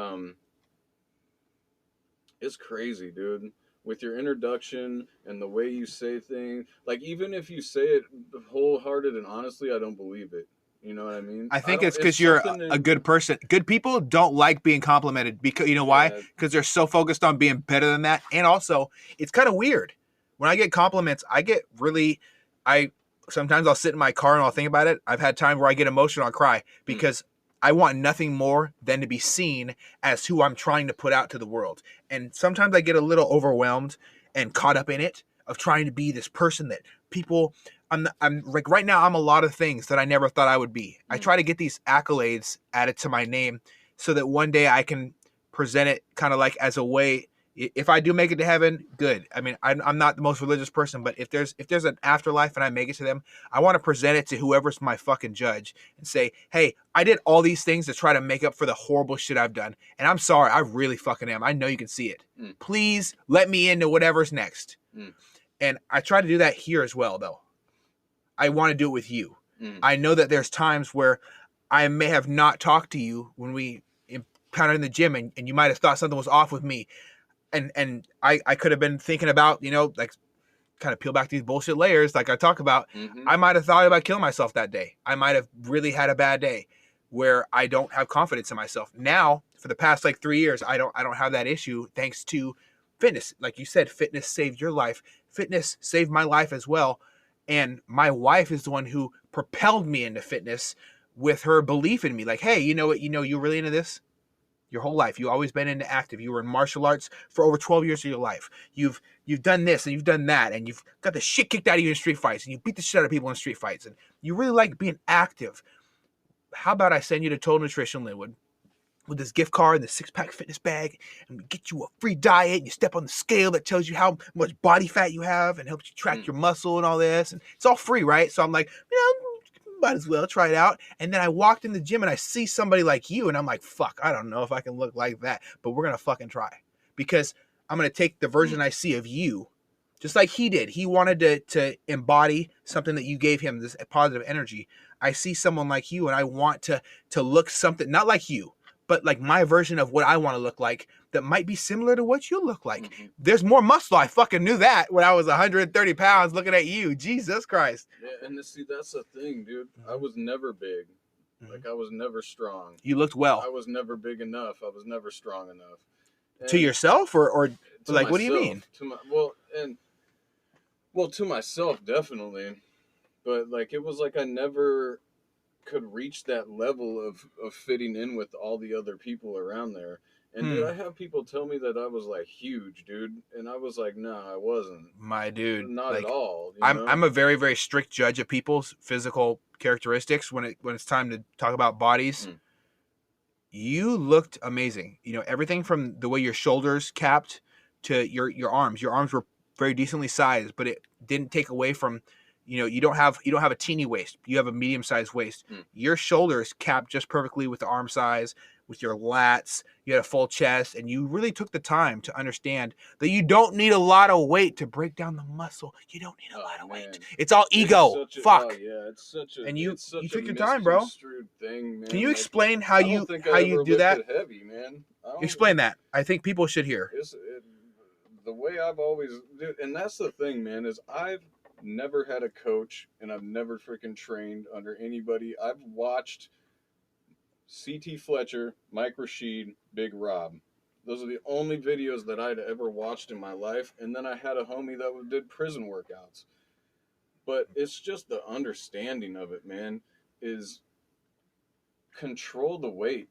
it's crazy, dude. With your introduction and the way you say things, like, even if you say it wholehearted and honestly, I don't believe it. You know what I mean?
I think it's because you're a good person. Good people don't like being complimented because, you know why? Because they're so focused on being better than that. And also, it's kind of weird. When I get compliments, sometimes I'll sit in my car and I'll think about it. I've had times where I get emotional, I'll cry because I want nothing more than to be seen as who I'm trying to put out to the world. And sometimes I get a little overwhelmed and caught up in it of trying to be this person that people, I'm like, right now I'm a lot of things that I never thought I would be. I try to get these accolades added to my name so that one day I can present it kind of like as a way. If I do make it to heaven, good. I mean, I'm not the most religious person, but if there's an afterlife and I make it to them, I want to present it to whoever's my fucking judge and say, hey, I did all these things to try to make up for the horrible shit I've done. And I'm sorry, I really fucking am. I know you can see it. Please let me into whatever's next. And I try to do that here as well, though. I want to do it with you. I know that there's times where I may have not talked to you when we encountered in the gym and you might have thought something was off with me. And I could have been thinking about, you know, like, kind of peel back these bullshit layers like I talk about. I might have thought about killing myself that day. I might have really had a bad day where I don't have confidence in myself. Now, for the past like 3 years, I don't have that issue thanks to fitness. Like you said, fitness saved your life. Fitness saved my life as well. And my wife is the one who propelled me into fitness with her belief in me. Like, hey, you know what? You know, you're really into this? Your whole life. You've always been into active. You were in martial arts for over 12 years of your life. You've done this and you've done that, and you've got the shit kicked out of you in street fights, and you beat the shit out of people in street fights, and you really like being active. How about I send you to Total Nutrition Linwood with this gift card and the 6-pack fitness bag, and we get you a free diet, and you step on the scale that tells you how much body fat you have and helps you track your muscle and all this, and it's all free, right? So I'm like, you know, might as well try it out. And then I walked in the gym and I see somebody like you and I'm like, fuck, I don't know if I can look like that, but we're going to fucking try, because I'm going to take the version I see of you, just like he did. He wanted to embody something that you gave him, this positive energy. I see someone like you and I want to look something, not like you, but like my version of what I want to look like that might be similar to what you look like. There's more muscle. I fucking knew that when I was 130 pounds looking at you. Jesus Christ.
Yeah, and see, that's the thing, dude. I was never big. Like, I was never strong.
You looked well.
I was never big enough. I was never strong enough. And
to yourself or
to
like,
myself,
what do you mean?
To myself, definitely. But, like, it was like I never could reach that level of fitting in with all the other people around there. And dude, I have people tell me that I was like huge, dude, and I was like, no, I wasn't.
My dude,
Not
like,
at all.
I'm a very, very strict judge of people's physical characteristics when it's time to talk about bodies. You looked amazing. You know, everything from the way your shoulders capped to your arms. Your arms were very decently sized, but it didn't take away from, you know, you don't have a teeny waist. You have a medium sized waist. Your shoulders capped just perfectly with the arm size, with your lats. You had a full chest, and you really took the time to understand that you don't need a lot of weight to break down the muscle. You don't need a lot of weight. It's all ego. Fuck.
Oh yeah, it's such a
And you took your
a
time, bro.
misconstrued thing, man.
Can you
Like,
explain how
I don't
you
think
how
I
you
ever
do that?
lifted heavy, man.
Explain that. I think people should hear.
The way I've always, dude, and that's the thing, man, is I've never had a coach, and I've never freaking trained under anybody. I've watched CT Fletcher, Mike Rashid, Big Rob. Those are the only videos that I'd ever watched in my life. And then I had a homie that did prison workouts. But it's just the understanding of it, man, is control the weight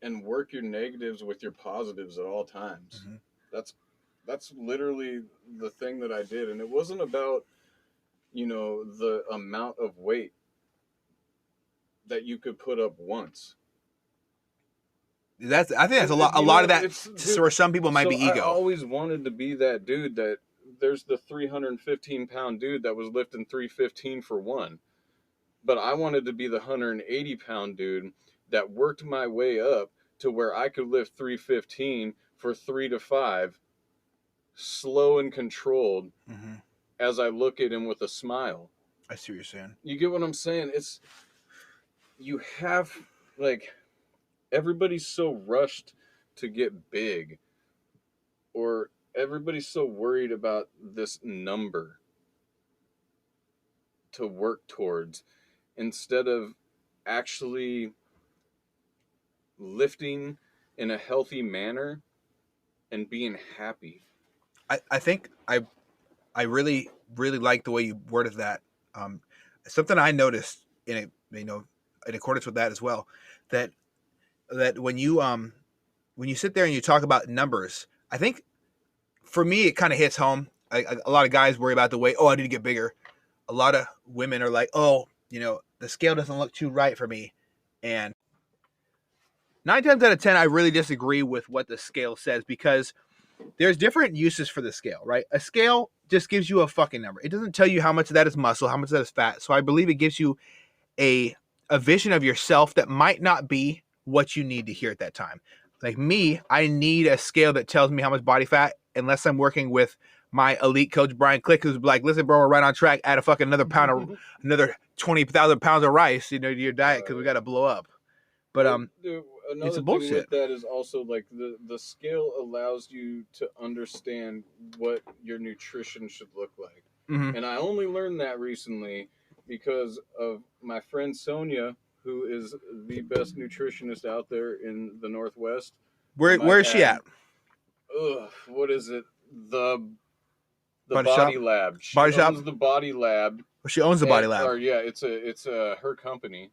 and work your negatives with your positives at all times. That's literally the thing that I did. And it wasn't about, you know, the amount of weight that you could put up once.
I think that's a lot of that. Dude, where some people might be ego.
I always wanted to be that dude that there's the 315-pound dude that was lifting 315 for one, but I wanted to be the 180-pound dude that worked my way up to where I could lift 315 for 3 to 5, slow and controlled, as I look at him with a smile.
I see what you're saying.
You get what I'm saying? You have, like, everybody's so rushed to get big, or everybody's so worried about this number to work towards, instead of actually lifting in a healthy manner and being happy.
I think I really, really like the way you worded that. Something I noticed in accordance with that as well, that when you sit there and you talk about numbers, I think for me it kind of hits home. A lot of guys worry about the weight. Oh, I need to get bigger. A lot of women are like, oh, you know, the scale doesn't look too right for me. And 9 times out of 10, I really disagree with what the scale says, because there's different uses for the scale, right? A scale just gives you a fucking number. It doesn't tell you how much of that is muscle, how much of that is fat. So I believe it gives you a vision of yourself that might not be what you need to hear at that time. Like me, I need a scale that tells me how much body fat, unless I'm working with my elite coach, Brian Click, who's like, listen, bro, we're right on track. Add a fucking another pound of, another 20,000 pounds of rice, you know, to your diet, because we got to blow up. But,
dude,
it's
another
bullshit.
thing with that is also, like, the scale allows you to understand what your nutrition should look like. And I only learned that recently because of my friend Sonia, who is the best nutritionist out there in the Northwest.
Where is she at?
What is it? The
Body
Body
Shop?
Lab. She
Body Shop?
owns the Body Lab.
She owns the Body Lab.
Or yeah, it's her company,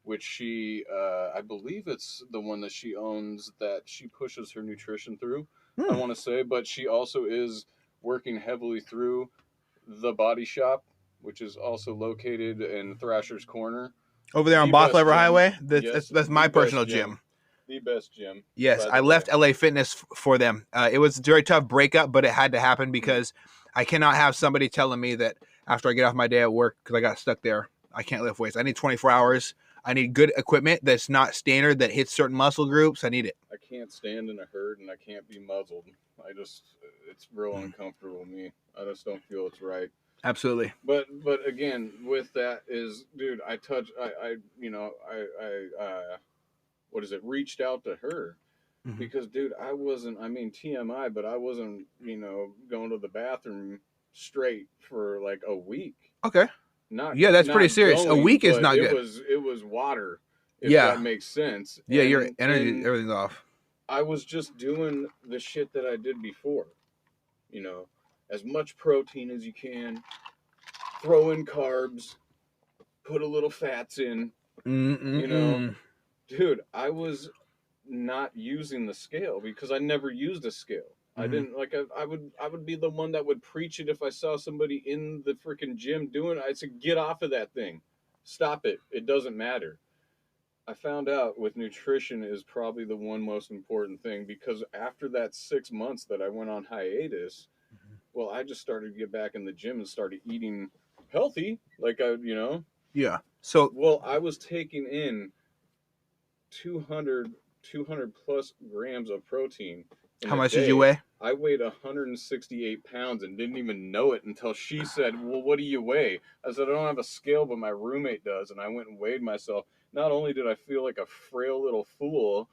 which she I believe it's the one that she owns that she pushes her nutrition through. I want to say, but she also is working heavily through the Body Shop, which is also located in Thrasher's Corner.
Over there on Bothlever Highway? That's my personal gym.
The best gym.
Yes, I left LA Fitness for them. It was a very tough breakup, but it had to happen because I cannot have somebody telling me that after I get off my day at work, because I got stuck there, I can't lift weights. I need 24 hours. I need good equipment that's not standard, that hits certain muscle groups. I need it.
I can't stand in a herd, and I can't be muzzled. It's real uncomfortable with me. I just don't feel it's right.
Absolutely.
But again, with that is, dude, reached out to her because, dude, I wasn't, TMI, but I wasn't, going to the bathroom straight for like a week.
Okay. That's pretty serious. A week is not good.
It was water, if that makes sense.
Yeah, your energy, everything's off.
I was just doing the shit that I did before. As much protein as you can, throw in carbs, put a little fats in, Dude, I was not using the scale because I never used a scale. I
Mhm.
didn't like. I would be the one that would preach it if I saw somebody in the freaking gym doing it. I'd say, get off of that thing, stop it. It doesn't matter. I found out with nutrition is probably the one most important thing because after that 6 months that I went on hiatus, well, I just started to get back in the gym and started eating healthy, like
Yeah. So
Well, I was taking in 200 plus grams of protein in
how
a
much did you
day.
weigh?
I weighed 168 pounds and didn't even know it until she said, "Well, what do you weigh?" I said, "I don't have a scale, but my roommate does." And I went and weighed myself. Not only did I feel like a frail little fool,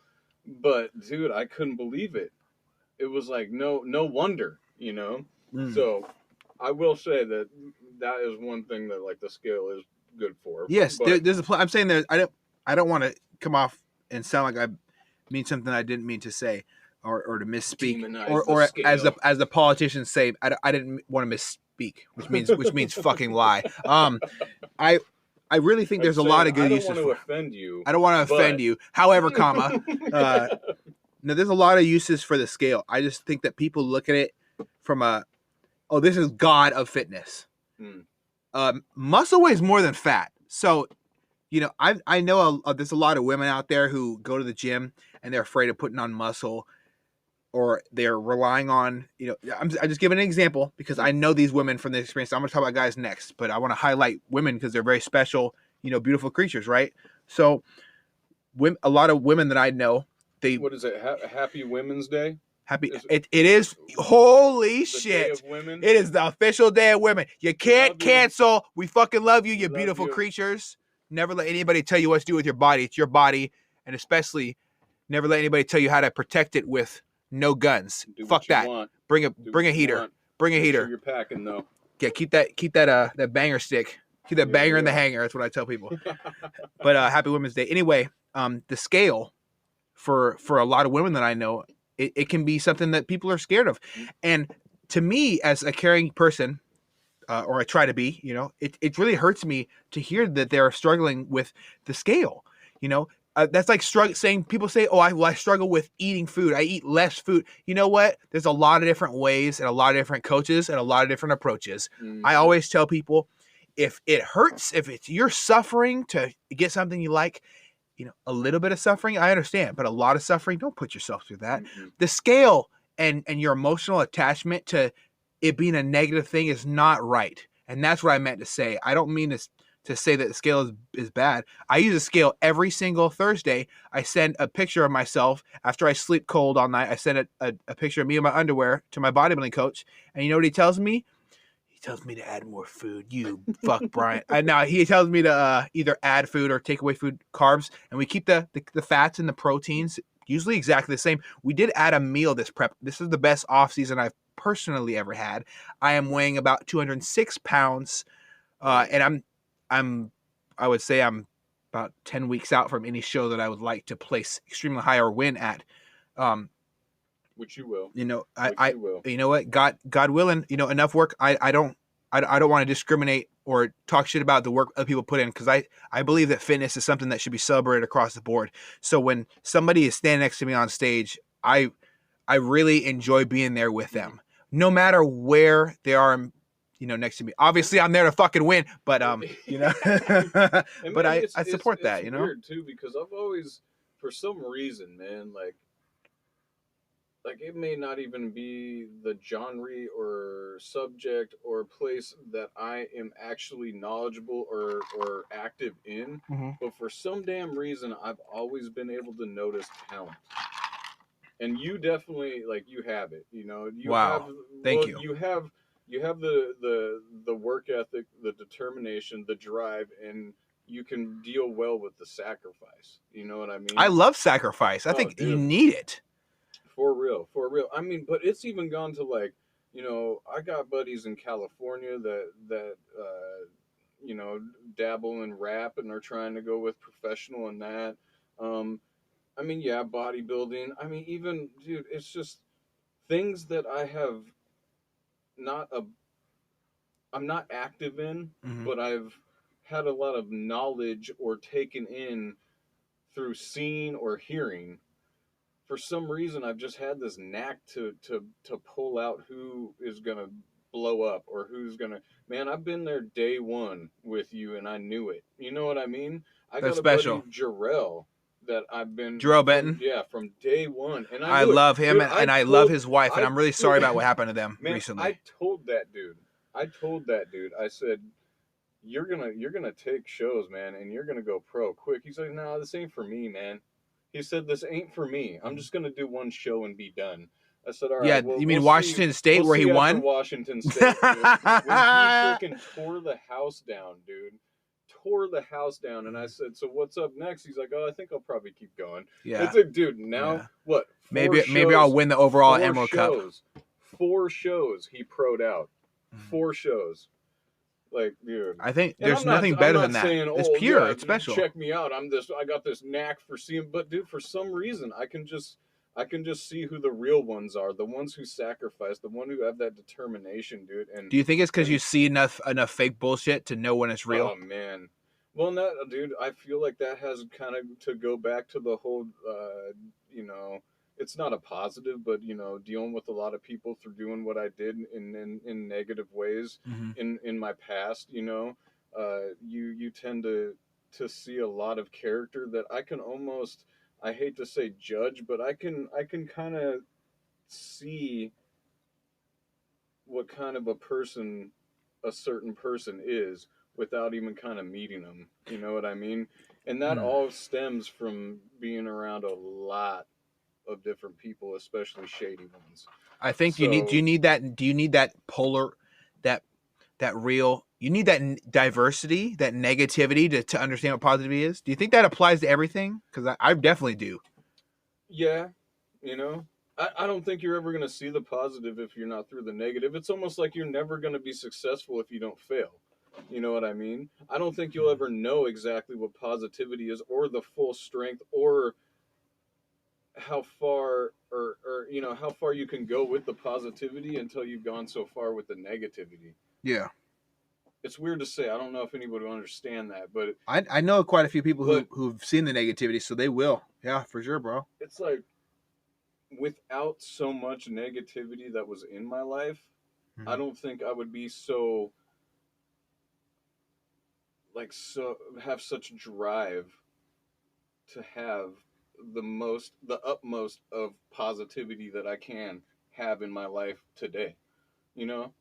but dude, I couldn't believe it. It was like no wonder.
Mm.
So I will say that that is one thing that like the scale is good for.
Yes,
But
there's a. I'm saying I don't want to come off and sound like I mean something I didn't mean to say, or to misspeak,
demonize the
or
scale.
as the politicians say, I didn't want to misspeak, which means fucking lie. I I really think
I'm
there's a lot
saying
of
I
good
don't
uses
want to
for.
offend you,
I don't want to offend
but
you. However, uh, no, there's a lot of uses for the scale. I just think that people look at it from oh, this is God of fitness.
Hmm.
Muscle weighs more than fat. So, I know there's a lot of women out there who go to the gym and they're afraid of putting on muscle, or they're relying on, I just give an example because I know these women from the experience. I'm going to talk about guys next, but I want to highlight women because they're very special, beautiful creatures, right? So, a lot of women that I know, they
What is it? Happy Women's Day?
happy.
Is
It is, holy
the Day
shit.
of Women?
It is the official day of women. You can't
Love you.
cancel. We fucking love you,
We
you
love
beautiful
you.
creatures. Never let anybody tell you what to do with your body. It's your body, and especially never let anybody tell you how to protect it with no guns.
Do
Fuck
what you
that.
want.
Bring a
Do
bring
what
a
you
heater.
want.
Bring a
Make
heater.
sure you're packing though.
Yeah, keep that banger stick. Keep that banger in the hanger. That's what I tell people. But happy Women's Day. Anyway, the scale for a lot of women that I know, it can be something that people are scared of. And to me, as a caring person, or I try to be, it really hurts me to hear that they're struggling with the scale. That's like saying people say, "Oh, I struggle with eating food. I eat less food." You know what? There's a lot of different ways and a lot of different coaches and a lot of different approaches. I always tell people, if it hurts, if you're suffering to get something you like, a little bit of suffering, I understand, but a lot of suffering, don't put yourself through that. The scale and your emotional attachment to it being a negative thing is not right. And that's what I meant to say. I don't mean to say that the scale is bad. I use a scale every single Thursday. I send a picture of myself after I sleep cold all night. I send a picture of me in my underwear to my bodybuilding coach. And you know what he tells me? He tells me to add more food. You fuck, Brian. Now he tells me to either add food or take away food, carbs, and we keep the fats and the proteins usually exactly the same. We did add a meal this prep. This is the best off season I've personally ever had. I am weighing about 206 pounds, and I would say I'm about 10 weeks out from any show that I would like to place extremely high or win at.
Which you will.
You will. You know what? God willing, enough work. I don't want to discriminate or talk shit about the work other people put in, because I believe that fitness is something that should be celebrated across the board. So when somebody is standing next to me on stage, I really enjoy being there with them, no matter where they are, next to me. Obviously, I'm there to fucking win, but but
man,
I support that.
It's weird too because I've always, for some reason, man, like it may not even be the genre or subject or place that I am actually knowledgeable or active in, but for some damn reason I've always been able to notice talent. And you definitely, like, you have it, you
Wow.
have,
Thank
well,
you.
you have the work ethic, the determination, the drive, and you can deal well with the sacrifice. You know what I mean?
I love sacrifice. I think you need it.
For real. I mean, but it's even gone to, like, I got buddies in California that dabble in rap and are trying to go with professional in that. I mean, yeah, bodybuilding. I mean, even, dude, it's just things that not a I'm not active in, but I've had a lot of knowledge or taken in through seeing or hearing. for some reason I've just had this knack to pull out who is gonna blow up or who's gonna. Man, I've been there day one with you, and I knew it. You know what I mean? I
That's
got a buddy
special.
Jarrell that I've been
Jarrell
from,
Benton.
yeah, from day one, and I
I
knew it,
love him,
dude.
and I love his wife, and I'm really sorry
Dude,
about what happened to them
man,
recently.
I told that dude, I said, you're gonna take shows, man, and you're gonna go pro quick. He's like, nah, this ain't for me, man. He said, this ain't for me. I'm just gonna do one show and be done. I said, all
Yeah,
right, well,
you mean Washington State, where he
see after
won?
Washington State, dude. When he freaking tore the house down, dude. Tore the house down, and I said, so what's up next? He's like, oh, I think I'll probably keep going.
Yeah.
It's like, dude, now
Yeah.
what?
Maybe I'll win the overall Emerald Cup.
4 shows he pro'd out. 4 shows. Like, dude.
I think
And
there's nothing better than that.
Saying,
It's
oh,
pure.
yeah,
It's special.
check me out. I got this knack for seeing. But dude, for some reason, I can just see who the real ones are. The ones who sacrifice. The one who have that determination, dude. And
do you think it's because you see enough fake bullshit to know when it's real?
Oh man. Well, no, dude. I feel like that has kind of to go back to the whole, you know, it's not a positive, but you know, dealing with a lot of people through doing what I did in negative ways in my past. You know, you tend to see a lot of character that I can almost, I hate to say judge, but I can kind of see what kind of a person a certain person is without even kind of meeting them. You know what I mean? And that all stems from being around a lot of different people, especially shady ones.
I think do you need that polar, that real, you need that diversity, that negativity to understand what positivity is? Do you think that applies to everything? Because I definitely do.
Yeah, you know, I don't think you're ever going to see the positive if you're not through the negative. It's almost like you're never going to be successful if you don't fail. You know what I mean? I don't think you'll ever know exactly what positivity is or the full strength or how far or you know how far you can go with the positivity until you've gone so far with the negativity.
Yeah.
It's weird to say. I don't know if anybody will understand that, but
I know quite a few people who've seen the negativity, so they will. Yeah, for sure, bro.
It's like without so much negativity that was in my life, I don't think I would be so have such drive to have the utmost of positivity that I can have in my life today. You know?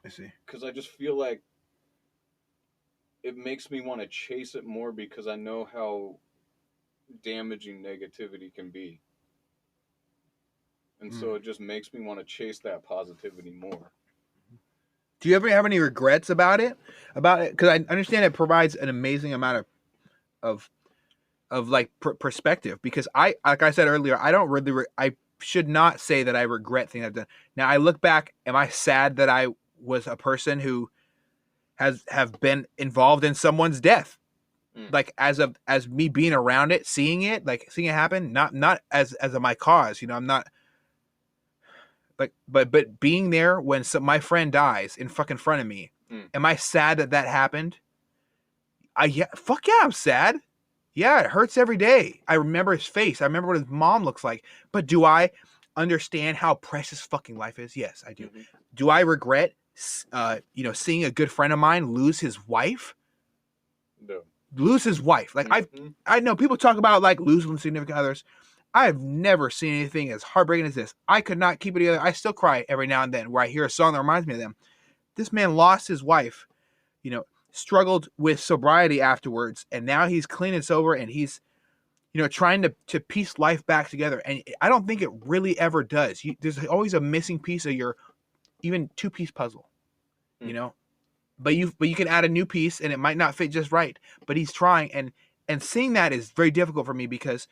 I see.
Because I just feel like it makes me want to chase it more because I know how damaging negativity can be. And so it just makes me want to chase that positivity more.
Do you ever have any regrets about it? Because I understand it provides an amazing amount of like perspective. Because like I said earlier, I don't really. I should not say that I regret things I've done. Now I look back. Am I sad that I was a person who have been involved in someone's death? Like as me being around it, seeing it happen. Not as my cause. You know, I'm not. Like, but being there when my friend dies in fucking front of me, am I sad that happened? Fuck yeah, I'm sad. Yeah, it hurts every day. I remember his face. I remember what his mom looks like. But do I understand how precious fucking life is? Yes, I do. Do I regret, seeing a good friend of mine lose his wife?
No.
Lose his wife. Like I know people talk about like losing significant others. I have never seen anything as heartbreaking as this. I could not keep it together. I still cry every now and then where I hear a song that reminds me of them. This man lost his wife, struggled with sobriety afterwards, and now he's clean and sober, and he's, trying to piece life back together. And I don't think it really ever does. There's always a missing piece of your even 2-piece puzzle, But you can add a new piece, and it might not fit just right. But he's trying, and seeing that is very difficult for me because,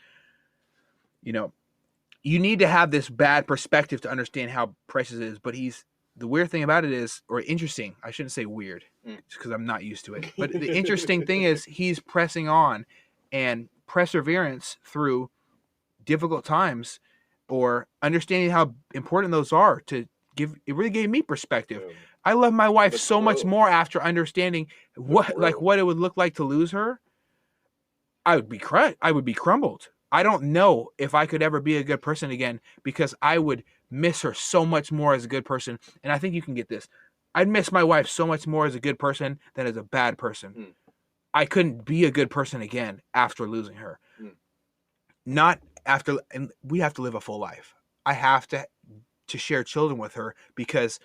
you need to have this bad perspective to understand how precious it is. But the weird thing about it is, or interesting, I shouldn't say weird, because I'm not used to it. But the interesting thing is he's pressing on, and perseverance through difficult times, or understanding how important those are it really gave me perspective. Yeah. I love my wife so much more after understanding what it would look like to lose her. I would be crumbled.
I don't know if I could ever be a good person again, because I would miss her so much more as a good person. And I think you can get this. I'd miss my wife so much more as a good person than as a bad person.
Mm.
I couldn't be a good person again after losing her.
Mm.
Not after, and we have to live a full life. I have to share children with her, because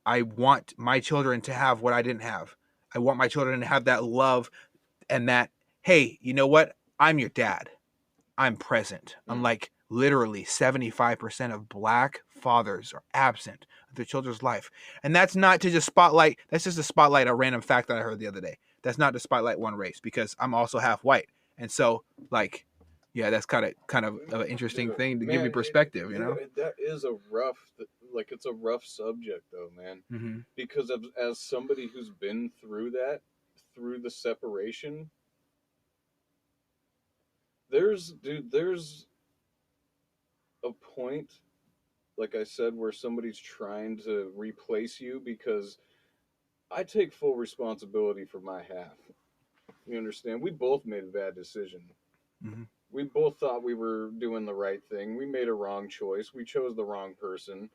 I want my children to have what I didn't have. I want my children to have that love, and that, hey, you know what? I'm your dad. I'm present. Unlike literally 75% of Black fathers are absent of their children's life. And that's not to just spotlight, that's just to spotlight a random fact that I heard the other day. That's not to spotlight one race, because I'm also half white. And so, like, yeah, that's kind of an interesting thing to give you perspective, you know?
That is a rough, like, it's a rough subject, though, man.
Mm-hmm.
Because as somebody who's been through that, through the separation, there's a point, like I said, where somebody's trying to replace you, because I take full responsibility for my half. You understand? We both made a bad decision.
Mm-hmm.
We both thought we were doing the right thing. We made a wrong choice. We chose the wrong person.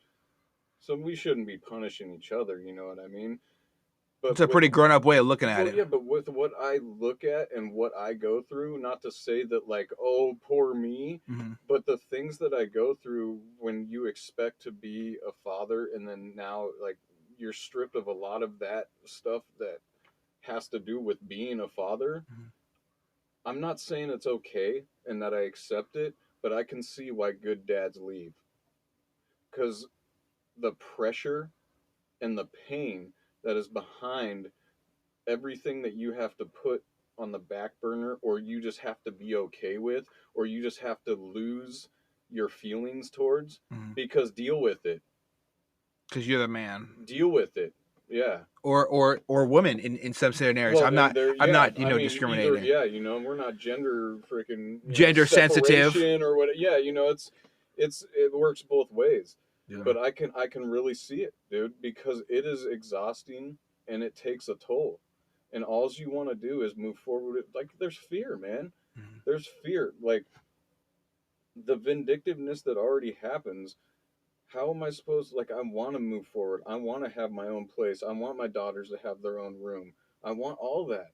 So we shouldn't be punishing each other, you know what I mean? But
It's a pretty grown-up way of looking at it.
Yeah, but with what I look at and what I go through, not to say that, like, oh, poor me,
Mm-hmm.
but the things that I go through when you expect to be a father, and then now, like, you're stripped of a lot of that stuff that has to do with being a father.
Mm-hmm.
I'm not saying it's okay and that I accept it, but I can see why good dads leave. Because the pressure and the pain that is behind everything that you have to put on the back burner, or you just have to be okay with, or you just have to lose your feelings towards,
Mm-hmm.
because deal with it.
Because you're the man.
Deal with it. Yeah.
Or woman in some scenarios.
Well,
I'm not discriminating.
We're not gender freaking
Gender sensitive
or what. Yeah, it works both ways.
Yeah.
But I can really see it, dude, because it is exhausting and it takes a toll. And all you want to do is move forward. Like, there's fear, man.
Mm-hmm.
There's fear. Like, the vindictiveness that already happens. How am I supposed, like, I want to move forward. I want to have my own place. I want my daughters to have their own room. I want all that.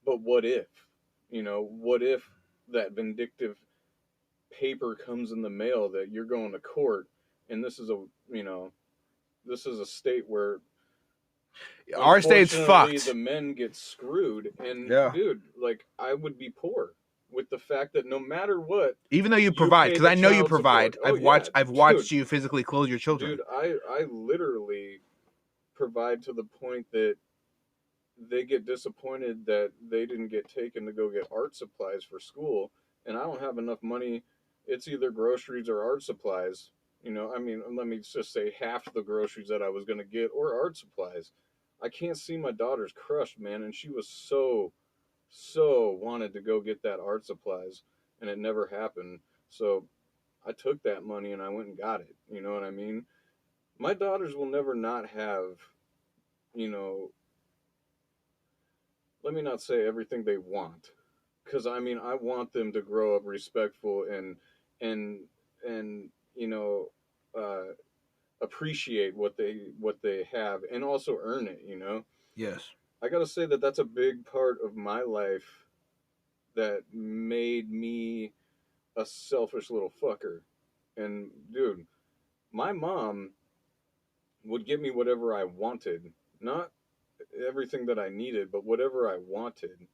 But what if? What if that vindictive paper comes in the mail that you're going to court, and this is a state where
our state's fucked.
The men get screwed, and
yeah.
Dude, like, I would be poor with the fact that no matter what,
even though you provide, because I know you provide. I've watched you physically clothe your children.
Dude, I literally provide to the point that they get disappointed that they didn't get taken to go get art supplies for school, and I don't have enough money. It's either groceries or art supplies. I mean, let me just say half the groceries that I was going to get, or art supplies. I can't see my daughter's crushed, man, and she was so wanted to go get that art supplies, and it never happened. So I took that money and I went and got it. You know what I mean? My daughters will never not have, let me not say everything they want, because I mean, I want them to grow up respectful and uh, appreciate what they have, and also earn it.
Yes.
I gotta say that that's a big part of my life that made me a selfish little fucker. And dude, my mom would give me whatever I wanted, not everything that I needed, but whatever I wanted,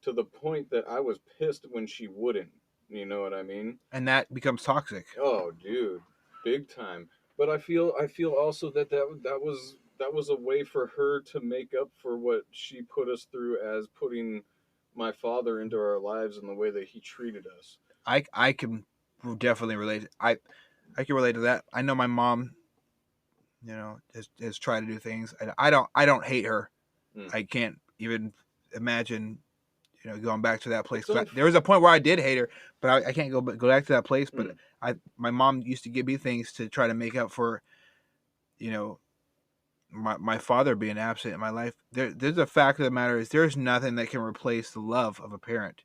to the point that I was pissed when she wouldn't. You know what I mean?
And that becomes toxic.
Oh, dude, big time. But I feel also that was a way for her to make up for what she put us through, as putting my father into our lives and the way that he treated us.
I can definitely relate. I can relate to that. I know my mom, has tried to do things. I don't hate her. I can't even imagine, going back to that place. There was a point where I did hate her, but I can't go back to that place. But my mom used to give me things to try to make up for, my father being absent in my life. There's a fact of the matter is there's nothing that can replace the love of a parent.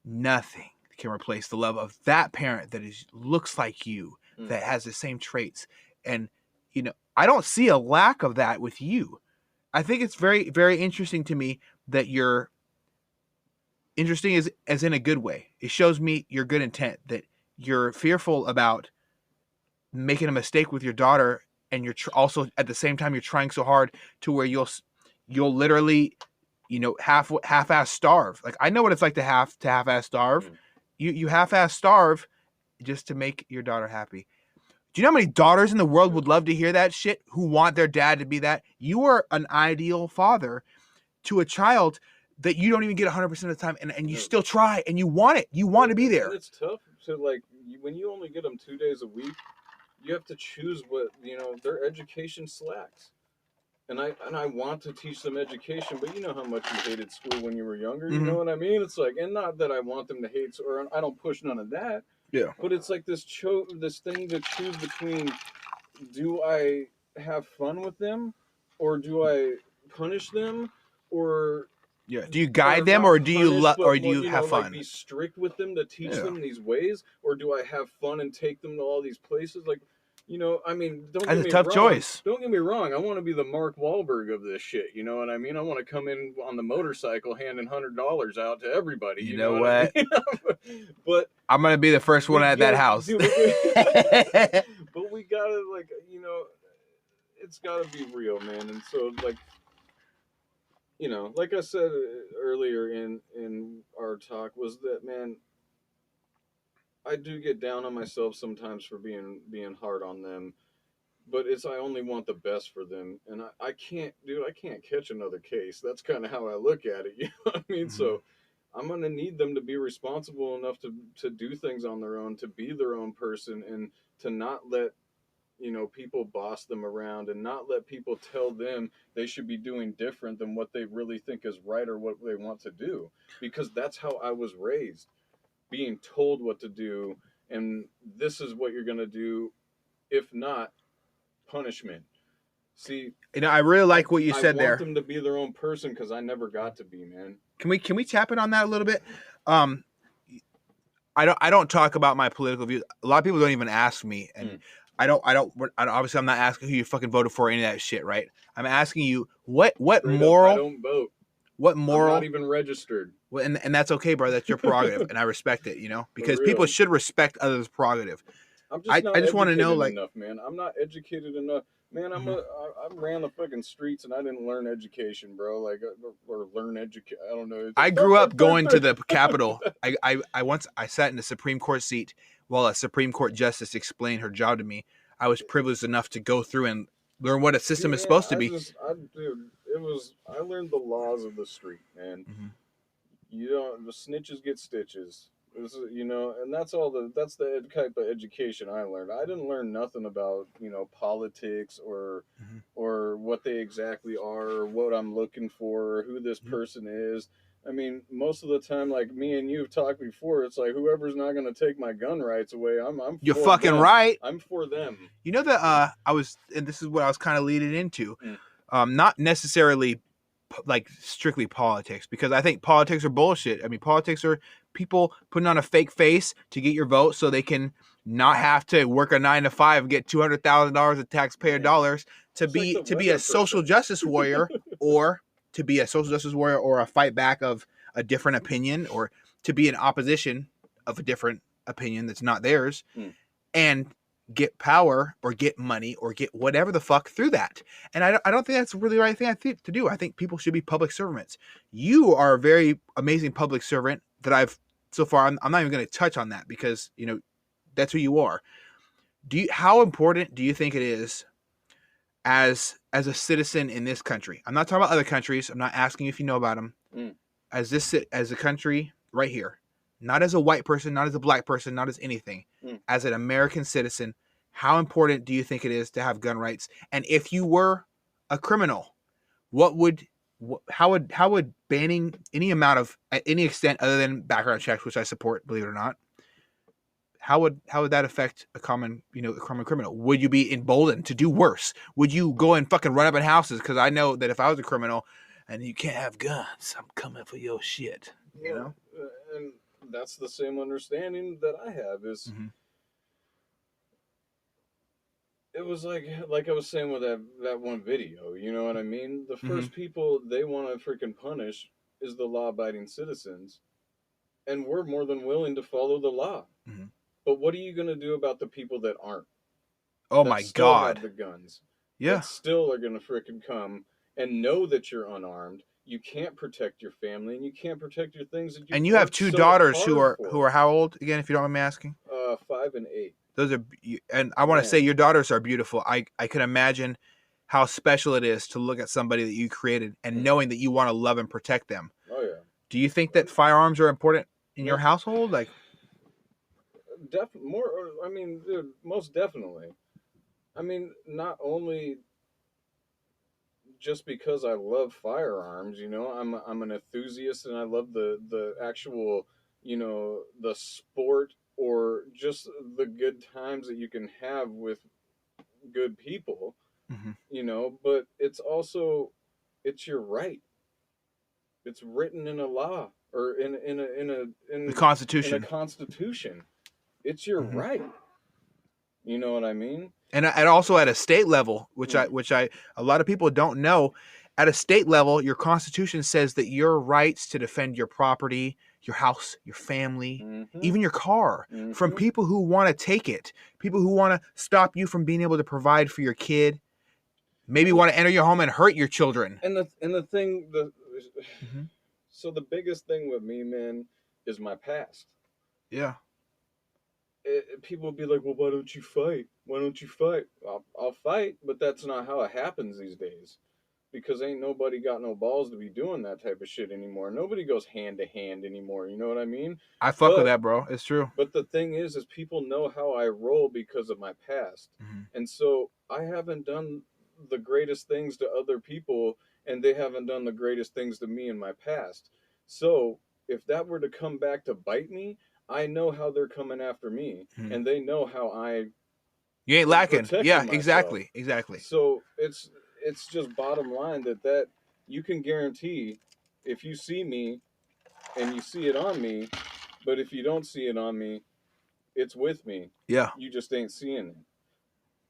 Nothing.
can replace the love of that parent that looks like you, that has the same traits. And, you know, I don't see a lack of that with you. I think it's very, very interesting to me that you're interesting as in a good way. It shows me your good intent, that you're fearful about making a mistake with your daughter, and you're also at the same time you're trying so hard to where you'll literally, you know, half-ass starve. Like, I know what it's like to half-ass starve. You half-ass starve just to make your daughter happy. Do you know how many daughters in the world would love to hear that shit, who want their dad to be that? You are an ideal father to a child that you don't even get 100% of the time, and you still try, and you want it. You want to be there.
And it's tough to, like, when you only get them 2 days a week, you have to choose what, you know, their education slacks. And I want to teach them education, but you know how much you hated school when you were younger. You know what I mean? It's like, and not that I want them to hate, or I don't push none of that.
Yeah.
But it's like this thing to choose between: do I have fun with them, or do I punish them, or
do you guide them, or do you have fun?
Like, be strict with them to teach them these ways, or do I have fun and take them to all these places? Like, you know, I mean,
that's a tough choice.
Don't get me wrong. I want to be the Mark Wahlberg of this shit. You know what I mean? I want to come in on the motorcycle handing $100 out to everybody.
You know what?
I mean? But
I'm gonna be the first one at that house.
Dude, but we gotta, like, you know, it's gotta be real, man. And so, like, you know, like I said earlier in our talk, was that, man, I do get down on myself sometimes for being hard on them, but I only want the best for them, and I can't catch another case. That's kind of how I look at it. You know what I mean? So I'm gonna need them to be responsible enough to do things on their own, to be their own person, and to not let, you know, people boss them around, and not let people tell them they should be doing different than what they really think is right or what they want to do, because that's how I was raised. Being told what to do, and this is what you're gonna do. If not, punishment. See,
you know, I really like what you said there.
I want them to be their own person, because I never got to be, man.
Can we tap in on that a little bit? I don't talk about my political views. A lot of people don't even ask me, and I don't obviously I'm not asking who you fucking voted for, any of that shit, right? I'm asking you what moral.
I don't vote.
What moral?
I'm not even registered.
Well, and that's okay, bro. That's your prerogative, and I respect it. You know, because people should respect others' prerogative.
I just want to know, like, enough, man. I'm not educated enough, man. I ran the fucking streets, and I didn't learn education, bro. Like, or learn education. I don't know.
I grew up going to the Capitol. I once sat in the Supreme Court seat while a Supreme Court justice explained her job to me. I was privileged enough to go through and learn what a system is supposed to be.
I learned the laws of the street, man. You don't, the snitches get stitches. You know, and that's the type of education I learned. I didn't learn nothing about, you know, politics or what they exactly are, or what I'm looking for, or who this person is. I mean, most of the time, like me and you have talked before, it's like, whoever's not going to take my gun rights away, I'm
You're fucking them. Right.
I'm for them.
You know that and this is what I was kind of leading into, not necessarily like strictly politics, because I think politics are bullshit. I mean, politics are people putting on a fake face to get your vote so they can not have to work a 9 to 5 and get $200,000 of taxpayer dollars to be a social justice warrior, or to be a social justice warrior, or a fight back of a different opinion, or to be in opposition of a different opinion that's not theirs, and get power or get money or get whatever the fuck through that. And I don't think that's really the right thing to do. I think people should be public servants. You are a very amazing public servant that I've so far. I'm not even going to touch on that, because, you know, that's who you are. How important do you think it is as a citizen in this country? I'm not talking about other countries. I'm not asking you if you know about them. As a country right here, not as a white person, not as a black person, not as anything, as an American citizen, how important do you think it is to have gun rights? And if you were a criminal, how would banning any amount of, at any extent other than background checks, which I support, believe it or not, how would that affect a common criminal? Would you be emboldened to do worse? Would you go and fucking run up in houses? Because I know that if I was a criminal and you can't have guns, I'm coming for your shit. You know?
And that's the same understanding that I have. Is
Mm-hmm.
it was like I was saying with that one video. You know what I mean? The
Mm-hmm.
first people they want to freaking punish is the law-abiding citizens, and we're more than willing to follow the law.
Mm-hmm.
But what are you going to do about the people that aren't?
Oh
That
my
still have
God.
the guns?
Yeah.
That still are going to freaking come and know that you're unarmed. You can't protect your family, and you can't protect your things that
And
you've
you have
worked
two
so
daughters
hard
who
for.
are how old again, if you don't mind me asking?
5 and 8.
Those are, and I want to say
Man.
your daughters are beautiful. I can imagine how special it is to look at somebody that you created and knowing that you want to love and protect them.
Oh yeah.
Do you think that firearms are important in your
Well,
household? Like,
more. I mean, dude, most definitely. I mean, not only just because I love firearms, I'm an enthusiast and I love the actual, the sport or just the good times that you can have with good people,
mm-hmm.
but it's your right. It's written in a law or
The
in a
Constitution.
constitution. It's your
Mm-hmm.
right. You know what I mean?
And also at a state level, which
Mm.
a lot of people don't know, at a state level, your Constitution says that your rights to defend your property, your house, your family,
Mm-hmm.
even your car, from
Mm-hmm.
people who want to take it, people who want to stop you from being able to provide for your kid, maybe
And
want to enter your home and hurt your children.
the thing
Mm-hmm.
so the biggest thing with me, man, is my past.
Yeah.
People will be like, well, why don't you fight? Why don't you fight? I'll fight, but that's not how it happens these days. Because ain't nobody got no balls to be doing that type of shit anymore. Nobody goes hand to hand anymore. You know what I mean?
I fuck with that, bro. It's true.
But the thing is people know how I roll because of my past.
Mm-hmm.
And so I haven't done the greatest things to other people, and they haven't done the greatest things to me in my past. So if that were to come back to bite me, I know how they're coming after me,
Mm-hmm.
and they know how I
You ain't
am
lacking.
protecting
Yeah,
myself.
exactly.
So it's just bottom line that you can guarantee if you see me and you see it on me, but if you don't see it on me, it's with me.
Yeah.
You just ain't seeing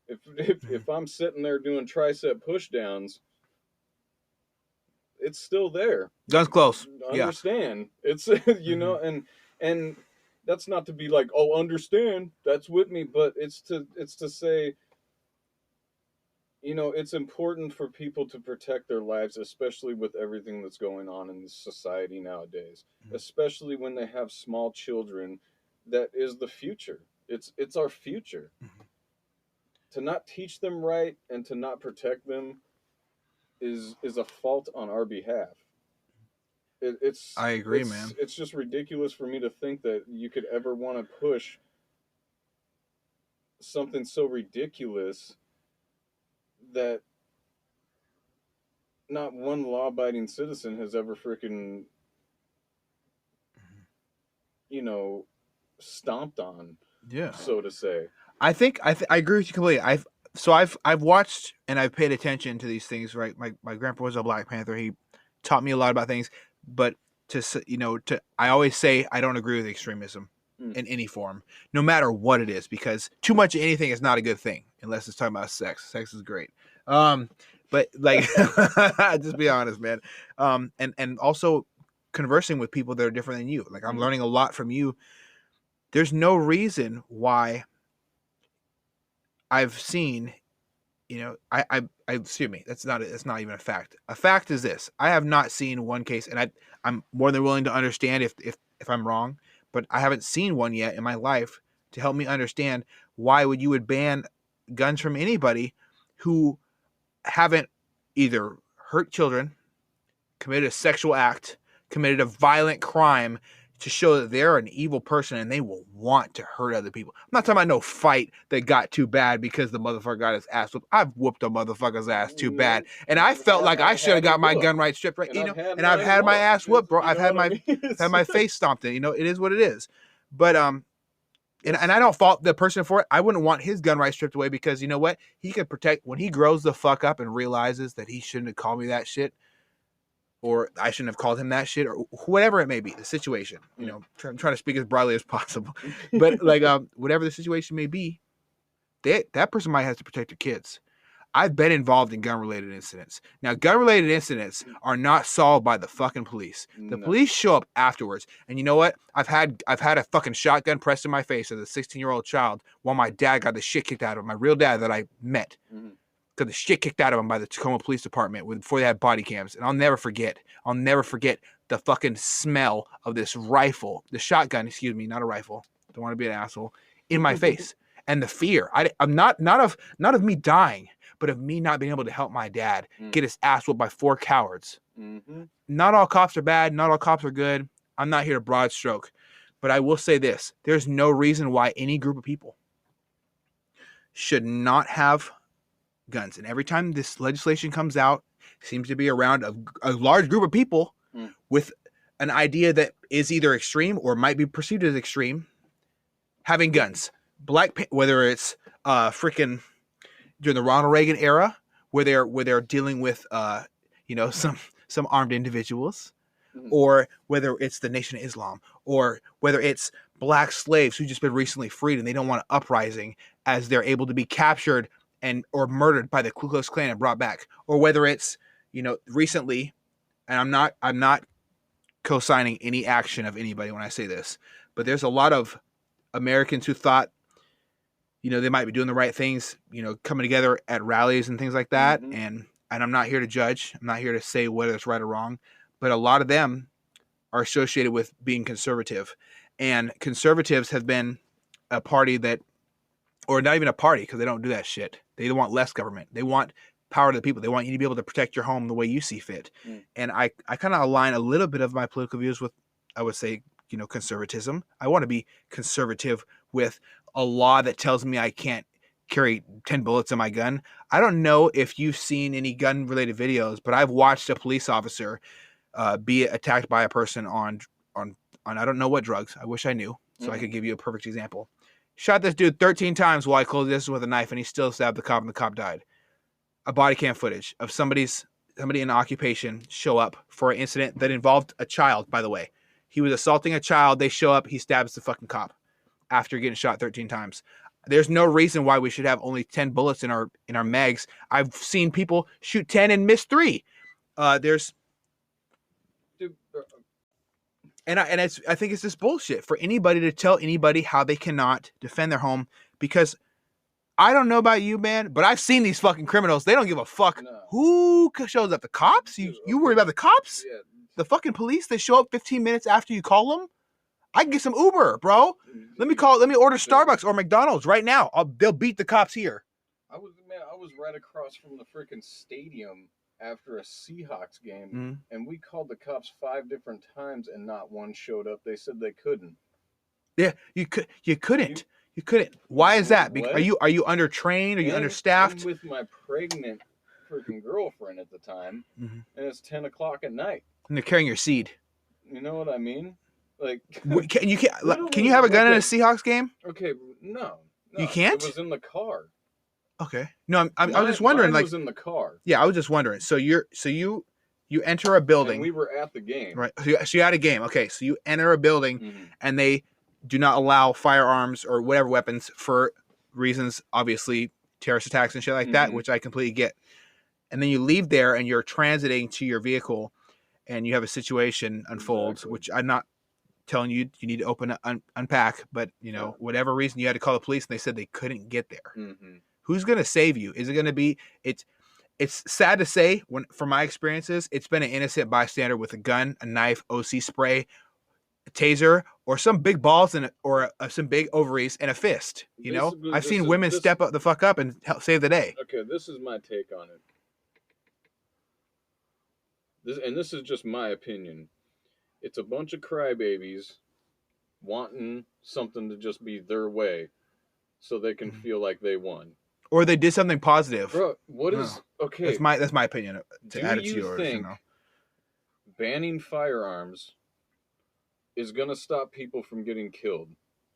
it. If I'm sitting there doing tricep push downs, it's still there.
Guns close. Yeah.
Understand? It's and that's not to be like, oh, understand, that's with me, but it's to say, it's important for people to protect their lives, especially with everything that's going on in society nowadays, especially when they have small children. That is the future. It's our future. To not teach them right and to not protect them is a fault on our behalf.
I agree, man.
It's just ridiculous for me to think that you could ever want to push something so ridiculous that not one law-abiding citizen has ever freaking, stomped on,
Yeah.
so to say.
I agree with you completely. I've watched and I've paid attention to these things. Right, my grandpa was a Black Panther. He taught me a lot about things. But I always say I don't agree with extremism in any form, no matter what it is, because too much of anything is not a good thing unless it's talking about sex. Sex is great. But like, just be honest, man. And also conversing with people that are different than you. Like I'm learning a lot from you. There's no reason why I've seen, I excuse me, that's not even a fact. A fact is this: I have not seen one case, and I'm more than willing to understand if I'm wrong, but I haven't seen one yet in my life to help me understand why you would ban guns from anybody who haven't either hurt children, committed a sexual act, committed a violent crime, to show that they're an evil person and they will want to hurt other people. I'm not talking about no fight that got too bad because the motherfucker got his ass whooped. I've whooped a motherfucker's ass too bad, and I felt like I should have got my gun right stripped, right? And I've had my ass whooped, bro. I've had my face stomped in. It is what it is. But and I don't fault the person for it. I wouldn't want his gun right stripped away because you know what? He could protect when he grows the fuck up and realizes that he shouldn't have called me that shit. or I shouldn't have called him that shit, or whatever it may be, the situation. You know, I'm trying to speak as broadly as possible, but like whatever the situation may be, that person might have to protect their kids. I've been involved in gun-related incidents. Now, gun-related incidents are not solved by the fucking police. The police show up afterwards. And you know what? I've had a fucking shotgun pressed in my face as a 16-year-old child while my dad got the shit kicked out of him. My real dad that I met got the shit kicked out of him by the Tacoma Police Department before they had body cams. And I'll never forget the fucking smell of this rifle, the shotgun, excuse me, not a rifle. Don't want to be an asshole, in my face. And the fear. I'm not of me dying, but of me not being able to help my dad get his ass whooped by 4 cowards. Not all cops are bad. Not all cops are good. I'm not here to broad stroke. But I will say this. There's no reason why any group of people should not have guns. And every time this legislation comes out, it seems to be around a large group of people with an idea that is either extreme or might be perceived as extreme, having guns. Whether it's freaking during the Ronald Reagan era, where they're dealing with some armed individuals, or whether it's the Nation of Islam, or whether it's black slaves who just been recently freed and they don't want an uprising as they're able to be captured or murdered by the Ku Klux Klan and brought back, or whether it's recently, and I'm not co-signing any action of anybody when I say this, but there's a lot of Americans who thought they might be doing the right things, coming together at rallies and things like that. And I'm not here to judge. I'm not here to say whether it's right or wrong, but a lot of them are associated with being conservative. And conservatives have been a party that, or not even a party, because they don't do that shit. They want less government. They want power to the people. They want you to be able to protect your home the way you see fit. And I kind of align a little bit of my political views with, I would say, conservatism. I want to be conservative with a law that tells me I can't carry 10 bullets in my gun. I don't know if you've seen any gun related videos, but I've watched a police officer be attacked by a person on I don't know what drugs. I wish I knew, so I could give you a perfect example. Shot this dude 13 times while I closed this with a knife, and he still stabbed the cop, and the cop died. A body cam footage of somebody in occupation show up for an incident that involved a child, by the way. He was assaulting a child. They show up. He stabs the fucking cop after getting shot 13 times. There's no reason why we should have only 10 bullets in our mags. I've seen people shoot 10 and miss 3. I think it's just bullshit for anybody to tell anybody how they cannot defend their home, because I don't know about you, man, but I've seen these fucking criminals. They don't give a fuck who shows up. The cops? You worry about the cops?
Yeah.
The fucking police, they show up 15 minutes after you call them? I can get some Uber, bro. Let me order Starbucks or McDonald's right now. They'll beat the cops here.
I was right across from the freaking stadium after a Seahawks game, and we called the cops 5 different times, and not one showed up. They said they couldn't.
Yeah, you couldn't. You couldn't. Why is that? Are you undertrained? Are you understaffed?
I'm with my pregnant freaking girlfriend at the time, and it's 10 o'clock at night.
And they're carrying your seed.
You know what I mean? Like,
can you have a gun in a Seahawks game?
Okay, no.
You can't?
It was in the car.
Okay. No, I was just wondering.
Mine was in the car.
Yeah, I was just wondering. So you enter a building.
And we were at the game.
Right. So you're at a game. Okay. So you enter a building, and they do not allow firearms or whatever weapons for reasons, obviously terrorist attacks and shit like that, which I completely get. And then you leave there, and you're transiting to your vehicle, and you have a situation unfolds, which I'm not telling you need to open unpack, but whatever reason you had to call the police, and they said they couldn't get there. Who's going to save you? Is it going to be it's sad to say, from my experiences, it's been an innocent bystander with a gun, a knife, OC spray, a taser, or some big balls or some big ovaries and a fist. I've seen women step up the fuck up and help save the day.
Okay, this is my take on it. This is just my opinion. It's a bunch of crybabies wanting something to just be their way so they can feel like they won.
Or they did something positive.
Bro, okay.
That's my opinion.
Do you think banning firearms is going to stop people from getting killed?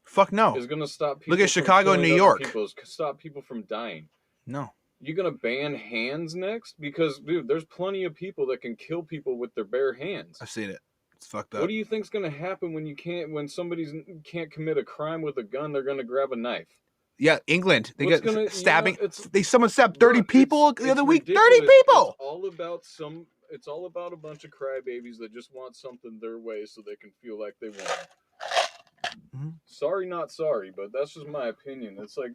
Fuck no.
Is going to stop people
Look at Chicago and New York.
Stop people from dying?
No.
You gonna ban hands next? Because dude, there's plenty of people that can kill people with their bare hands.
I've seen it. It's fucked up.
What do you think's gonna happen when somebody's can't commit a crime with a gun? They're gonna grab a knife.
Yeah, England. They
What's
get
gonna
stabbing.
it's
Someone stabbed 30
look,
people the other week. 30
ridiculous.
people.
It's all about a bunch of crybabies that just want something their way so they can feel like they won.
Mhm.
Sorry, not sorry, but that's just my opinion. It's like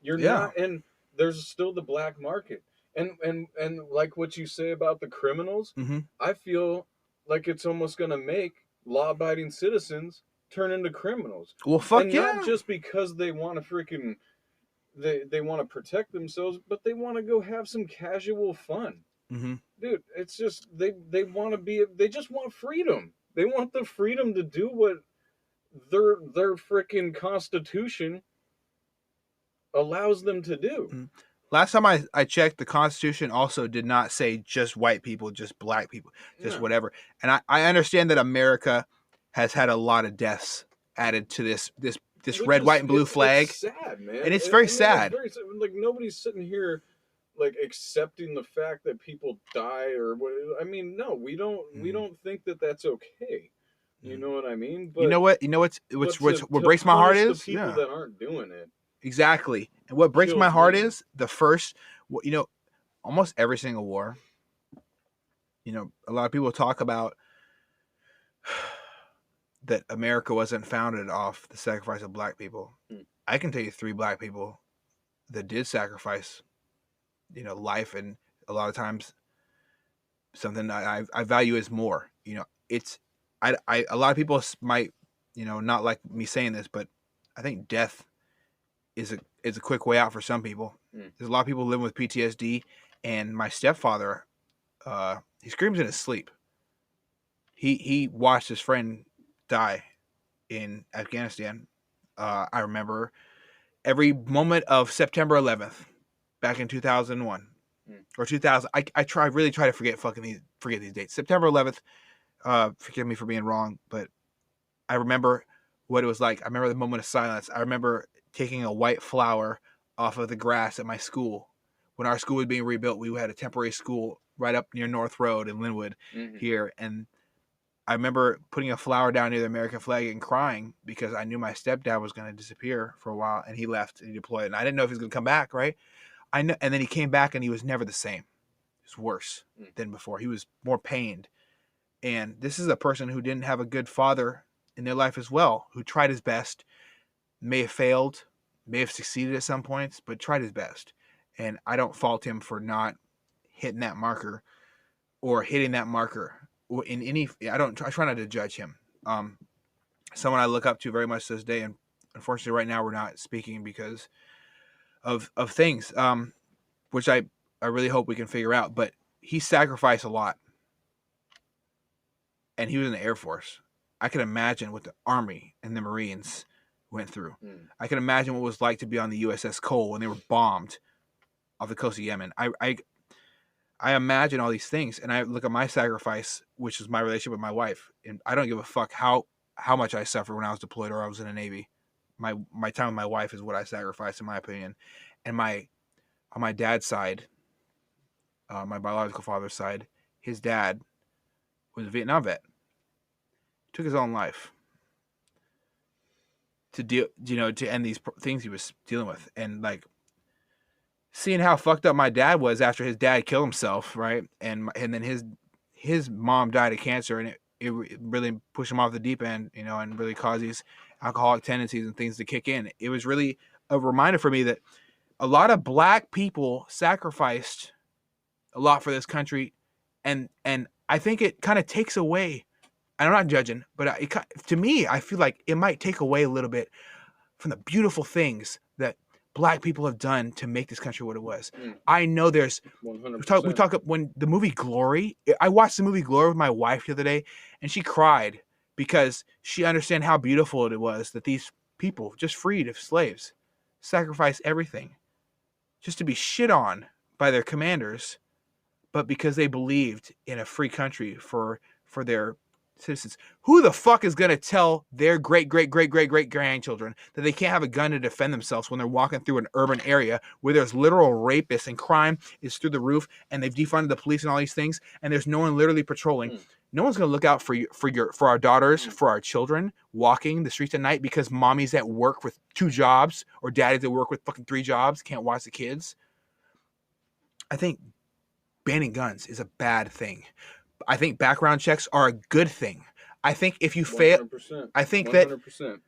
you're
Yeah.
not, and there's still the black market, and like what you say about the criminals.
Mhm.
I feel like it's almost gonna make law-abiding citizens turn into criminals,
Well, fuck
and
yeah.
not just because they want to freaking they want to protect themselves, but they want to go have some casual fun.
Mhm.
Dude, it's just they want to be, they just want freedom. They want the freedom to do what their freaking constitution allows them to do.
Mhm. Last time I checked, the Constitution also did not say just white people, just black people, just
No.
whatever. And I understand that America has had a lot of deaths added to this
Which
red,
is-
white, and blue
it's
flag.
sad, man.
And it's very sad.
Like nobody's sitting here like accepting the fact that people die or what. I mean, no, we don't think that that's okay. You know what I mean? But
You know what? What breaks my heart
punish
is
the people that aren't doing it.
Exactly. And what breaks my
Kills
heart
me.
is the first, almost every single war, a lot of people talk about that America wasn't founded off the sacrifice of black people. I can tell you 3 black people that did sacrifice, life, and a lot of times something I value is more. It's a lot of people might, not like me saying this, but I think death is a quick way out for some people. There's a lot of people living with PTSD, and my stepfather, he screams in his sleep. He watched his friend die in Afghanistan. I remember every moment of September 11th, back in 2001 or 2000. I really try to forget these dates. September 11th. Forgive me for being wrong, but I remember what it was like. I remember the moment of silence. I remember taking a white flower off of the grass at my school. When our school was being rebuilt, we had a temporary school right up near North Road in Linwood here. And I remember putting a flower down near the American flag and crying because I knew my stepdad was going to disappear for a while, and he left and he deployed. And I didn't know if he was going to come back, right? I know, and then he came back and he was never the same. He was worse than before. He was more pained. And this is a person who didn't have a good father in their life as well, who tried his best, may have failed, may have succeeded at some points, but tried his best. And I don't fault him for not hitting that marker or hitting that marker in any. I try not to judge him. Someone I look up to very much to this day, and unfortunately, right now we're not speaking because of things, which I really hope we can figure out. But he sacrificed a lot, and he was in the Air Force. I can imagine what the Army and the Marines went through. I can imagine what it was like to be on the USS Cole when they were bombed off the coast of Yemen. I imagine all these things, and I look at my sacrifice, which is my relationship with my wife, and I don't give a fuck how much I suffered when I was deployed or I was in the Navy. My time with my wife is what I sacrificed, in my opinion. And on my dad's side, my biological father's side, his dad was a Vietnam vet. Took his own life to end these things he was dealing with, and like seeing how fucked up my dad was after his dad killed himself, right? And then his mom died of cancer, and it really pushed him off the deep end, and really caused these alcoholic tendencies and things to kick in. It was really a reminder for me that a lot of black people sacrificed a lot for this country, and I think it kind of takes away. And I'm not judging, but to me, I feel like it might take away a little bit from the beautiful things that black people have done to make this country what it was. I know there's
100%.
we talk when the movie Glory. I watched the movie Glory with my wife the other day, and she cried because she understood how beautiful it was that these people, just freed of slaves, sacrificed everything just to be shit on by their commanders, but because they believed in a free country for their citizens. Who the fuck is going to tell their great grandchildren that they can't have a gun to defend themselves when they're walking through an urban area where there's literal rapists and crime is through the roof and they've defunded the police and all these things and there's no one literally patrolling? No one's going to look out for our daughters, for our children walking the streets at night because mommy's at work with 2 jobs or daddy's at work with fucking 3 jobs, can't watch the kids. I think banning guns is a bad thing. I think background checks are a good thing. I think if you fail,
100%.
I think
100%.
that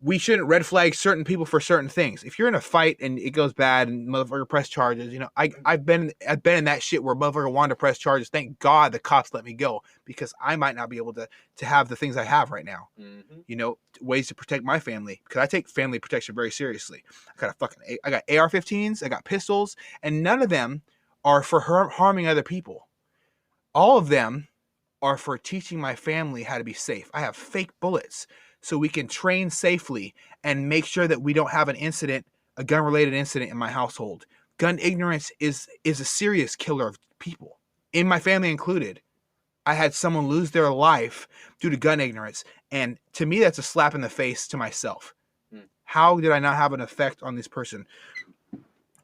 we shouldn't red flag certain people for certain things. If you're in a fight and it goes bad and motherfucker press charges, you know, I've been in that shit where motherfucker wanted to press charges. Thank God the cops let me go because I might not be able to have the things I have right now. You know, ways to protect my family because I take family protection very seriously. I got AR-15s, I got pistols, and none of them are for harming other people. All of them are for teaching my family how to be safe. I have fake bullets so we can train safely and make sure that we don't have an incident, a gun-related incident in my household. Gun ignorance is a serious killer of people, in my family included. I had someone lose their life due to gun ignorance, and to me, that's a slap in the face to myself. How did I not have an effect on this person?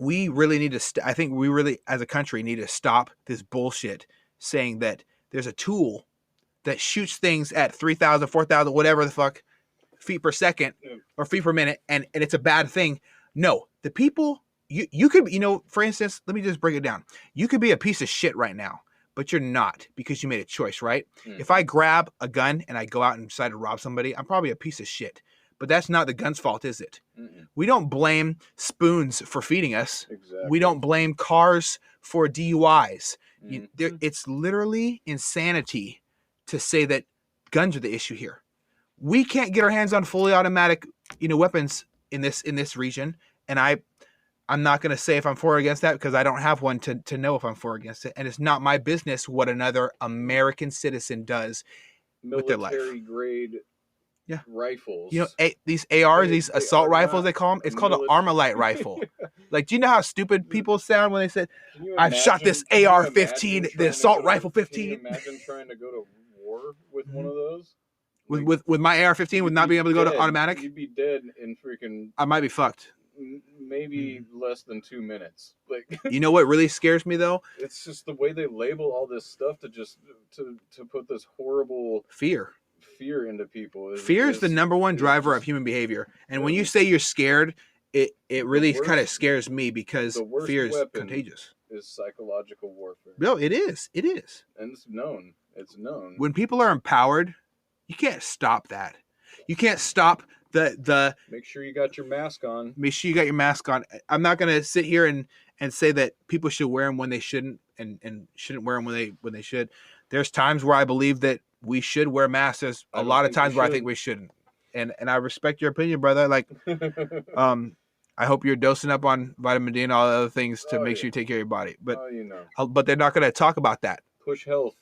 We really need to, I think we really, as a country, need to stop this bullshit saying that there's a tool that shoots things at 3,000, 4,000, whatever the fuck, feet per second or feet per minute, and it's a bad thing. No, the people, you could, you know, for instance, let me just break it down. You could be a piece of shit right now, but you're not because you made a choice, right? If I grab a gun and I go out and decide to rob somebody, I'm probably a piece of shit. But that's not the gun's fault, is it? We don't blame spoons for feeding us.
Exactly.
We don't blame cars for DUIs. It's literally insanity to say that guns are the issue here. We can't get our hands on fully automatic, you know, weapons in this region, and I'm not going to say if I'm for or against that because I don't have one to know if I'm for or against it, and it's not my business what another American citizen does with their life.
Military grade rifles.
You know, these ARs, these assault rifles, they call them. It's called an Armalite rifle. Like, do you know how stupid people sound when they said, "I've shot this AR-15, the assault rifle 15"?
Can you imagine trying to go to war with one of those?
With my AR-15, with not being able to go to automatic,
you'd be dead in freaking.
I might be fucked.
Maybe less than 2 minutes. Like,
you know what really scares me though?
It's just the way they label all this stuff to put this horrible
fear
into people.
Fear is the number one driver of human behavior. And when you say you're scared, it really kind of scares me because fear is contagious.
Is psychological warfare.
No, it is. It is.
And it's known. It's known.
When people are empowered, you can't stop that. You can't stop the
make sure you got your mask on.
Make sure you got your mask on. I'm not going to sit here and say that people should wear them when they shouldn't and shouldn't wear them when they should. There's times where I believe that we should wear masks. There's a lot of times where I think we shouldn't. And I respect your opinion, brother. Like, I hope you're dosing up on vitamin D and all the other things to make sure you take care of your body. But
you know.
But they're not going to talk about that.
Push health.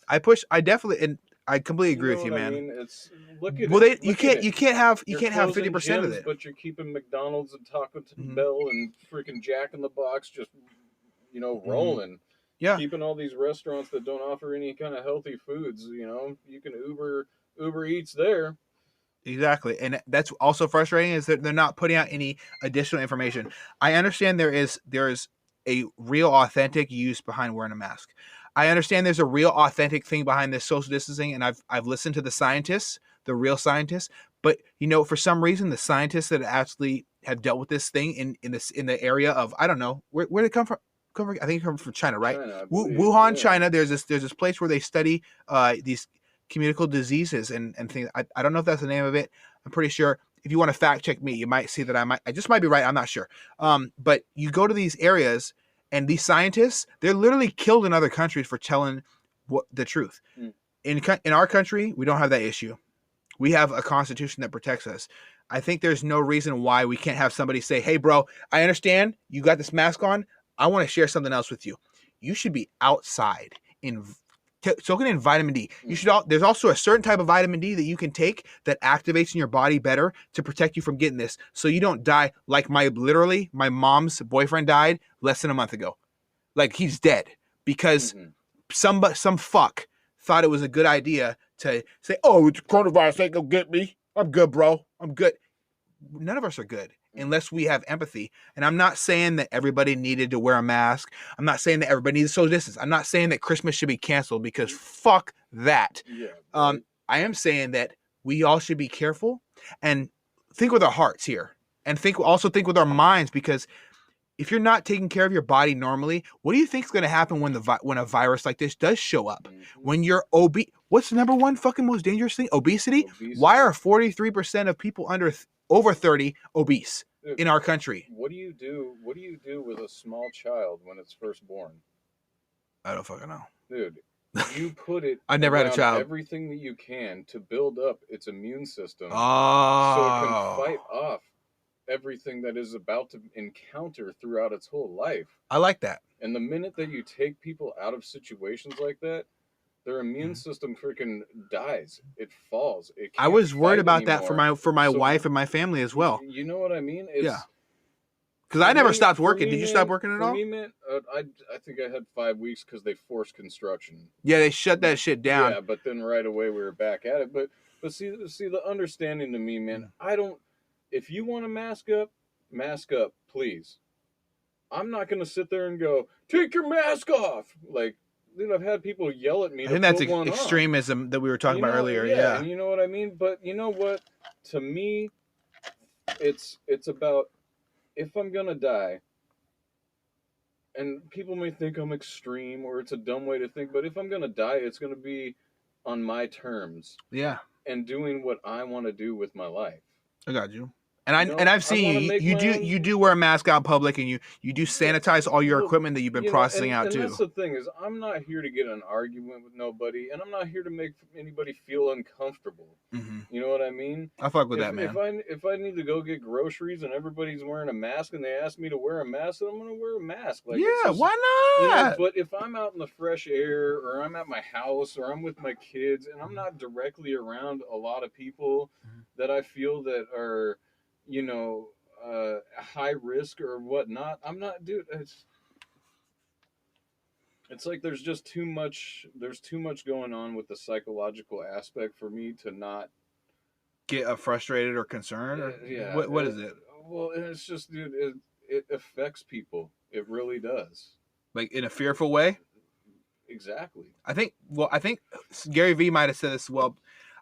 I definitely, and I completely agree with you, man.
I mean, look at
you can't have 50% of it.
But you're keeping McDonald's and Taco Bell and freaking Jack in the Box just, you know, rolling.
Yeah.
Keeping all these restaurants that don't offer any kind of healthy foods, you know, you can Uber Eats there.
Exactly. And that's also frustrating is that they're not putting out any additional information. I understand there is a real authentic use behind wearing a mask. I understand there's a real authentic thing behind this social distancing, and I've listened to the scientists, the real scientists, but you know, for some reason the scientists that actually have dealt with this thing in the area of, I don't know, where did it come from? I think it comes from China, right? Wuhan, China. There's this place where they study these communicable diseases and things. I don't know if that's the name of it. I'm pretty sure. If you want to fact check me, you might see that I just might be right. I'm not sure. But you go to these areas and these scientists, they're literally killed in other countries for telling the truth. In our country, we don't have that issue. We have a constitution that protects us. I think there's no reason why we can't have somebody say, "Hey, bro, I understand you got this mask on. I want to share something else with you. You should be outside soaking in vitamin D. There's also a certain type of vitamin D that you can take that activates in your body better to protect you from getting this, so you don't die like my mom's boyfriend died less than a month ago. Like, he's dead because some fuck thought it was a good idea to say, "Oh, it's coronavirus ain't gonna get me. I'm good, bro. I'm good." None of us are good unless we have empathy. And I'm not saying that everybody needed to wear a mask. I'm not saying that everybody needs to social distance. I'm not saying that Christmas should be canceled because fuck that.
Yeah. Right.
I am saying that we all should be careful and think with our hearts here, and think with our minds, because if you're not taking care of your body normally, what do you think is going to happen when a virus like this does show up? When you're obese, what's the number one fucking most dangerous thing? Obesity. Why are 43% of people over 30 obese in our country?
What do you do? What do you do with a small child when it's first born?
I don't fucking know,
dude. You put it.
I never had a child.
Everything that you can to build up its immune system, so
oh,
it can fight off everything that is about to encounter throughout its whole life.
I like that.
And the minute that you take people out of situations like that, their immune system freaking dies. It falls. It can't
I was worried about
anymore.
that for my wife and my family as well.
You know what I mean?
Yeah. Because I never stopped working. Did you stop working at all?
For me, man, I think I had 5 weeks because they forced construction.
Yeah, they shut that shit down.
Yeah, but then right away we were back at it. But see the understanding to me, man. I don't. If you want to mask up, please. I'm not gonna sit there and go, take your mask off. Like, dude, I've had people yell at me.
I think that's extremism that we were talking about earlier. Yeah,
and you know what I mean. But you know what? To me, it's about, if I'm gonna die, and people may think I'm extreme or it's a dumb way to think, but if I'm gonna die, it's gonna be on my terms.
Yeah.
And doing what I want to do with my life.
I got you. And I've seen you do wear a mask out in public, and you do sanitize all your equipment that you've been processing out too.
And that's the thing, is I'm not here to get an argument with nobody, and I'm not here to make anybody feel uncomfortable. Mm-hmm. You know what I mean?
I fuck with that, man.
If I need to go get groceries and everybody's wearing a mask and they ask me to wear a mask, then I'm gonna wear a mask. Like,
yeah, why not?
You know, but if I'm out in the fresh air, or I'm at my house, or I'm with my kids, and I'm not directly around a lot of people that I feel that are, you know, high risk or whatnot, I'm not, dude. It's like there's just too much. There's too much going on with the psychological aspect for me to not
get frustrated or concerned. Or
yeah.
What is it?
Well, it's just, dude. It affects people. It really does.
Like in a fearful way.
Exactly.
I think Gary Vee might have said this. Well,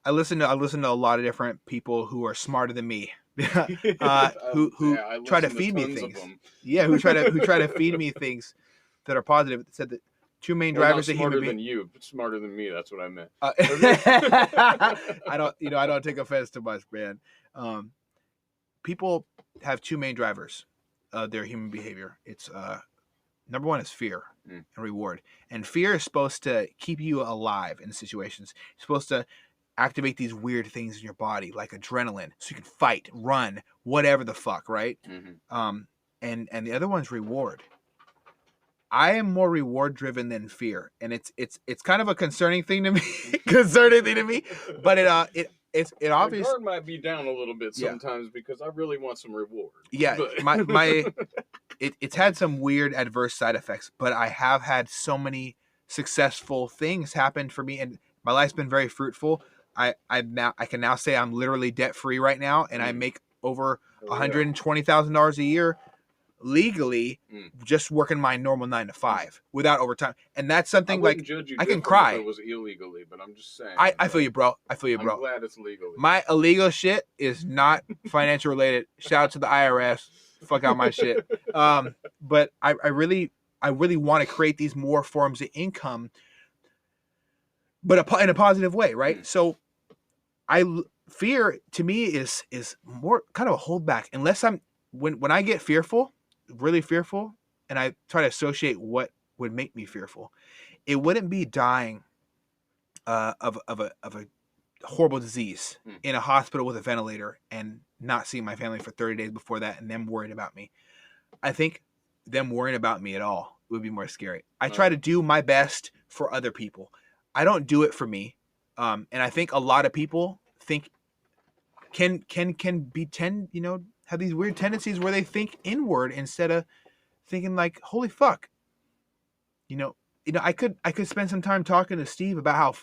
I listen to a lot of different people who are smarter than me. who try to feed me things. Yeah, who try to feed me things that are positive. It said that two main drivers of human being.
Smarter than you, but smarter than me. That's what I meant.
I don't take offense to much, man. People have two main drivers of their human behavior. It's number one is fear and reward, and fear is supposed to keep you alive in situations. It's supposed to activate these weird things in your body, like adrenaline, so you can fight, run, whatever the fuck, right? Mm-hmm. And the other one's reward. I am more reward driven than fear, and it's kind of a concerning thing to me. But it obviously,
my guard might be down a little bit sometimes because I really want some reward.
Yeah, it's had some weird adverse side effects, but I have had so many successful things happen for me, and my life's been very fruitful. I can now say I'm literally debt free right now, and I make over $120,000 a year legally, just working my normal 9 to 5 without overtime, and that's something like I can cry.
If it was illegally, but I'm just saying.
I feel you, bro. I'm
glad it's legal.
My illegal shit is not financial related. Shout out to the IRS. Fuck out my shit. But I really want to create these more forms of income, but in a positive way, right? So fear to me is more kind of a holdback. Unless when I get fearful, really fearful, and I try to associate what would make me fearful, it wouldn't be dying of a horrible disease in a hospital with a ventilator and not seeing my family for 30 days before that, and them worried about me. I think them worrying about me at all would be more scary. I try to do my best for other people. I don't do it for me. And I think a lot of people think can have these weird tendencies where they think inward instead of thinking like, holy fuck, I could spend some time talking to Steve about how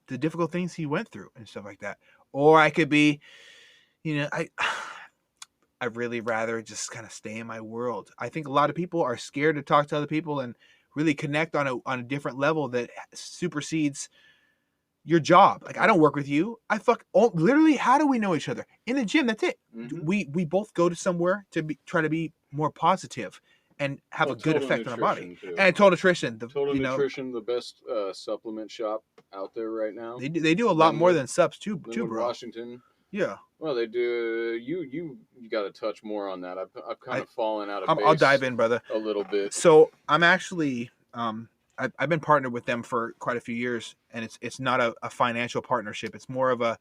the difficult things he went through and stuff like that, or I could be, I really rather just kind of stay in my world. I think a lot of people are scared to talk to other people and really connect on a different level that supersedes your job. Like I don't work with you. Literally. How do we know each other? In the gym. That's it.
Mm-hmm.
We both go to somewhere to try to be more positive and have a good effect on our body.
Too.
And Total Nutrition,
the best supplement shop out there right now.
They do a lot more than subs too, bro.
Washington.
Yeah.
Well, they do. You got to touch more on that. I've kind of fallen out of base.
I'll dive in, brother,
a little bit.
So I'm actually I've been partnered with them for quite a few years, and it's not a financial partnership. It's more of a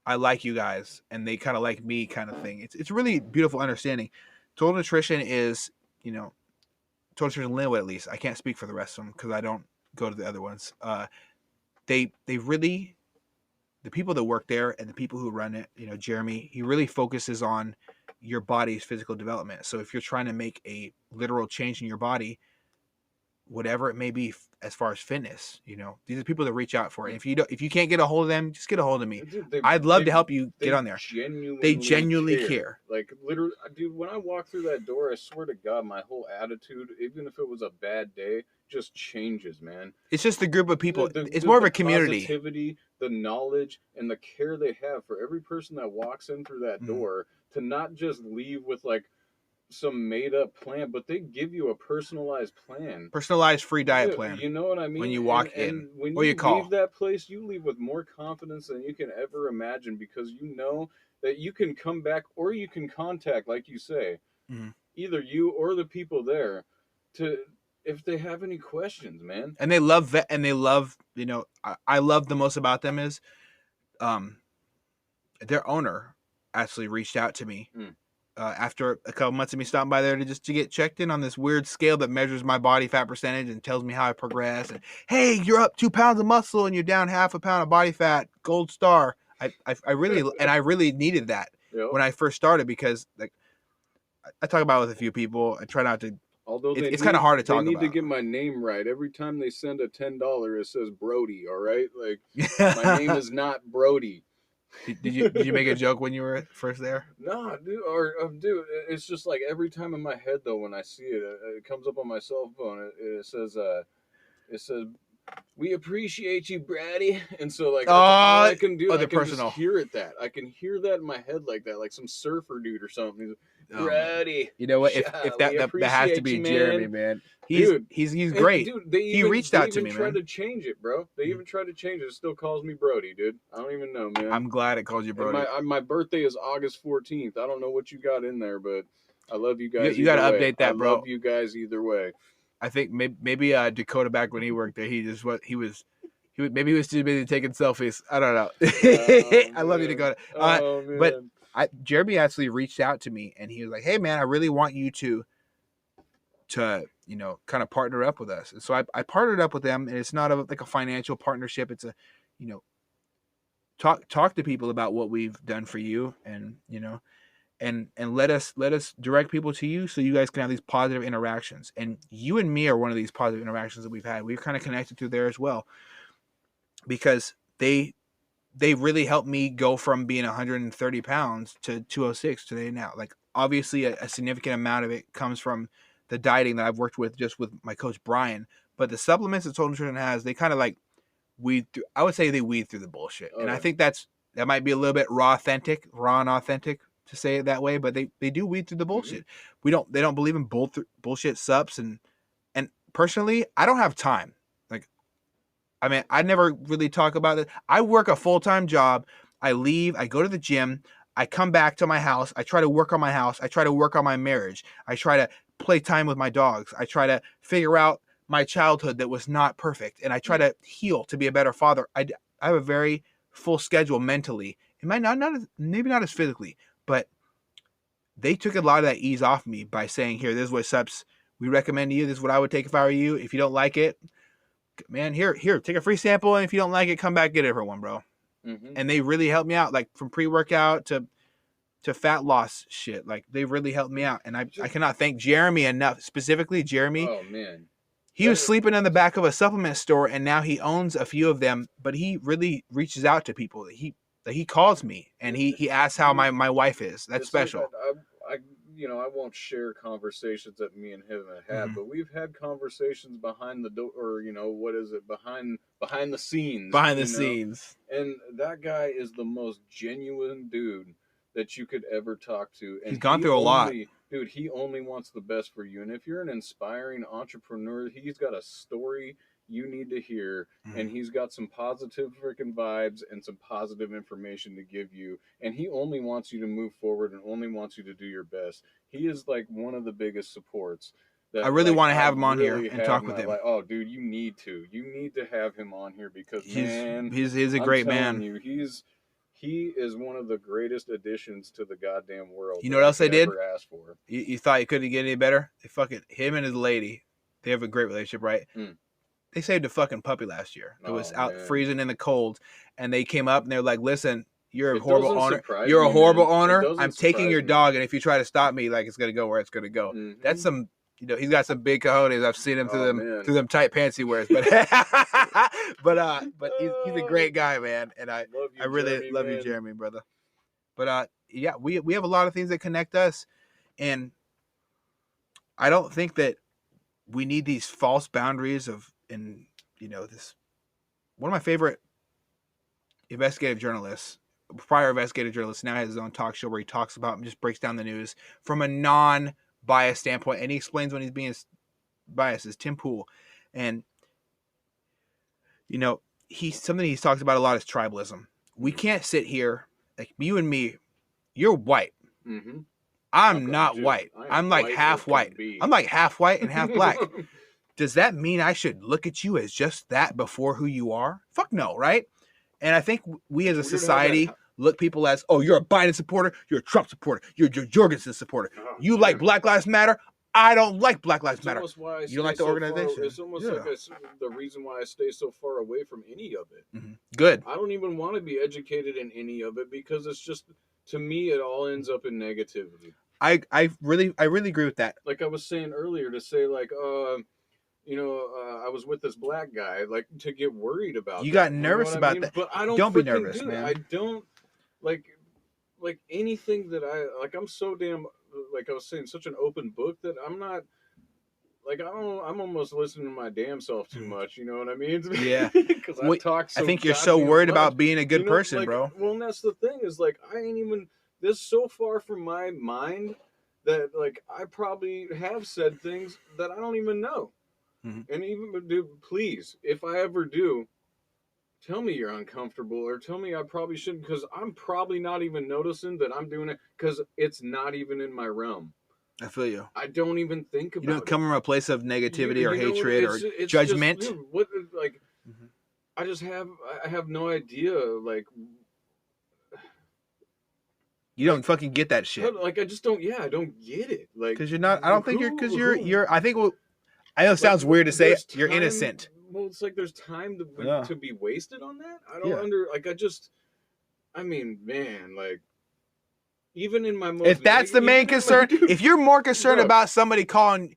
I like you guys, and they kind of like me kind of thing. It's really beautiful understanding. Total Nutrition is Total Nutrition Linwood, at least. I can't speak for the rest of them because I don't go to the other ones. They really, the people that work there and the people who run it, Jeremy, he really focuses on your body's physical development. So if you're trying to make a literal change in your body, whatever it may be, as far as fitness, these are people that reach out for it. And if you can't get a hold of them, just get a hold of me. Dude, I'd love to help you get on there. They genuinely care.
Like literally, dude, when I walk through that door, I swear to God, my whole attitude, even if it was a bad day, just changes, man.
It's just a group of people. It's more of a community.
The positivity, the knowledge, and the care they have for every person that walks in through that door, to not just leave with like some made up plan, but they give you a personalized plan,
personalized free diet plan.
You know what I mean?
When you walk in,
and when
or you call
leave that place, you leave with more confidence than you can ever imagine, because you know that you can come back, or you can contact, like you say, either you or the people there, to if they have any questions, man.
And they love that, and they love, I love the most about them is, their owner actually reached out to me. After a couple months of me stopping by there to get checked in on this weird scale that measures my body fat percentage and tells me how I progress. And hey, you're up 2 pounds of muscle and you're down 0.5 pound of body fat. Gold star. I really needed that when I first started, because like I talk about it with a few people. I try not to.
Although
it's kind of hard to talk about.
They need to get my name right. Every time they send a $10, it says Brody. All right, like my name is not Brody.
Did you make a joke when you were first there?
No, dude. Dude, it's just like every time in my head though, when I see it, it comes up on my cell phone. It says, "We appreciate you, Brady." And so like, all I can do, I can just hear it. I can hear that in my head like that, like some surfer dude or something. Brady.
You know what? If that has to be you, Jeremy, man. He's great.
Dude,
he reached out to me, man.
They even tried to change it, bro. They even tried to change it. It still calls me Brody, dude. I don't even know, man.
I'm glad it calls you Brody.
My birthday is August 14th. I don't know what you got in there, but I love you guys.
You got to update that, bro.
I love you guys either way.
I think maybe Dakota, back when he worked there, he was too busy taking selfies. I don't know. I love you, Dakota. But Jeremy actually reached out to me and he was like, "Hey man, I really want you to kind of partner up with us." And so I partnered up with them, and it's not like a financial partnership. It's a, talk to people about what we've done for you, and and let us direct people to you so you guys can have these positive interactions. And you and me are one of these positive interactions that we've had. We've kind of connected through there as well, because they really helped me go from being 130 pounds to 206 today now. Like obviously a significant amount of it comes from the dieting that I've worked with just with my coach Brian, but the supplements that Total Nutrition has, they kind of like weed through. I would say they weed through the bullshit. And I think that might be a little bit raw and authentic to say it that way, but they do weed through the bullshit. They don't believe in bullshit subs, and personally, I don't have time. I mean, I never really talk about it. I work a full-time job. I leave. I go to the gym. I come back to my house. I try to work on my house. I try to work on my marriage. I try to play time with my dogs. I try to figure out my childhood that was not perfect. And I try to heal to be a better father. I have a very full schedule mentally. It might maybe not as physically, but they took a lot of that ease off me by saying, "Here, this is what subs we recommend to you. This is what I would take if I were you. If you don't like it, man, here, take a free sample, and if you don't like it, come back, get it for one, bro." And they really helped me out, like from pre-workout to fat loss shit. Like they really helped me out, and I cannot thank Jeremy enough. Specifically, Jeremy.
Oh man,
He was sleeping in the back of a supplement store, and now he owns a few of them. But he really reaches out to people. He calls me and he asks how my wife is. That's special.
Like I won't share conversations that me and him have had, but we've had conversations behind the door, or what is it, behind the scenes.
Behind the scenes.
And that guy is the most genuine dude that you could ever talk to. And
he's gone through a lot.
Dude, he only wants the best for you. And if you're an inspiring entrepreneur, he's got a story you need to hear, and he's got some positive freaking vibes and some positive information to give you, and he only wants you to move forward and only wants you to do your best. He is like one of the biggest supports that
I really want to have him on here and talk with him.
Like, oh dude, you need to have him on here, because
he's a great man.
He is one of the greatest additions to the goddamn world.
You know what else they did?
Asked for.
You thought you couldn't get any better? Him and his lady, they have a great relationship, right? They saved a fucking puppy last year. It was out freezing in the cold, and they came up and they're like, "Listen, you're a horrible owner. You're a horrible owner. I'm taking your dog, and if you try to stop me, like, it's gonna go where it's gonna go." That's some, he's got some big cojones. I've seen him through them tight pants he wears, but but he's a great guy, man, and I really love you, Jeremy, brother. But yeah, we have a lot of things that connect us, and I don't think that we need these false boundaries of. And this one of my favorite investigative journalists, prior investigative journalist, now has his own talk show where he talks about and just breaks down the news from a non-biased standpoint, and he explains when he's being biased. Is Tim Pool, and something he's talked about a lot is tribalism. We can't sit here like you and me. You're white. I'm not white. I'm like half white. I'm like half white and half black. Does that mean I should look at you as just that before who you are? Fuck no, right? And I think we as a society look people as, oh, you're a Biden supporter, you're a Trump supporter, you're a Jorgensen supporter. You like Black Lives Matter? I don't like Black Lives Matter. You don't like the organization?
It's almost like the reason why I stay so far away from any of it.
Good.
I don't even want to be educated in any of it, because it's just, to me, it all ends up in negativity.
I really agree with that.
Like I was saying earlier, to say like, I was with this black guy, like, to get worried about.
You got nervous about that,
but I don't
be nervous, man.
I don't like anything that I'm so damn, like I was saying, such an open book that I'm not. Like I'm almost listening to my damn self too much. You know what I mean?
Yeah.
Because I talk so.
I think you're so worried
much
about being a good person,
like,
bro.
Well, and that's the thing, is like I ain't even. This so far from my mind that like I probably have said things that I don't even know. And even, dude, please, if I ever do, tell me you're uncomfortable, or tell me I probably shouldn't, because I'm probably not even noticing that I'm doing it, because it's not even in my realm.
I feel you.
I don't even think about it. You don't
come from a place of negativity or hatred or judgment.
Just, dude, I have no idea, like.
You don't fucking get that shit.
Like, I just don't, I don't get it. Like,
because you're not, I don't think you're, I think, I know it sounds weird to say you're innocent.
Well, it's like there's time to be wasted on that. I don't man, like, even in my most.
If that's the main concern, if you're more concerned about somebody calling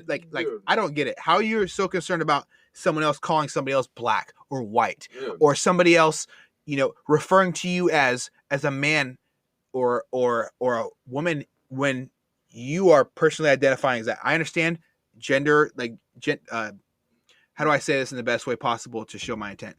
like I don't get it. How you're so concerned about someone else calling somebody else black or white, or somebody else, referring to you as a man or a woman when you are personally identifying as that. I understand gender, how do I say this in the best way possible to show my intent?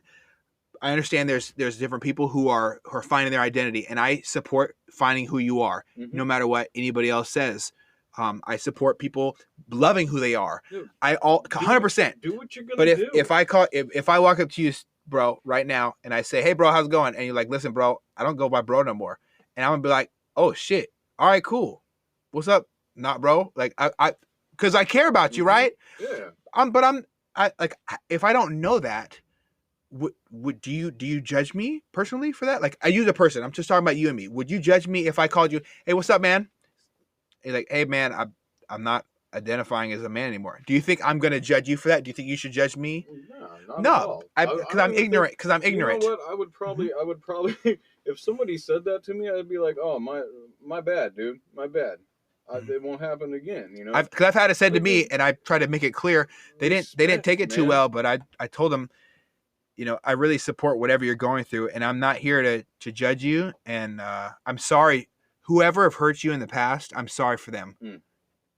I understand there's different people who are finding their identity, and I support finding who you are, no matter what anybody else says. I support people loving who they are. Dude, 100%.
Do what you're gonna
do.
But
if I walk up to you, bro, right now, and I say, "Hey, bro, how's it going?" and you're like, "Listen, bro, I don't go by bro no more," and I'm gonna be like, "Oh shit, all right, cool. What's up?" Not bro, like I because I care about you, right?
Yeah.
If I don't know that, would do you judge me personally for that? Like, I use a person. I'm just talking about you and me. Would you judge me if I called you, "Hey, what's up, man?" And you're like, "Hey, man, I'm not identifying as a man anymore." Do you think I'm gonna judge you for that? Do you think you should judge me?
No,
because I'm ignorant. Because I'm ignorant.
You know what? I would probably, if somebody said that to me, I'd be like, "Oh, my bad, dude, my bad. it won't happen again. You know,
Because I've had it said to me, and I try to make it clear. They didn't take it too well, but I told them, you know, I really support whatever you're going through, and I'm not here to judge you. And I'm sorry, whoever have hurt you in the past. I'm sorry for them.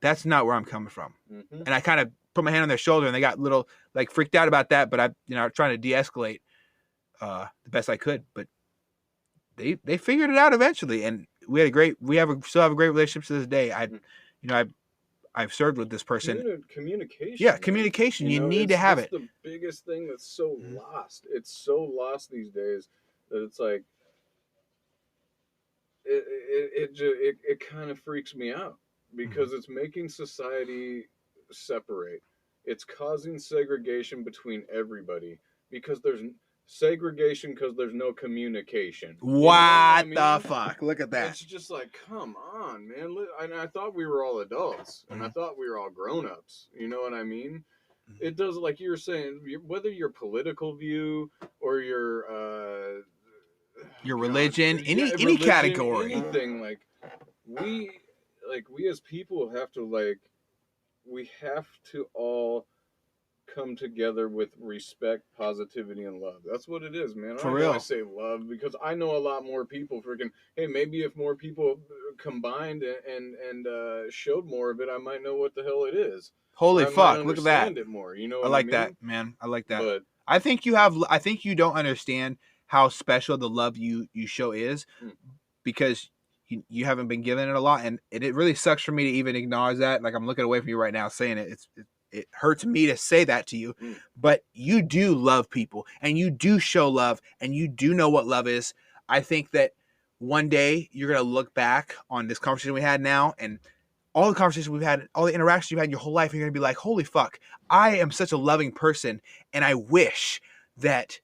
That's not where I'm coming from. And I kind of put my hand on their shoulder, and they got little like freaked out about that. But I'm trying to de-escalate the best I could. But they figured it out eventually, and we still have a great relationship to this day. I've served with this person.
Communication.
Yeah, communication. You need to have it.
That's the biggest thing that's so lost. It's so lost these days that it's like it kind of freaks me out because it's making society separate. It's causing segregation between everybody because there's segregation because there's no communication.
What the fuck? Look at that.
It's just like, come on, man. And I thought we were all adults, and I thought we were all grown-ups. You know what I mean? It does, like you were saying, whether your political view or your
religion, any category,
anything, like we as people have to all come together with respect, positivity, and love. That's what it is, man.
For real.
I say love because I know a lot more people hey, maybe if more people combined and showed more of it, I might know what the hell it is.
Holy fuck, look at that.
It more, you know what
I like
mean?
that, man. I like that.
But
I think you don't understand how special the love you show is because you haven't been given it a lot, and it really sucks for me to even acknowledge that. Like, I'm looking away from you right now saying it. It hurts me to say that to you, but you do love people, and you do show love, and you do know what love is. I think that one day you're going to look back on this conversation we had now, and all the conversations we've had, all the interactions you've had in your whole life, you're going to be like, holy fuck, I am such a loving person, and I wish that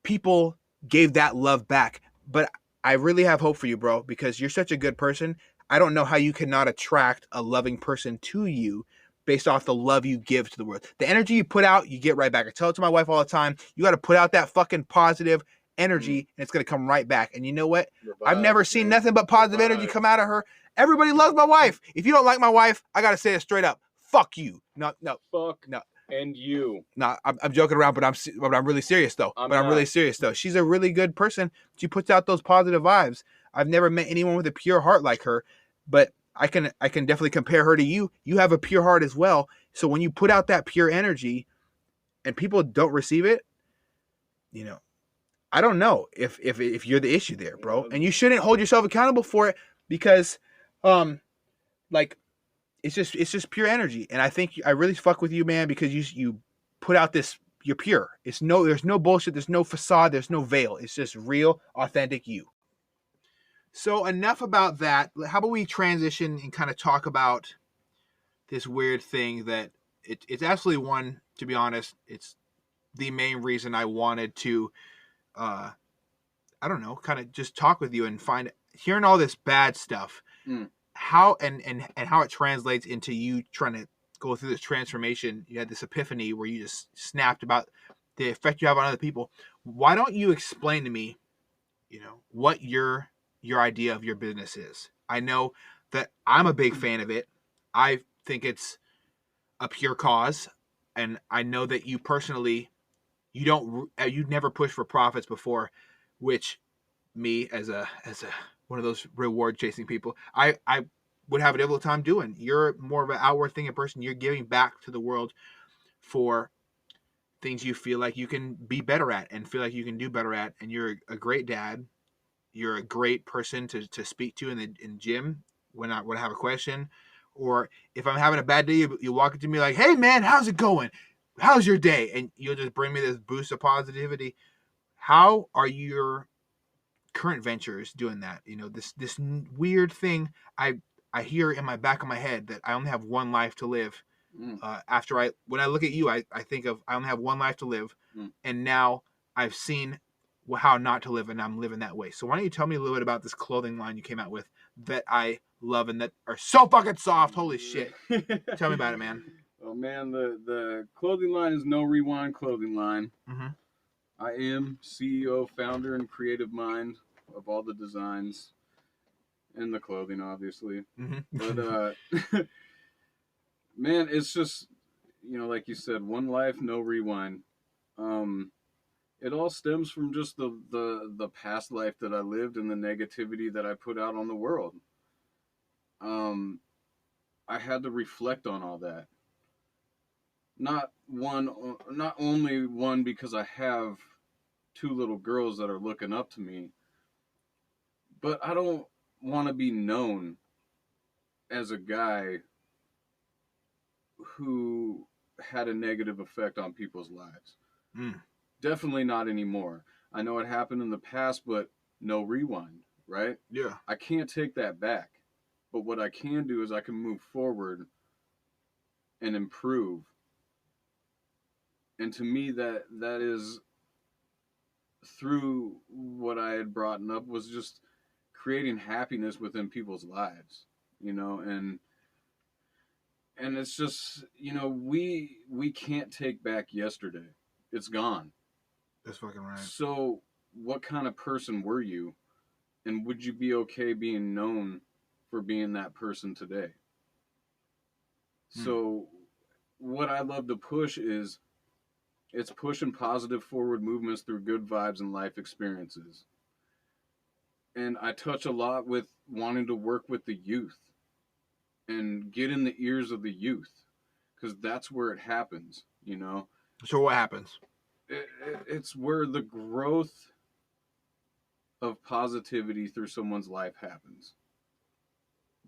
people gave that love back. But I really have hope for you, bro, because you're such a good person. I don't know how you cannot attract a loving person to you based off the love you give to the world. The energy you put out, you get right back. I tell it to my wife all the time. You got to put out that fucking positive energy, and it's going to come right back. And you know what? I've never seen nothing but positive energy come out of her. Everybody loves my wife. If you don't like my wife, I got to say it straight up. Fuck you. No.
Fuck no. And you.
No, I'm joking around, but I'm really serious though. I'm really serious though. She's a really good person. She puts out those positive vibes. I've never met anyone with a pure heart like her, but I can definitely compare her to you. You have a pure heart as well. So when you put out that pure energy and people don't receive it, you know, I don't know if you're the issue there, bro. And you shouldn't hold yourself accountable for it because like it's just pure energy. And I think I really fuck with you, man, because you put out this, you're pure. There's no bullshit, there's no facade, there's no veil. It's just real, authentic you. So enough about that. How about we transition and kind of talk about this weird thing that it's absolutely one, to be honest, it's the main reason I wanted to, I don't know, kind of just talk with you and hearing all this bad stuff, how and how it translates into you trying to go through this transformation. You had this epiphany where you just snapped about the effect you have on other people. Why don't you explain to me, what your idea of your business is? I know that I'm a big fan of it. I think it's a pure cause, and I know that you personally, you'd never pushed for profits before, which me as a one of those reward chasing people, I would have a difficult time doing. You're more of an outward thinking person. You're giving back to the world for things you feel like you can be better at and feel like you can do better at, and you're a great dad. You're a great person to speak to in the gym when I have a question, or if I'm having a bad day, you walk up to me like, "Hey man, how's it going? How's your day?" And you'll just bring me this boost of positivity. How are your current ventures doing that? This weird thing I hear in my back of my head that I only have one life to live. When I look at you, I think of I only have one life to live, and now I've seen how not to live, and I'm living that way. So why don't you tell me a little bit about this clothing line you came out with that I love and that are so fucking soft? Holy shit. Tell me about it, man.
Oh man, the clothing line is No Rewind Clothing Line. I am CEO, founder, and creative mind of all the designs. and the clothing, obviously.
Mm-hmm.
But man, it's just, like you said, one life, no rewind. Um, it all stems from just the past life that I lived and the negativity that I put out on the world. Um, I had to reflect on all that. Not only one because I have two little girls that are looking up to me, but I don't want to be known as a guy who had a negative effect on people's lives.
Mm.
Definitely not anymore. I know it happened in the past, but no rewind, right?
Yeah.
I can't take that back. But what I can do is I can move forward and improve. And to me, that is through what I had brought up was just creating happiness within people's lives, and it's just, we can't take back yesterday. It's gone.
That's fucking right.
So what kind of person were you, and would you be okay being known for being that person today? So what I love to push is it's pushing positive forward movements through good vibes and life experiences. And I touch a lot with wanting to work with the youth and get in the ears of the youth, because that's where it happens.
So what happens?
It's where the growth of positivity through someone's life happens.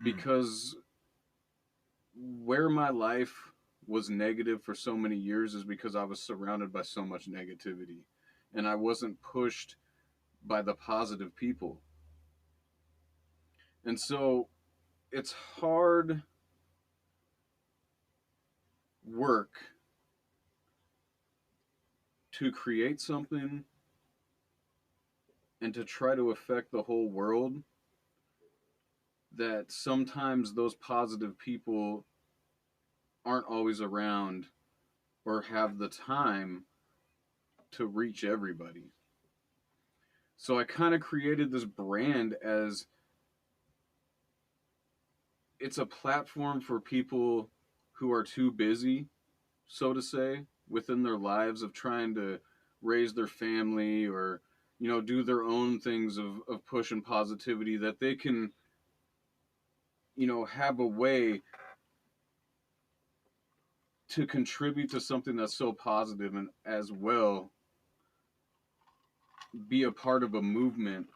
Because where my life was negative for so many years is because I was surrounded by so much negativity and I wasn't pushed by the positive people. And so it's hard work to create something and to try to affect the whole world that sometimes those positive people aren't always around or have the time to reach everybody. So I kind of created this brand as it's a platform for people who are too busy, so to say, within their lives of trying to raise their family or, do their own things of pushing positivity, that they can, have a way to contribute to something that's so positive and as well be a part of a movement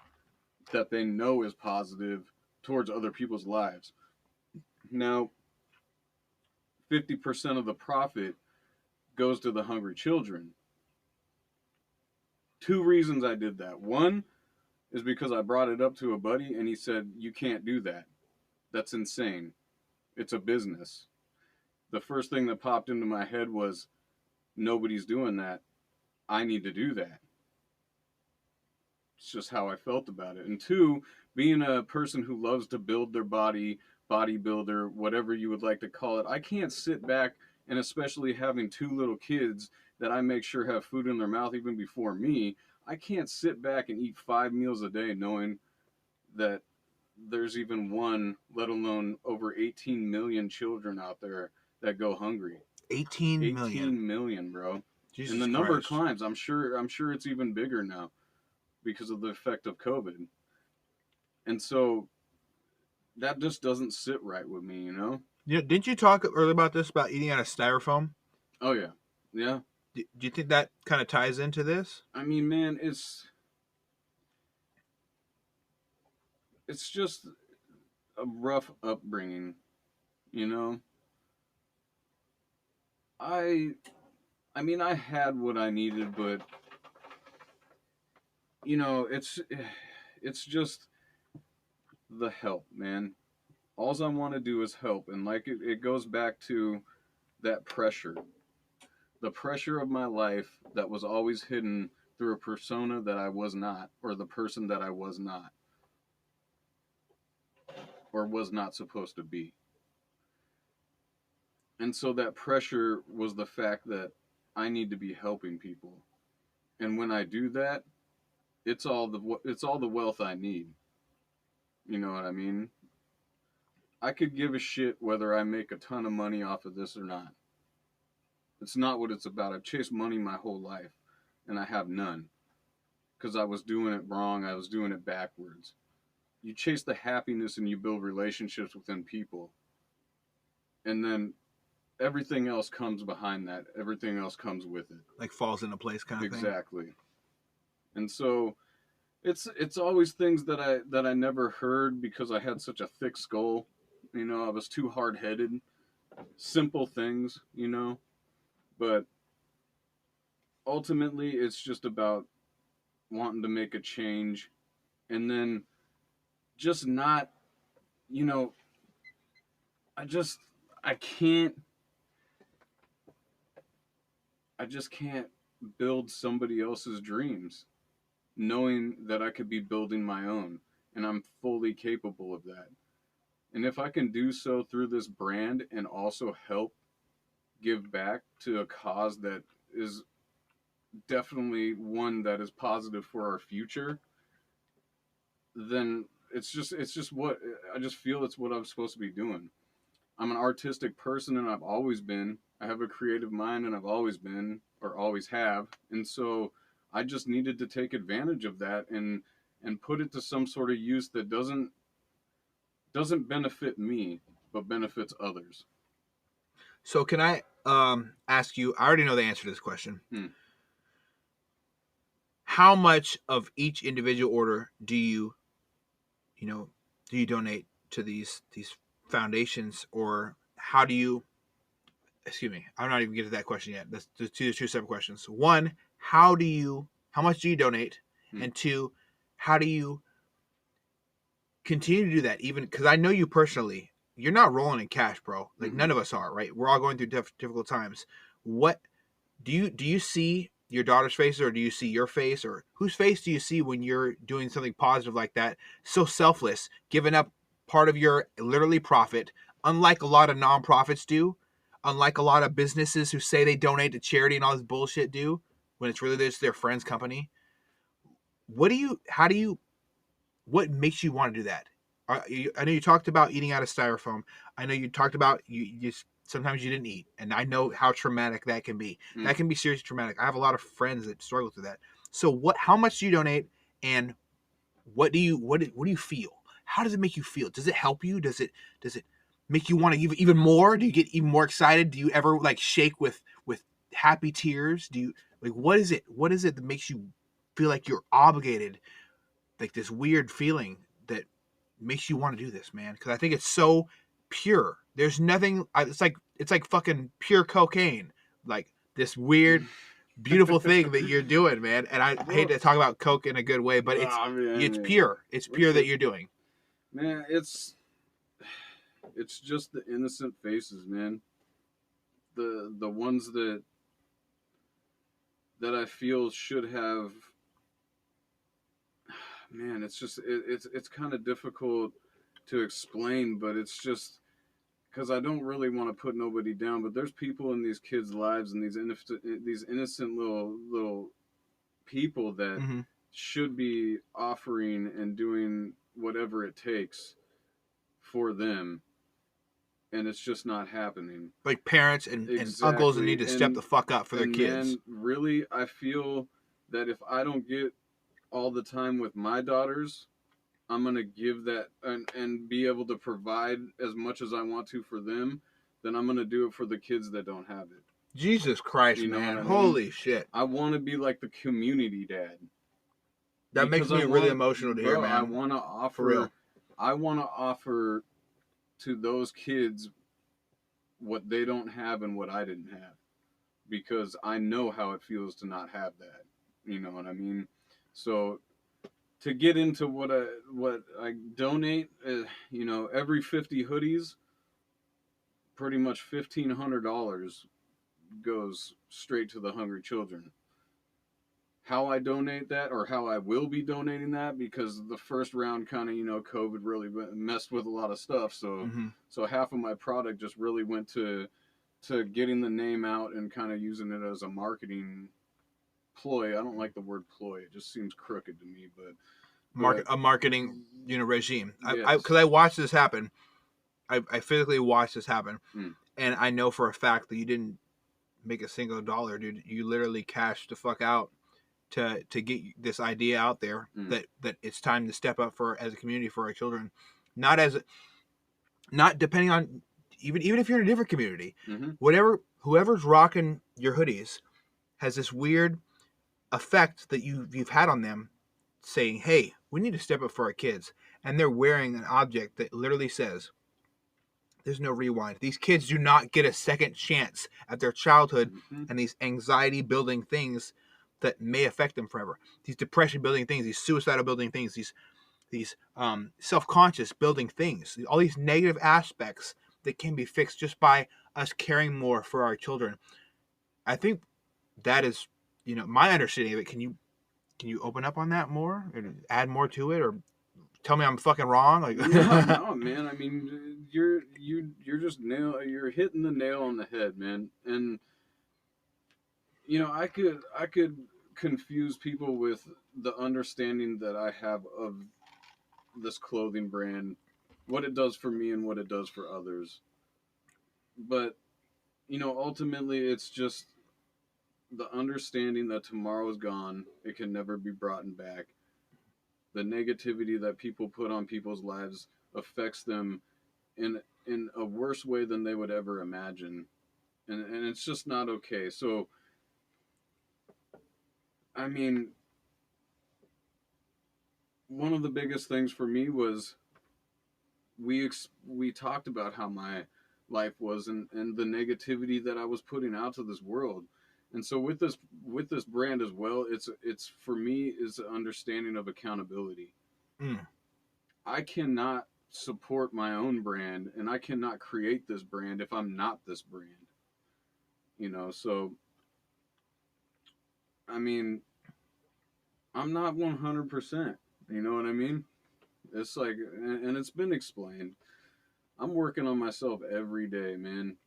that they know is positive towards other people's lives. Now, 50% of the profit goes to the hungry children. Two reasons I did that. One is because I brought it up to a buddy and he said, "You can't do that. That's insane. It's a business." The first thing that popped into my head was, nobody's doing that. I need to do that. It's just how I felt about it. And two, being a person who loves to build their body, bodybuilder, whatever you would like to call it, I can't sit back, and especially having two little kids that I make sure have food in their mouth even before me, I can't sit back and eat 5 meals a day knowing that there's even one, let alone over 18 million children out there that go hungry.
18 million.
18 million, bro.
Jesus
and the number
Christ.
climbs. I'm sure it's even bigger now because of the effect of COVID. And so that just doesn't sit right with me,
Didn't you talk earlier about this, about eating out of styrofoam?
Oh, yeah. Yeah.
Do you think that kind of ties into this?
I mean, man, it's just a rough upbringing, you know? I mean, I had what I needed, but it's just the help, man. All I want to do is help, and like it goes back to that pressure. The pressure of my life that was always hidden through a persona that I was not, or the person that I was not, or was not supposed to be. And so that pressure was the fact that I need to be helping people. And when I do that, it's all the wealth I need. You know what I mean? I could give a shit whether I make a ton of money off of this or not. It's not what it's about. I've chased money my whole life, and I have none because I was doing it wrong. I was doing it backwards. You chase the happiness and you build relationships within people, and then everything else comes behind that. Everything else comes with it.
Like falls into place kind of thing.
Exactly. And so it's always things that I never heard because I had such a thick skull. You know, I was too hard headed. Simple things, you know. But ultimately it's just about wanting to make a change and then just not, you know, I just I can't I just can't build somebody else's dreams knowing that I could be building my own, and I'm fully capable of that. And if I can do so through this brand and also help give back to a cause that is definitely one that is positive for our future, then it's just what I just feel it's what I'm supposed to be doing. I'm an artistic person and I've always been. I have a creative mind and I've always been or always have. And so I just needed to take advantage of that and put it to some sort of use that doesn't benefit me but benefits others.
So can I ask you? I already know the answer to this question. How much of each individual order do you donate to these foundations, or how do you? Excuse me, I'm not even getting to that question yet. That's two separate questions. One, how much do you donate? And two, how do you continue to do that? Even because I know you personally, you're not rolling in cash, bro. Like none of us are, right? We're all going through difficult times. What do you see your daughter's face, or do you see your face, or whose face do you see when you're doing something positive like that? So selfless, giving up part of your literally profit, unlike a lot of nonprofits do, unlike a lot of businesses who say they donate to charity and all this bullshit do, when it's really just their friend's company. What makes you want to do that? I know you talked about eating out of styrofoam. I know you talked about you sometimes you didn't eat, and I know how traumatic that can be. That can be seriously traumatic. I have a lot of friends that struggle through that. So how much do you donate, and what do you feel? How does it make you feel? Does it help you? Does it make you want to give even more? Do you get even more excited? Do you ever like shake with happy tears? Do you like what is it that makes you feel like you're obligated, like this weird feeling that makes you want to do this, man? Because I think it's so pure. There's nothing. It's like fucking pure cocaine. Like this weird, beautiful thing that you're doing, man. And I hate to talk about coke in a good way, but it's pure. It's pure that you're doing.
Man, it's just the innocent faces, man. The ones that I feel should have. Man, it's kind of difficult to explain, but it's just because I don't really want to put nobody down. But there's people in these kids' lives and these innocent little people that should be offering and doing whatever it takes for them, and it's just not happening.
Like parents and uncles that need to step the fuck up for their kids.
And really, I feel that if I don't get all the time with my daughters, I'm going to give that and be able to provide as much as I want to for them, then I'm going to do it for the kids that don't have it.
Jesus Christ, you know, man. Holy shit.
I want to be like the community dad.
That makes me really emotional to hear, man.
I want to offer, for real. I want to offer to those kids what they don't have and what I didn't have, because I know how it feels to not have that. You know what I mean? So to get into what I donate, you know, every 50 hoodies, pretty much $1,500 goes straight to the hungry children. How I donate that, or how I will be donating that, because the first round kind of, you know, COVID really messed with a lot of stuff. So so half of my product just really went to getting the name out and kind of using it as a marketing ploy. I don't like the word ploy. It just seems crooked to me, But
marketing regime.
yes.
Because I watched this happen. I physically watched this happen,
Mm.
and I know for a fact that you didn't make a single dollar, dude. You literally cashed the fuck out to get this idea out there that it's time to step up for as a community for our children, not depending on even if you're in a different community, whoever's rocking your hoodies has this weird effect that you've had on them, saying, "Hey, we need to step up for our kids," and they're wearing an object that literally says, "There's no rewind." These kids do not get a second chance at their childhood and these anxiety building things that may affect them forever. These depression building things, these suicidal building things, these self-conscious building things, all these negative aspects that can be fixed just by us caring more for our children. I think that is, my understanding of it. Can you open up on that more and add more to it, or tell me I'm fucking wrong? Like,
No, man. I mean, you're just you're hitting the nail on the head, man. And I could confuse people with the understanding that I have of this clothing brand, what it does for me and what it does for others. But ultimately, it's just the understanding that tomorrow is gone. It can never be brought back. The negativity that people put on people's lives affects them in a worse way than they would ever imagine, and it's just not okay. So, I mean, one of the biggest things for me was we talked about how my life was and the negativity that I was putting out to this world. And so with this brand as well, it's for me is an understanding of accountability. I cannot support my own brand and I cannot create this brand if I'm not this brand. So I mean, I'm not 100%. You know what I mean? It's like, and it's been explained. I'm working on myself every day, man.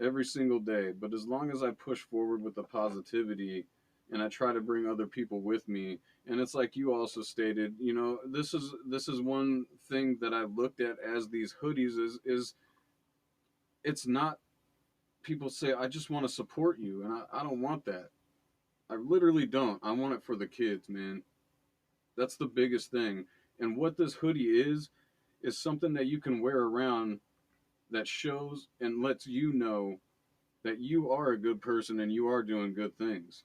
Every single day. But as long as I push forward with the positivity and I try to bring other people with me, and it's like you also stated, this is one thing that I looked at as these hoodies is it's not, people say I just want to support you, and I don't want that. I literally don't. I want it for the kids, man. That's the biggest thing. And what this hoodie is something that you can wear around that shows and lets you know that you are a good person and you are doing good things.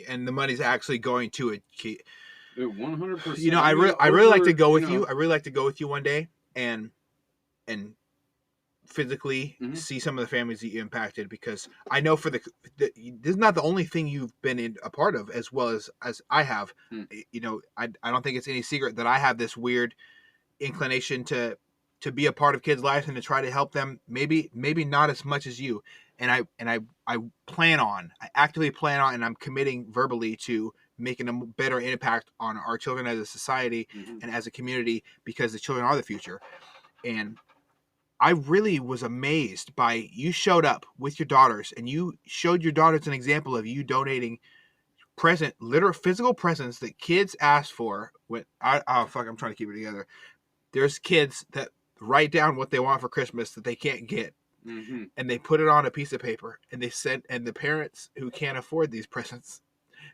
And the money's actually going to a kid.
100%.
I really like to go with you. I really like to go with you one day and physically see some of the families that you impacted, because I know this is not the only thing you've been a part of, as well as I have. I don't think it's any secret that I have this weird inclination to be a part of kids' lives and to try to help them. Maybe not as much as you. And I actively plan on, and I'm committing verbally to making a better impact on our children as a society and as a community, because the children are the future. And I really was amazed by, you showed up with your daughters and you showed your daughters an example of you donating literal physical presents that kids asked for. I'm trying to keep it together. There's kids that write down what they want for Christmas that they can't get. And they put it on a piece of paper, and and the parents who can't afford these presents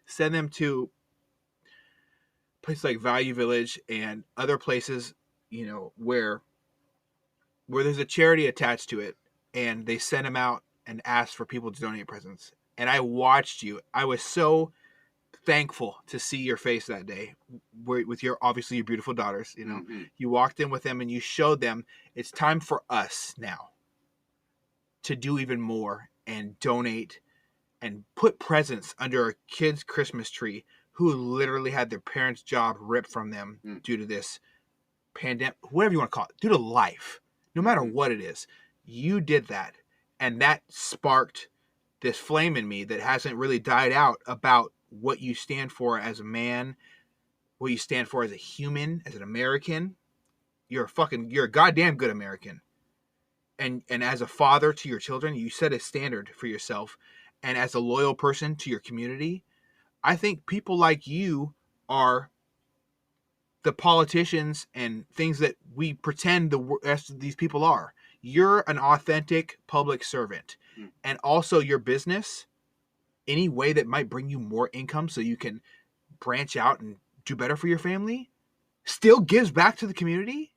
send them to places like Value Village and other places, where there's a charity attached to it, and they send them out and ask for people to donate presents. And I watched you. I was so thankful to see your face that day with your beautiful daughters. You walked in with them and you showed them it's time for us now to do even more and donate and put presents under a kid's Christmas tree who literally had their parents' job ripped from them due to this pandemic, whatever you want to call it, due to life, no matter what it is. You did that, and that sparked this flame in me that hasn't really died out about what you stand for as a man, what you stand for as a human, as an American. You're a goddamn good American. And as a father to your children, you set a standard for yourself. And as a loyal person to your community, I think people like you are the politicians and things that we pretend the rest of these people are. You're an authentic public servant. And also your business, any way that might bring you more income so you can branch out and do better for your family, still gives back to the community.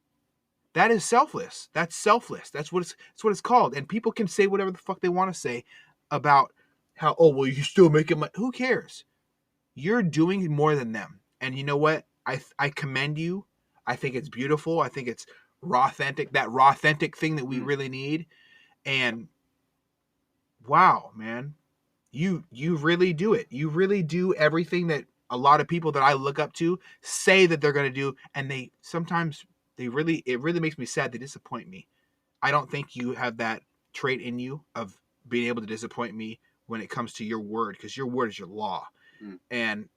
That is selfless. That's selfless. That's what it's called. And people can say whatever the fuck they want to say about how, oh, well, you still making money. Who cares? You're doing more than them. And you know what? I commend you. I think it's beautiful. I think it's authentic, that raw authentic thing that we really need. And wow, man, you really do it. You really do everything that a lot of people that I look up to say that they're going to do. And they sometimes it really makes me sad. They disappoint me. I don't think you have that trait in you of being able to disappoint me when it comes to your word, because your word is your law. And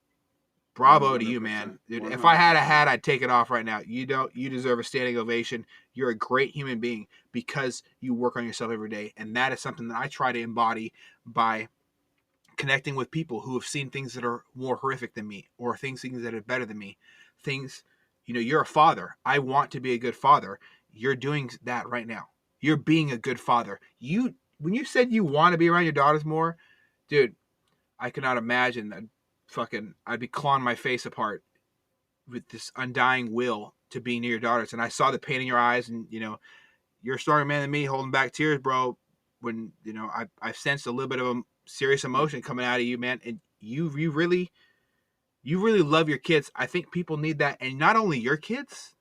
bravo 100%. To you, man. Dude, if I had a hat, I'd take it off right now. You deserve a standing ovation. You're a great human being because you work on yourself every day. And that is something that I try to embody by connecting with people who have seen things that are more horrific than me, or things that are better than me. Things, you're a father. I want to be a good father. You're doing that right now. You're being a good father. When you said you want to be around your daughters more, dude, I cannot imagine that. I'd be clawing my face apart with this undying will to be near your daughters. And I saw the pain in your eyes, and you're a stronger man than me, holding back tears, bro. When I sensed a little bit of a serious emotion coming out of you, man. And you really love your kids. I think people need that. And not only your kids,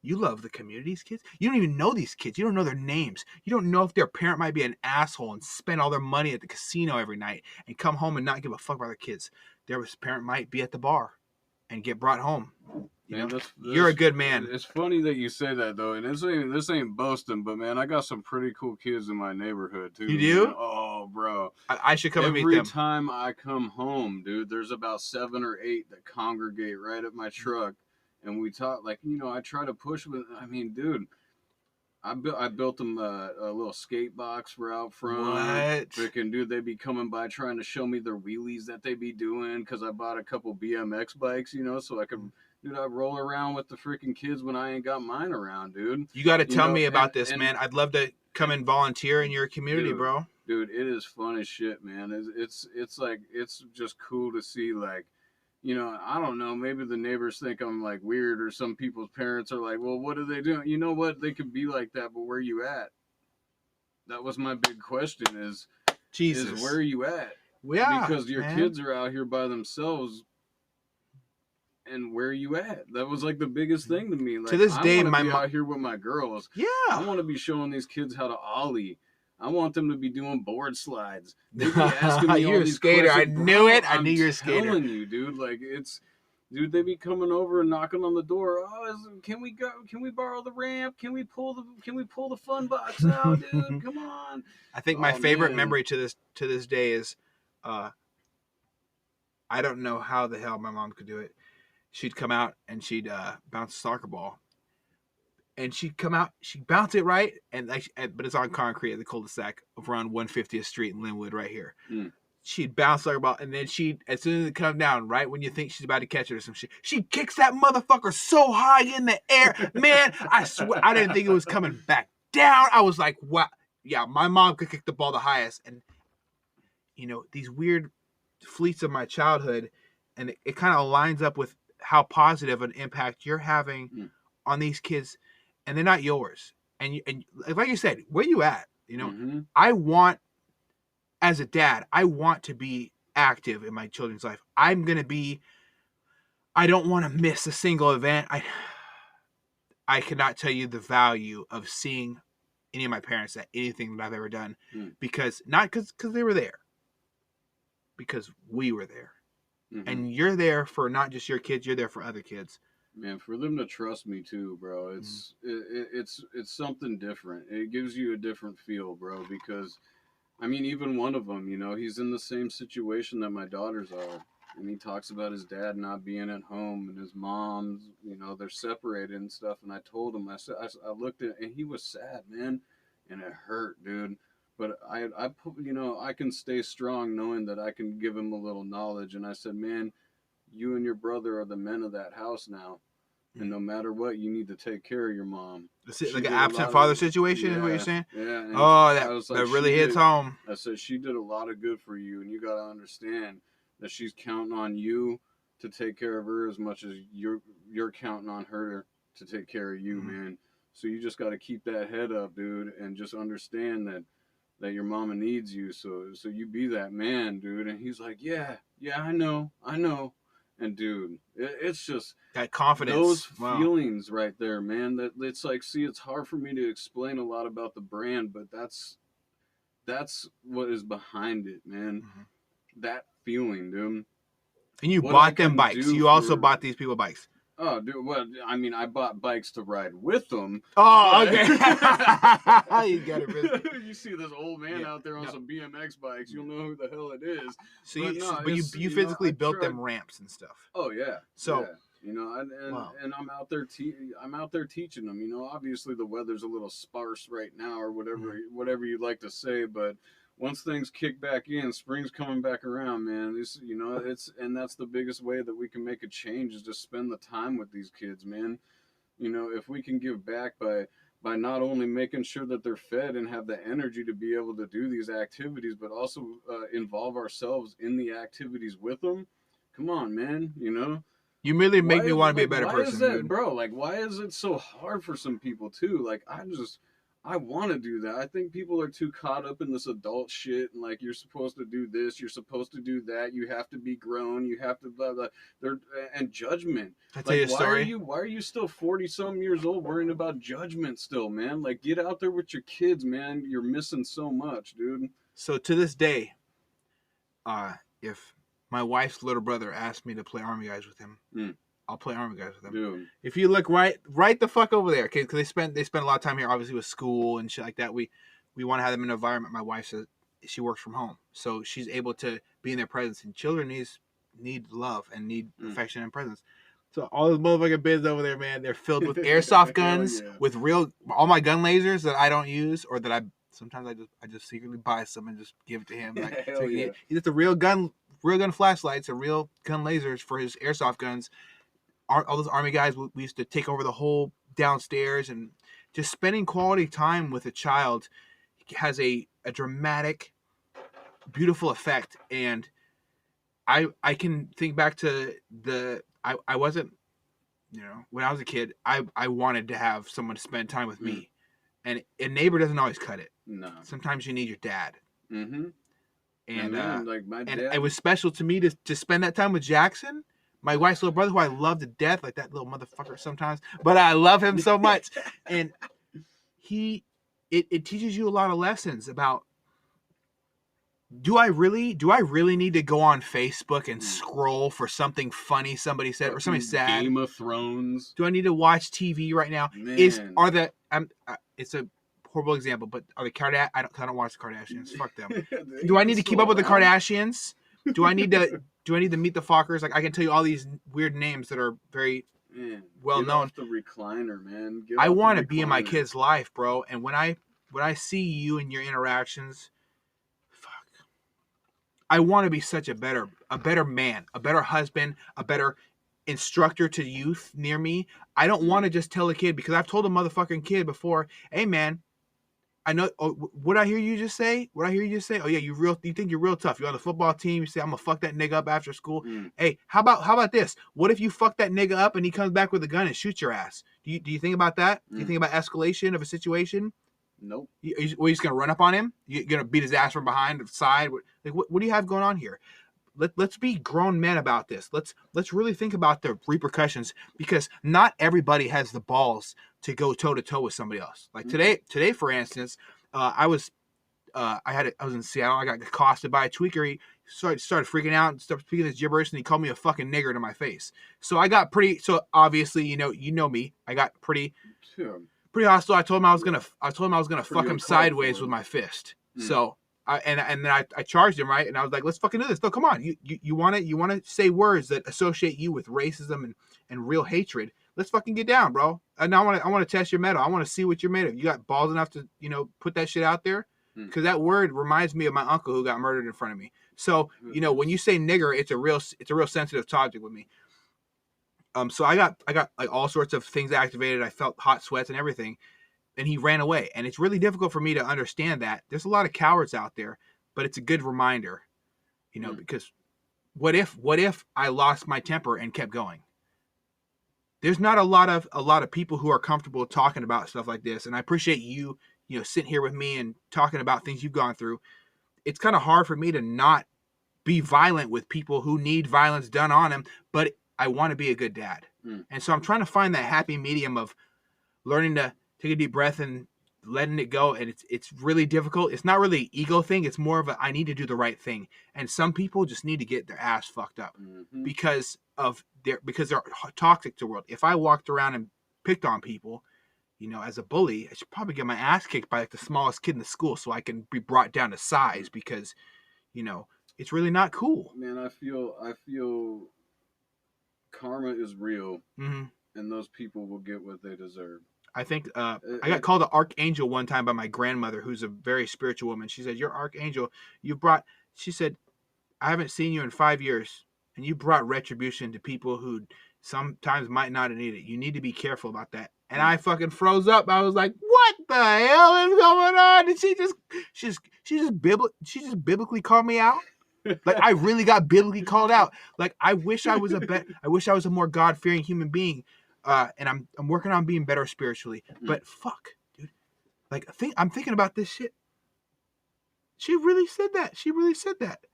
you love the community's kids. You don't even know these kids. You don't know their names. You don't know if their parent might be an asshole and spend all their money at the casino every night and come home and not give a fuck about their kids. Their parent might be at the bar and get brought home. You're a good man.
It's funny that you say that, though, and this ain't boasting, but man, I got some pretty cool kids in my neighborhood too.
You do?
Man. Oh, bro,
I should come and meet them.
Every time I come home, dude, there's about 7 or 8 that congregate right at my truck, and we talk. Like, I try to push with. I mean, dude, I built them a little skate box for out front.
What?
Freaking dude, they be coming by trying to show me their wheelies that they be doing, because I bought a couple BMX bikes, so I could. Dude, I roll around with the freaking kids when I ain't got mine around, dude.
You got to tell me about this, man. I'd love to come and volunteer in your community, bro.
Dude, it is fun as shit, man. It's like, it's just cool to see, like, I don't know, maybe the neighbors think I'm like weird, or some people's parents are like, well, what are they doing? You know what? They could be like that, but where you at? That was my big question is where are you at?
Yeah,
because your kids are out here by themselves. And where are you at? That was like the biggest thing to me. Like,
to this day,
I want to be out here with my girls.
Yeah,
I want to be showing these kids how to ollie. I want them to be doing board slides. They be asking me
you're
all
a
these
skater.
questions.
I knew it. I knew you're a skater.
I'm telling you, dude. Like, dude, they be coming over and knocking on the door. Can we go? Can we borrow the ramp? Can we pull the fun box out, dude? Come on.
I think my favorite memory to this day is, I don't know how the hell my mom could do it. She'd come out and she'd bounce a soccer ball, and she'd come out, she'd bounce it right, but it's on concrete at the cul-de-sac around 150th Street in Linwood, right here. She'd bounce the soccer ball, and then as soon as it comes down, right when you think she's about to catch it or some shit, she kicks that motherfucker so high in the air, man. I swear, I didn't think it was coming back down. I was like, wow, yeah, my mom could kick the ball the highest, and these weird fleets of my childhood, and it kind of lines up with how positive an impact you're having on these kids, and they're not yours. And like you said, where you at? I want, as a dad, I want to be active in my children's life. I don't want to miss a single event. I cannot tell you the value of seeing any of my parents at anything that I've ever done, because not because they were there, because we were there. And you're there for not just your kids, you're there for other kids.
Man, for them to trust me too, bro, it's something different. It gives you a different feel, bro, because, I mean, even one of them, he's in the same situation that my daughters are. And he talks about his dad not being at home, and his mom's, they're separated and stuff. And I told him, I looked at it, and he was sad, man. And it hurt, dude. But I can stay strong knowing that I can give him a little knowledge. And I said, man, you and your brother are the men of that house now. and no matter what, you need to take care of your mom.
Like an absent father situation, is what you're saying?
Yeah. And
Oh,
that
really hits home.
I said she did a lot of good for you, and you got to understand that she's counting on you to take care of her as much as you're counting on her to take care of you, man. So you just got to keep that head up, dude, and just understand that your mama needs you. So you be that man, dude. And he's like, yeah, I know. And dude, it's just
that confidence,
those feelings right there, man. That it's like, see, it's hard for me to explain a lot about the brand, but that's what is behind it, man. That feeling, dude.
And you bought them bikes. You also bought these people bikes.
Oh, dude. Well, I mean, I bought bikes to ride with them.
Oh, okay. You got it.
You see this old man out there on some BMX bikes, you'll know who the hell it is.
So you physically built them ramps and stuff.
Oh yeah.
So
you know, and I'm out there teaching them. You know, obviously the weather's a little sparse right now, or whatever you'd like to say, but once things kick back in, spring's coming back around, man. And that's the biggest way that we can make a change, is just spend the time with these kids, man. You know, if we can give back by not only making sure that they're fed and have the energy to be able to do these activities, but also involve ourselves in the activities with them. Come on, man. You know,
you really make me want to be a better person.
Why is that, dude? Bro? Like, why is it so hard for some people too? Like, I want to do that. I think people are too caught up in this adult shit, and like, you're supposed to do this, you're supposed to do that, you have to be grown, you have to blah blah. And judgment.
I tell you a story.
Why are you still 40-some years old worrying about judgment still, man? Like, get out there with your kids, man. You're missing so much, dude.
So to this day, if my wife's little brother asked me to play Army Guys with him, I'll play Army Guys with them.
Dude.
If you look right the fuck over there, okay? Because they spend a lot of time here, obviously with school and shit like that. We want to have them in an environment. My wife says she works from home, so she's able to be in their presence. And children need love and need affection and presence. So all those motherfucking bids over there, man, they're filled with airsoft guns, with all my gun lasers that I don't use, or that sometimes I just secretly buy some and just give it to him. Like, so he gets a real gun flashlights, and real gun lasers for his airsoft guns. All those Army guys, we used to take over the whole downstairs, and just spending quality time with a child has a dramatic, beautiful effect. And I can think back to I wasn't, you know, when I was a kid, I wanted to have someone to spend time with me, and a neighbor doesn't always cut it.
No.
Sometimes you need your dad.
Mm-hmm.
And
like my dad,
and it was special to me to spend that time with Jackson, my wife's little brother, who I love to death, like that little motherfucker sometimes, but I love him so much. And it teaches you a lot of lessons about, do I really need to go on Facebook and scroll for something funny somebody said, or something sad?
Game of Thrones.
Do I need to watch TV right now?
Man.
It's a horrible example, but are the Kardashians? I don't watch the Kardashians. Fuck them. Do I need to keep up with the Kardashians? Do I need to meet the Fockers? Like, I can tell you all these weird names that are very well known.
Get off the recliner, man.
I want to be in my kid's life, bro. And when I see you and your interactions, fuck, I want to be such a better man, a better husband, a better instructor to youth near me. I don't want to just tell a kid, because I've told a motherfucking kid before, hey man, I know. Oh, what I hear you just say? Oh yeah, you think you're real tough. You're on the football team. You say, I'm gonna fuck that nigga up after school. Hey, how about this? What if you fuck that nigga up and he comes back with a gun and shoots your ass? Do you think about that? Do you think about escalation of a situation?
Nope.
You just gonna run up on him? You're gonna beat his ass from behind, the side? Like, what do you have going on here? Let's be grown men about this. Let's really think about the repercussions, because not everybody has the balls to go toe to toe with somebody else. Like today, for instance, I was in Seattle. I got accosted by a tweaker. He started freaking out and started speaking this gibberish, and he called me a fucking nigger to my face. So I got so obviously, you know me. I got pretty hostile. I told him I was gonna fuck him sideways with my fist. So. And then I charged him, right, and I was like, let's fucking do this. No, come on, you want to say words that associate you with racism and real hatred. Let's fucking get down, bro. And I want to test your metal. I want to see what you're made of. You got balls enough to, put that shit out there? Because that word reminds me of my uncle who got murdered in front of me. So when you say nigger, it's a real sensitive topic with me. So I got like all sorts of things activated. I felt hot sweats and everything, and he ran away. And it's really difficult for me to understand that. There's a lot of cowards out there, but it's a good reminder, because what if I lost my temper and kept going? There's not a lot of people who are comfortable talking about stuff like this, and I appreciate you, sitting here with me and talking about things you've gone through. It's kind of hard for me to not be violent with people who need violence done on them, but I want to be a good dad. And so I'm trying to find that happy medium of learning to take a deep breath and letting it go. And it's really difficult. It's not really an ego thing. It's more of a, I need to do the right thing. And some people just need to get their ass fucked up because they're toxic to the world. If I walked around and picked on people, as a bully, I should probably get my ass kicked by like the smallest kid in the school so I can be brought down to size because, it's really not cool.
Man, I feel karma is real, and those people will get what they deserve.
I think I got called an archangel one time by my grandmother, who's a very spiritual woman. She said, "You're archangel. She said, I haven't seen you in 5 years, and you brought retribution to people who sometimes might not have needed it. You need to be careful about that." And I fucking froze up. I was like, "What the hell is going on?" And she just biblically called me out. Like I really got biblically called out. Like I wish I was a more God-fearing human being. And I'm working on being better spiritually. But fuck, dude. Like I'm thinking about this shit. She really said that.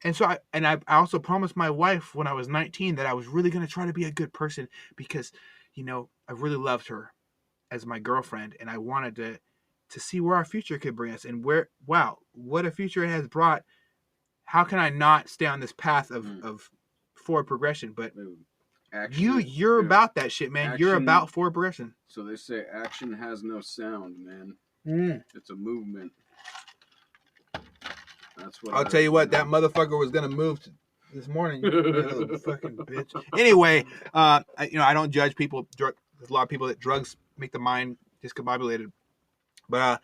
And so I also promised my wife when I was 19 that I was really gonna try to be a good person because, I really loved her as my girlfriend and I wanted to see where our future could bring us and what a future it has brought. How can I not stay on this path of forward progression? But you're about that shit, man. You're about forward progression.
So they say action has no sound, man. It's a movement. That's what
I'll tell you what, that motherfucker was gonna move this morning. You fucking bitch. Anyway, I don't judge people. There's a lot of people that drugs make the mind discombobulated. But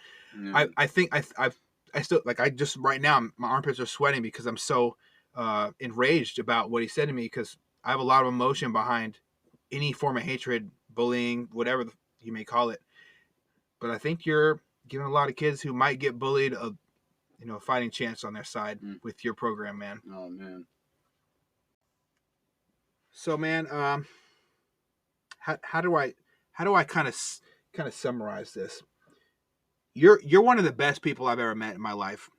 I think I still I just right now my armpits are sweating because I'm so enraged about what he said to me because I have a lot of emotion behind any form of hatred, bullying, whatever you may call it. But I think you're giving a lot of kids who might get bullied a fighting chance on their side with your program, man.
Oh man.
So man, how do I kind of summarize this? You're one of the best people I've ever met in my life,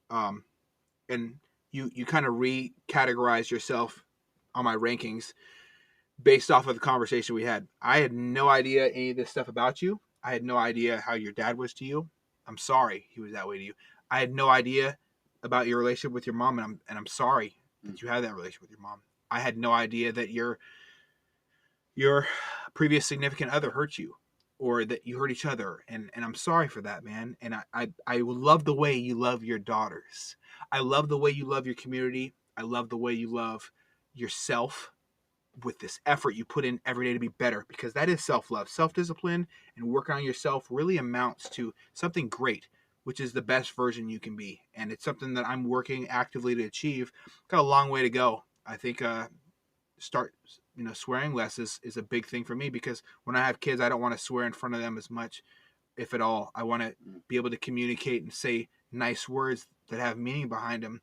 and you kind of recategorize yourself on my rankings based off of the conversation we had. I had no idea any of this stuff about you. I had no idea how your dad was to you. I'm sorry he was that way to you. I had no idea about your relationship with your mom, and I'm sorry that you had that relationship with your mom. I had no idea that your previous significant other hurt you or that you hurt each other. And I'm sorry for that, man. And I love the way you love your daughters. I love the way you love your community. I love the way you love yourself with this effort you put in every day to be better because that is self-love. Self-discipline and working on yourself really amounts to something great, which is the best version you can be. And it's something that I'm working actively to achieve. Got a long way to go. I think swearing less is a big thing for me because when I have kids, I don't want to swear in front of them as much, if at all. I want to be able to communicate and say nice words that have meaning behind them.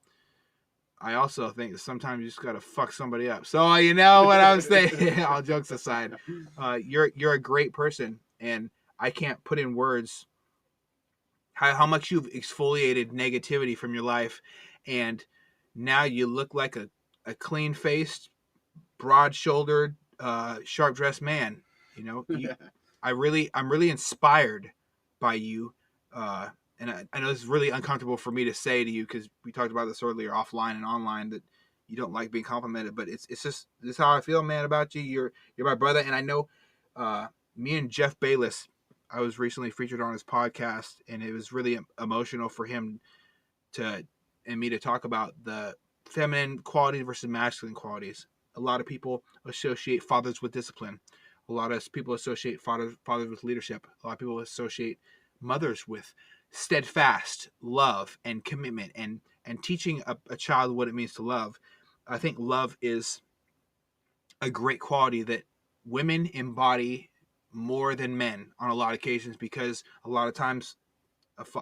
I also think that sometimes you just got to fuck somebody up. So you know what I'm saying? All jokes aside, you're a great person, and I can't put in words how much you've exfoliated negativity from your life, and now you look like a clean-faced, broad-shouldered, sharp-dressed man. I'm really inspired by you. And I know this is really uncomfortable for me to say to you because we talked about this earlier offline and online that you don't like being complimented, but it's just this is how I feel, man, about you. You're my brother, and I know me and Jeff Bayless, I was recently featured on his podcast, and it was really emotional for him and me to talk about the feminine qualities versus masculine qualities. A lot of people associate fathers with discipline. A lot of people associate fathers with leadership. A lot of people associate mothers with steadfast love and commitment and teaching a child what it means to love. I think love is a great quality that women embody more than men on a lot of occasions, because a lot of times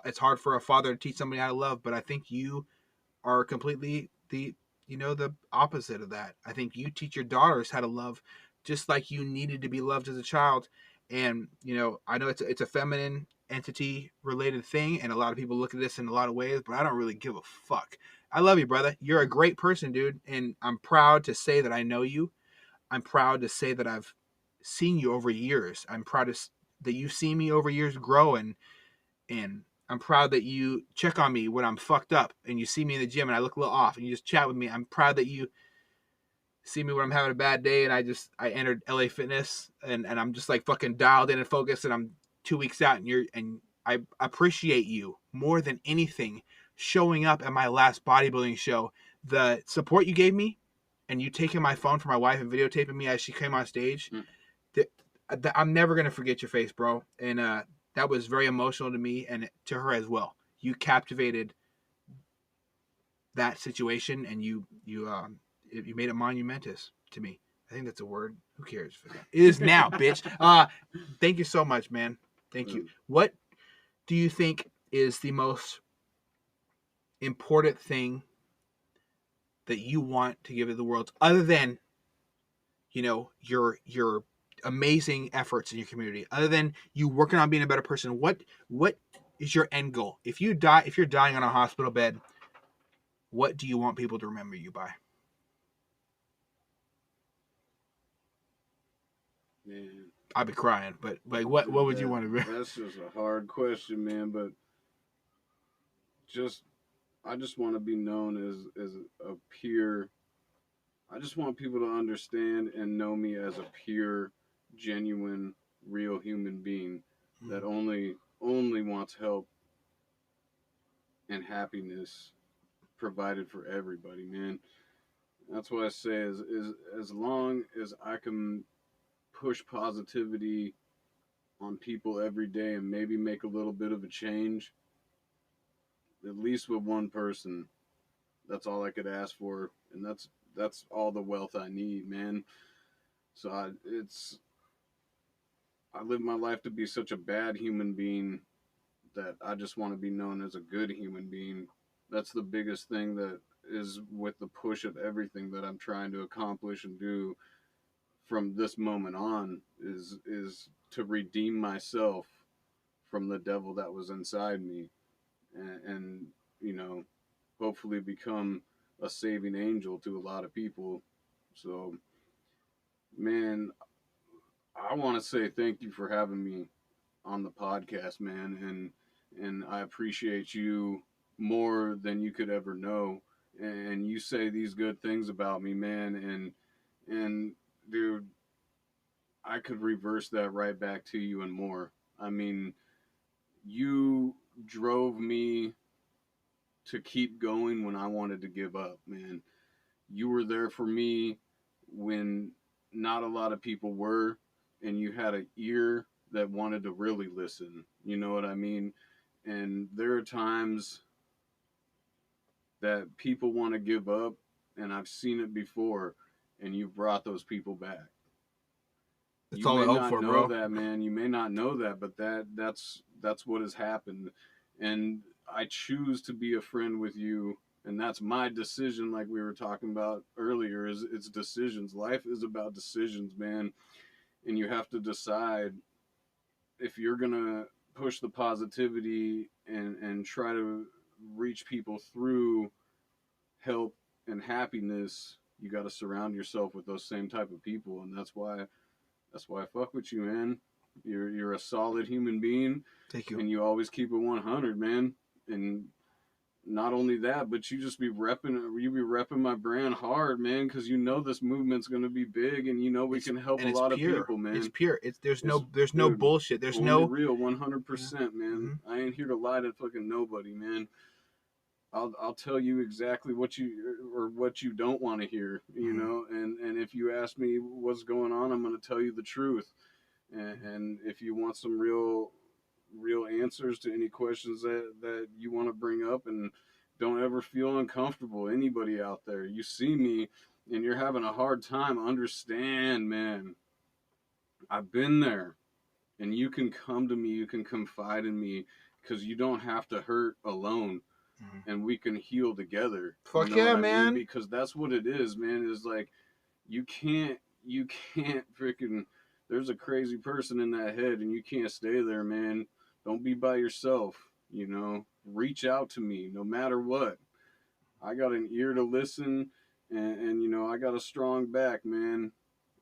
it's hard for a father to teach somebody how to love. But I think you are completely the opposite of that. I think you teach your daughters how to love just like you needed to be loved as a child. And I know it's a feminine entity related thing, and a lot of people look at this in a lot of ways, but I don't really give a fuck. I love you, brother. You're a great person, dude, and I'm proud to say that I know you. I'm proud to say that I've seen you over years. I'm proud that you've seen me over years grow, and I'm proud that you check on me when I'm fucked up, and you see me in the gym and I look a little off and you just chat with me. I'm proud that you see me when I'm having a bad day and I entered LA Fitness, and I'm just like fucking dialed in and focused, and I'm 2 weeks out, and I appreciate you more than anything showing up at my last bodybuilding show. The support you gave me, and you taking my phone for my wife and videotaping me as she came on stage. I'm never gonna forget your face, bro. And that was very emotional to me and to her as well. You captivated that situation, and you made it monumentous to me. I think that's a word. Who cares? It is now, bitch. Thank you so much, man. Thank you. What do you think is the most important thing that you want to give to the world, other than your amazing efforts in your community, other than you working on being a better person? What is your end goal? If you're dying on a hospital bed, what do you want people to remember you by?
Man,
I'd be crying, but like, what would you want to remember?
That's just a hard question, man. But I just want to be known as a pure. I just want people to understand and know me as a pure, genuine, real human being that only wants help and happiness provided for everybody, man. That's what I say is as long as I can push positivity on people every day and maybe make a little bit of a change, at least with one person, that's all I could ask for, and that's all the wealth I need, man. So I live my life to be such a bad human being that I just want to be known as a good human being. That's the biggest thing that is with the push of everything that I'm trying to accomplish and do from this moment on is to redeem myself from the devil that was inside me, and hopefully become a saving angel to a lot of people. So, man, I want to say thank you for having me on the podcast, man, and I appreciate you more than you could ever know. And you say these good things about me, man, and dude, I could reverse that right back to you and more. I mean, you drove me to keep going when I wanted to give up, man. You were there for me when not a lot of people were, and you had an ear that wanted to really listen. You know what I mean? And there are times that people want to give up, and I've seen it before, and you've brought those people back.
That's
You
all I
may
hope
not
for,
know
bro.
that, man. You may not know that, but that's what has happened. And I choose to be a friend with you, and that's my decision. Like we were talking about earlier, is it's decisions. Life is about decisions, man. And you have to decide if you're gonna push the positivity and try to reach people through help and happiness. You got to surround yourself with those same type of people, and that's why I fuck with you, man. You're a solid human being,
Thank you.
and you always keep it 100, man. And not only that, but you be repping my brand hard, man, because you know this movement's gonna be big, and you know we can help a lot of people, man.
It's pure. There's no
dude,
bullshit. There's
only
no
real 100%, man.
Mm-hmm.
I ain't here to lie to fucking nobody, man. I'll tell you exactly what you don't want to hear, and if you ask me what's going on, I'm going to tell you the truth. And if you want some real answers to any questions that you want to bring up, and don't ever feel uncomfortable, anybody out there, you see me and you're having a hard time, understand, man. I've been there, and you can come to me, you can confide in me, because you don't have to hurt alone, and we can heal together.
Fuck
You know
yeah,
what I
man.
mean? Because that's what it is, man. Is like you can't freaking. There's a crazy person in that head, and you can't stay there, man. Don't be by yourself. You know, reach out to me no matter what. I got an ear to listen, and you know, I got a strong back, man.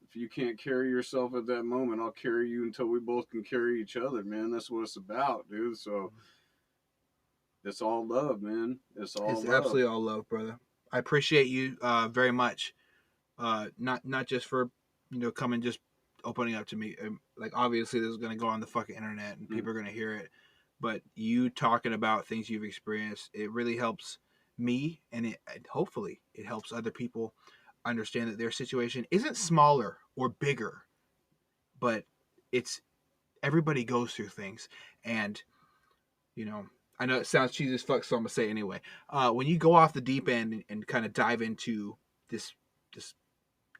If you can't carry yourself at that moment, I'll carry you until we both can carry each other, man. That's what it's about, dude. So it's all love, man. It's all
It's
love.
absolutely all love, brother. I appreciate you very much. Not just for coming, just opening up to me. Like obviously this is gonna go on the fucking internet and people are gonna hear it, but you talking about things you've experienced, it really helps me, and hopefully it helps other people understand that their situation isn't smaller or bigger, but it's everybody goes through things. And I know it sounds cheesy as fuck, so I'm gonna say it anyway. When you go off the deep end and kind of dive into this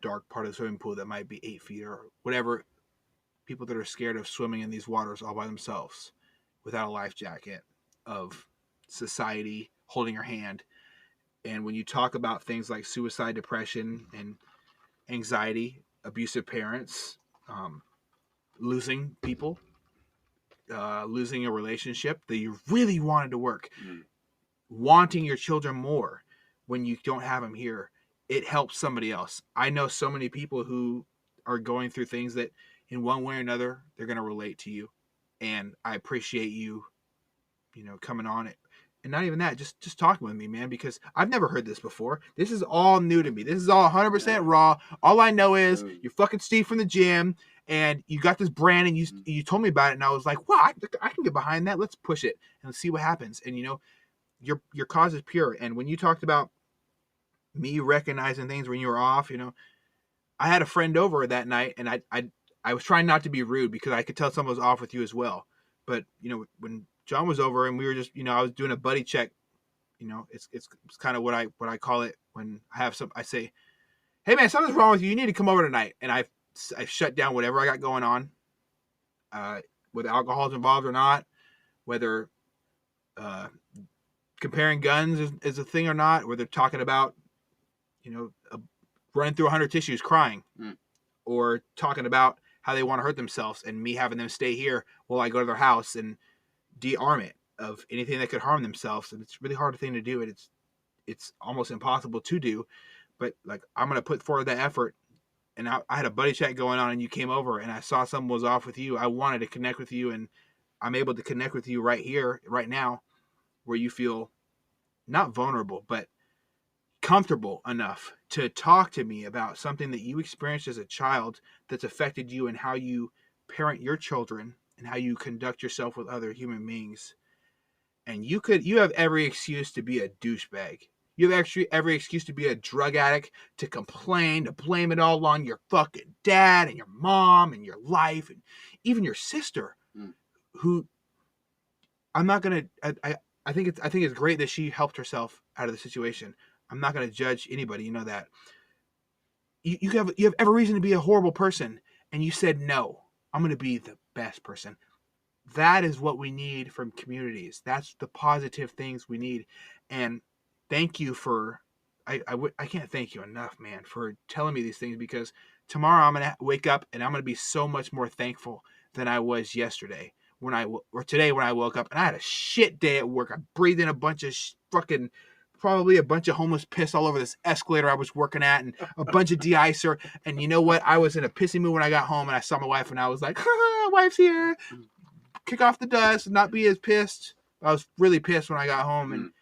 dark part of the swimming pool that might be 8 feet or whatever, people that are scared of swimming in these waters all by themselves without a life jacket, of society holding your hand. And when you talk about things like suicide, depression, and anxiety, abusive parents, losing people, losing a relationship that you really wanted to work, wanting your children more when you don't have them here, it helps somebody else. I know so many people who are going through things that in one way or another, they're going to relate to you. And I appreciate you, coming on it. And not even that, just talking with me, man, because I've never heard this before. This is all new to me. This is all 100% raw. All I know is you're fucking Steve from the gym, and you got this brand, and you told me about it, and I was like, wow, I can get behind that. Let's push it and see what happens. And your cause is pure. And when you talked about me recognizing things when you were off, I had a friend over that night, and I was trying not to be rude because I could tell someone was off with you as well. But when John was over and we were just, I was doing a buddy check. It's kind of what I call it when I have I say, hey man, something's wrong with you. You need to come over tonight. And I've shut down whatever I got going on, whether alcohol's involved or not, whether comparing guns is a thing or not, whether talking about, running through 100 tissues crying, or talking about how they want to hurt themselves and me having them stay here while I go to their house and de-arm it of anything that could harm themselves. And it's a really hard thing to do, and it's almost impossible to do, but like I'm going to put forward that effort. And I had a buddy chat going on, and you came over, and I saw someone was off with you. I wanted to connect with you, and I'm able to connect with you right here, right now, where you feel not vulnerable, but comfortable enough to talk to me about something that you experienced as a child that's affected you and how you parent your children and how you conduct yourself with other human beings. And you have every excuse to be a douchebag. You have every excuse to be a drug addict, to complain, to blame it all on your fucking dad and your mom and your life and even your sister, who I'm not gonna. I think it's great that she helped herself out of the situation. I'm not gonna judge anybody. You know that. You have every reason to be a horrible person, and you said no. I'm gonna be the best person. That is what we need from communities. That's the positive things we need. And thank you for. I can't thank you enough, man, for telling me these things, because tomorrow I'm gonna wake up and I'm gonna be so much more thankful than I was yesterday or today when I woke up and I had a shit day at work. I breathed in a bunch of fucking, probably a bunch of homeless piss all over this escalator I was working at, and a bunch of de-icer. And you know what? I was in a pissy mood when I got home, and I saw my wife, and I was like, haha, wife's here. Kick off the dust and not be as pissed. I was really pissed when I got home, and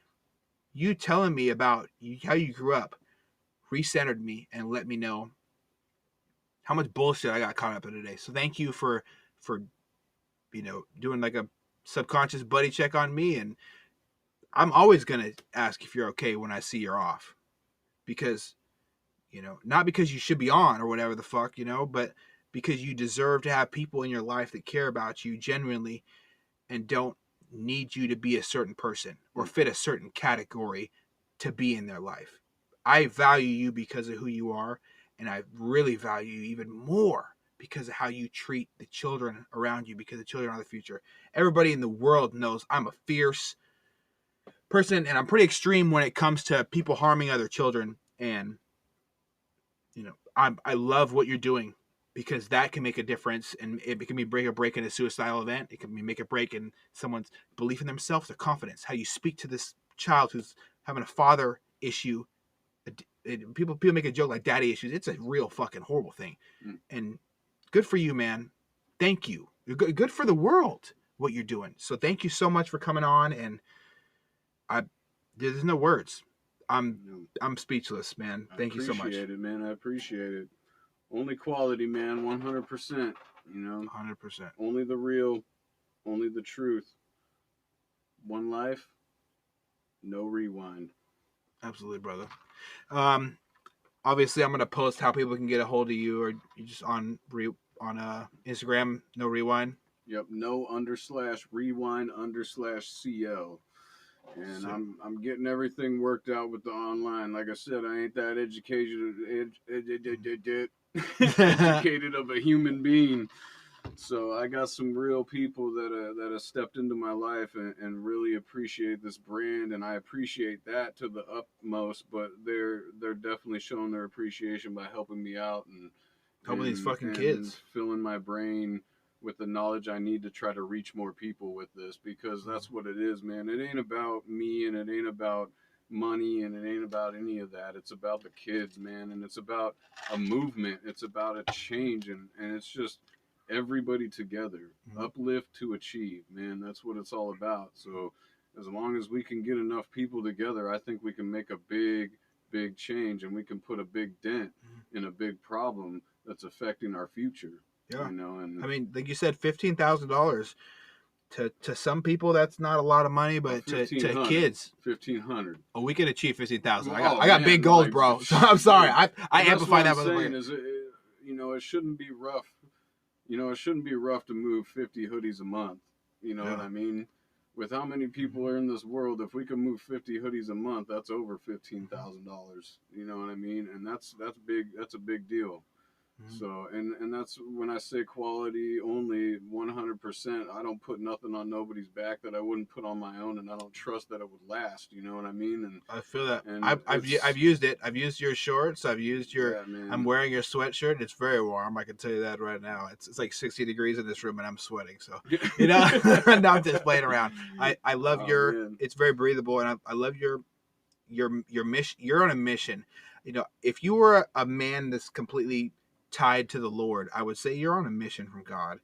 you telling me about how you grew up recentered me and let me know how much bullshit I got caught up in today. So thank you for doing like a subconscious buddy check on me. And I'm always going to ask if you're okay when I see you're off, because, not because you should be on or whatever the fuck, but because you deserve to have people in your life that care about you genuinely and don't need you to be a certain person or fit a certain category to be in their life. I value you because of who you are, and I really value you even more because of how you treat the children around you, because the children are the future. Everybody in the world knows I'm a fierce person, and I'm pretty extreme when it comes to people harming other children. And I love what you're doing, because that can make a difference, and it can be break a break in a suicidal event. It can make a break in someone's belief in themselves, their confidence, how you speak to this child who's having a father issue. People make a joke like daddy issues. It's a real fucking horrible thing. And good for you, man. Thank you. You're good for the world, what you're doing. So thank you so much for coming on. And there's no words. I'm speechless, man. Thank you so much.
I appreciate it, man. I appreciate it. Only quality, man. 100%.
100%.
Only the real, only the truth. One life, no rewind.
Absolutely, brother. Obviously, I'm gonna post how people can get a hold of you, or you just on Instagram, no rewind.
Yep, no_rewind_CL. And
Sick.
I'm getting everything worked out with the online. Like I said, I ain't that educated of a human being. So I got some real people that have stepped into my life and really appreciate this brand, and I appreciate that to the utmost. But they're definitely showing their appreciation by helping me out and
helping these fucking kids,
filling my brain with the knowledge I need to try to reach more people with this, because that's what it is, man. It ain't about me, and it ain't about money, and it ain't about any of that. It's about the kids, man, and it's about a movement. It's about a change, and it's just everybody together, uplift to achieve, man. That's what it's all about. So as long as we can get enough people together, I think we can make a big change, and we can put a big dent in a big problem that's affecting our future.
Yeah.
And
I mean, like you said, $15,000 to some people, that's not a lot of money, but to kids,
1,500.
Oh, we can achieve 15,000.
Oh,
I got big goals, bro. So I'm sorry. I amplify that.
What I'm saying is, it shouldn't be rough. It shouldn't be rough to move 50 hoodies a month. You know what I mean? With how many people are in this world, if we can move 50 hoodies a month, that's over $15,000. You know what I mean? And that's big. That's a big deal. So, and that's when I say quality only 100%. I don't put nothing on nobody's back that I wouldn't put on my own, and I don't trust that it would last. You know what I mean? And
I feel that.
And
I've used it. I've used your shorts. I've used your.
Yeah,
I'm wearing your sweatshirt. It's very warm. I can tell you that right now. It's like 60 degrees in this room, and I'm sweating. So not just playing around. I love your. Man. It's very breathable, and I love your mission. You're on a mission. If you were a man that's completely tied to the Lord, I would say you're on a mission from God.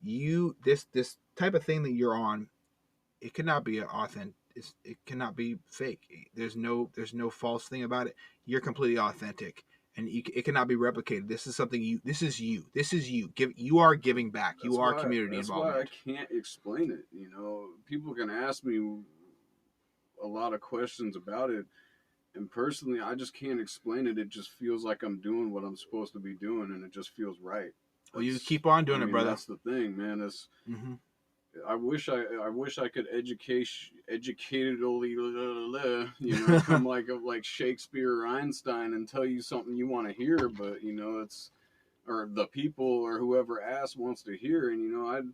This type of thing that you're on, it cannot be authentic. It cannot be fake. There's no false thing about it. You're completely authentic, and it cannot be replicated. This is something This is you. You are giving back. You are community involvement.
That's why I can't explain it. People can ask me a lot of questions about it. And personally, I just can't explain it. It just feels like I'm doing what I'm supposed to be doing, and it just feels right.
Well, you keep on doing it, brother.
That's the thing, man. I wish I could educatedly, come like Shakespeare or Einstein and tell you something you want to hear, but or the people or whoever asks wants to hear, and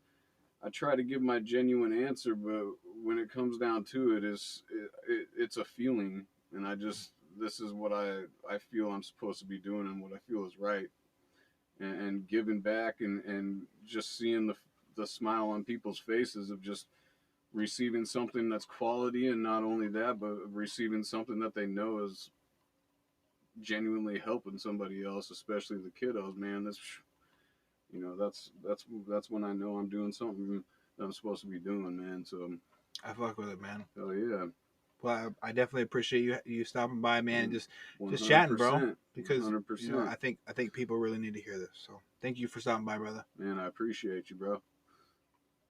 I try to give my genuine answer, but when it comes down to it, it's a feeling. And this is what I feel I'm supposed to be doing, and what I feel is right, and giving back, and just seeing the smile on people's faces of just receiving something that's quality, and not only that, but receiving something that they know is genuinely helping somebody else, especially the kiddos, man. That's when I know I'm doing something that I'm supposed to be doing, man. So
I fuck with it, man.
Hell yeah.
Well, I definitely appreciate you stopping by, man, and just chatting, bro. Because
100%.
I think people really need to hear this. So thank you for stopping by, brother.
Man, I appreciate you, bro.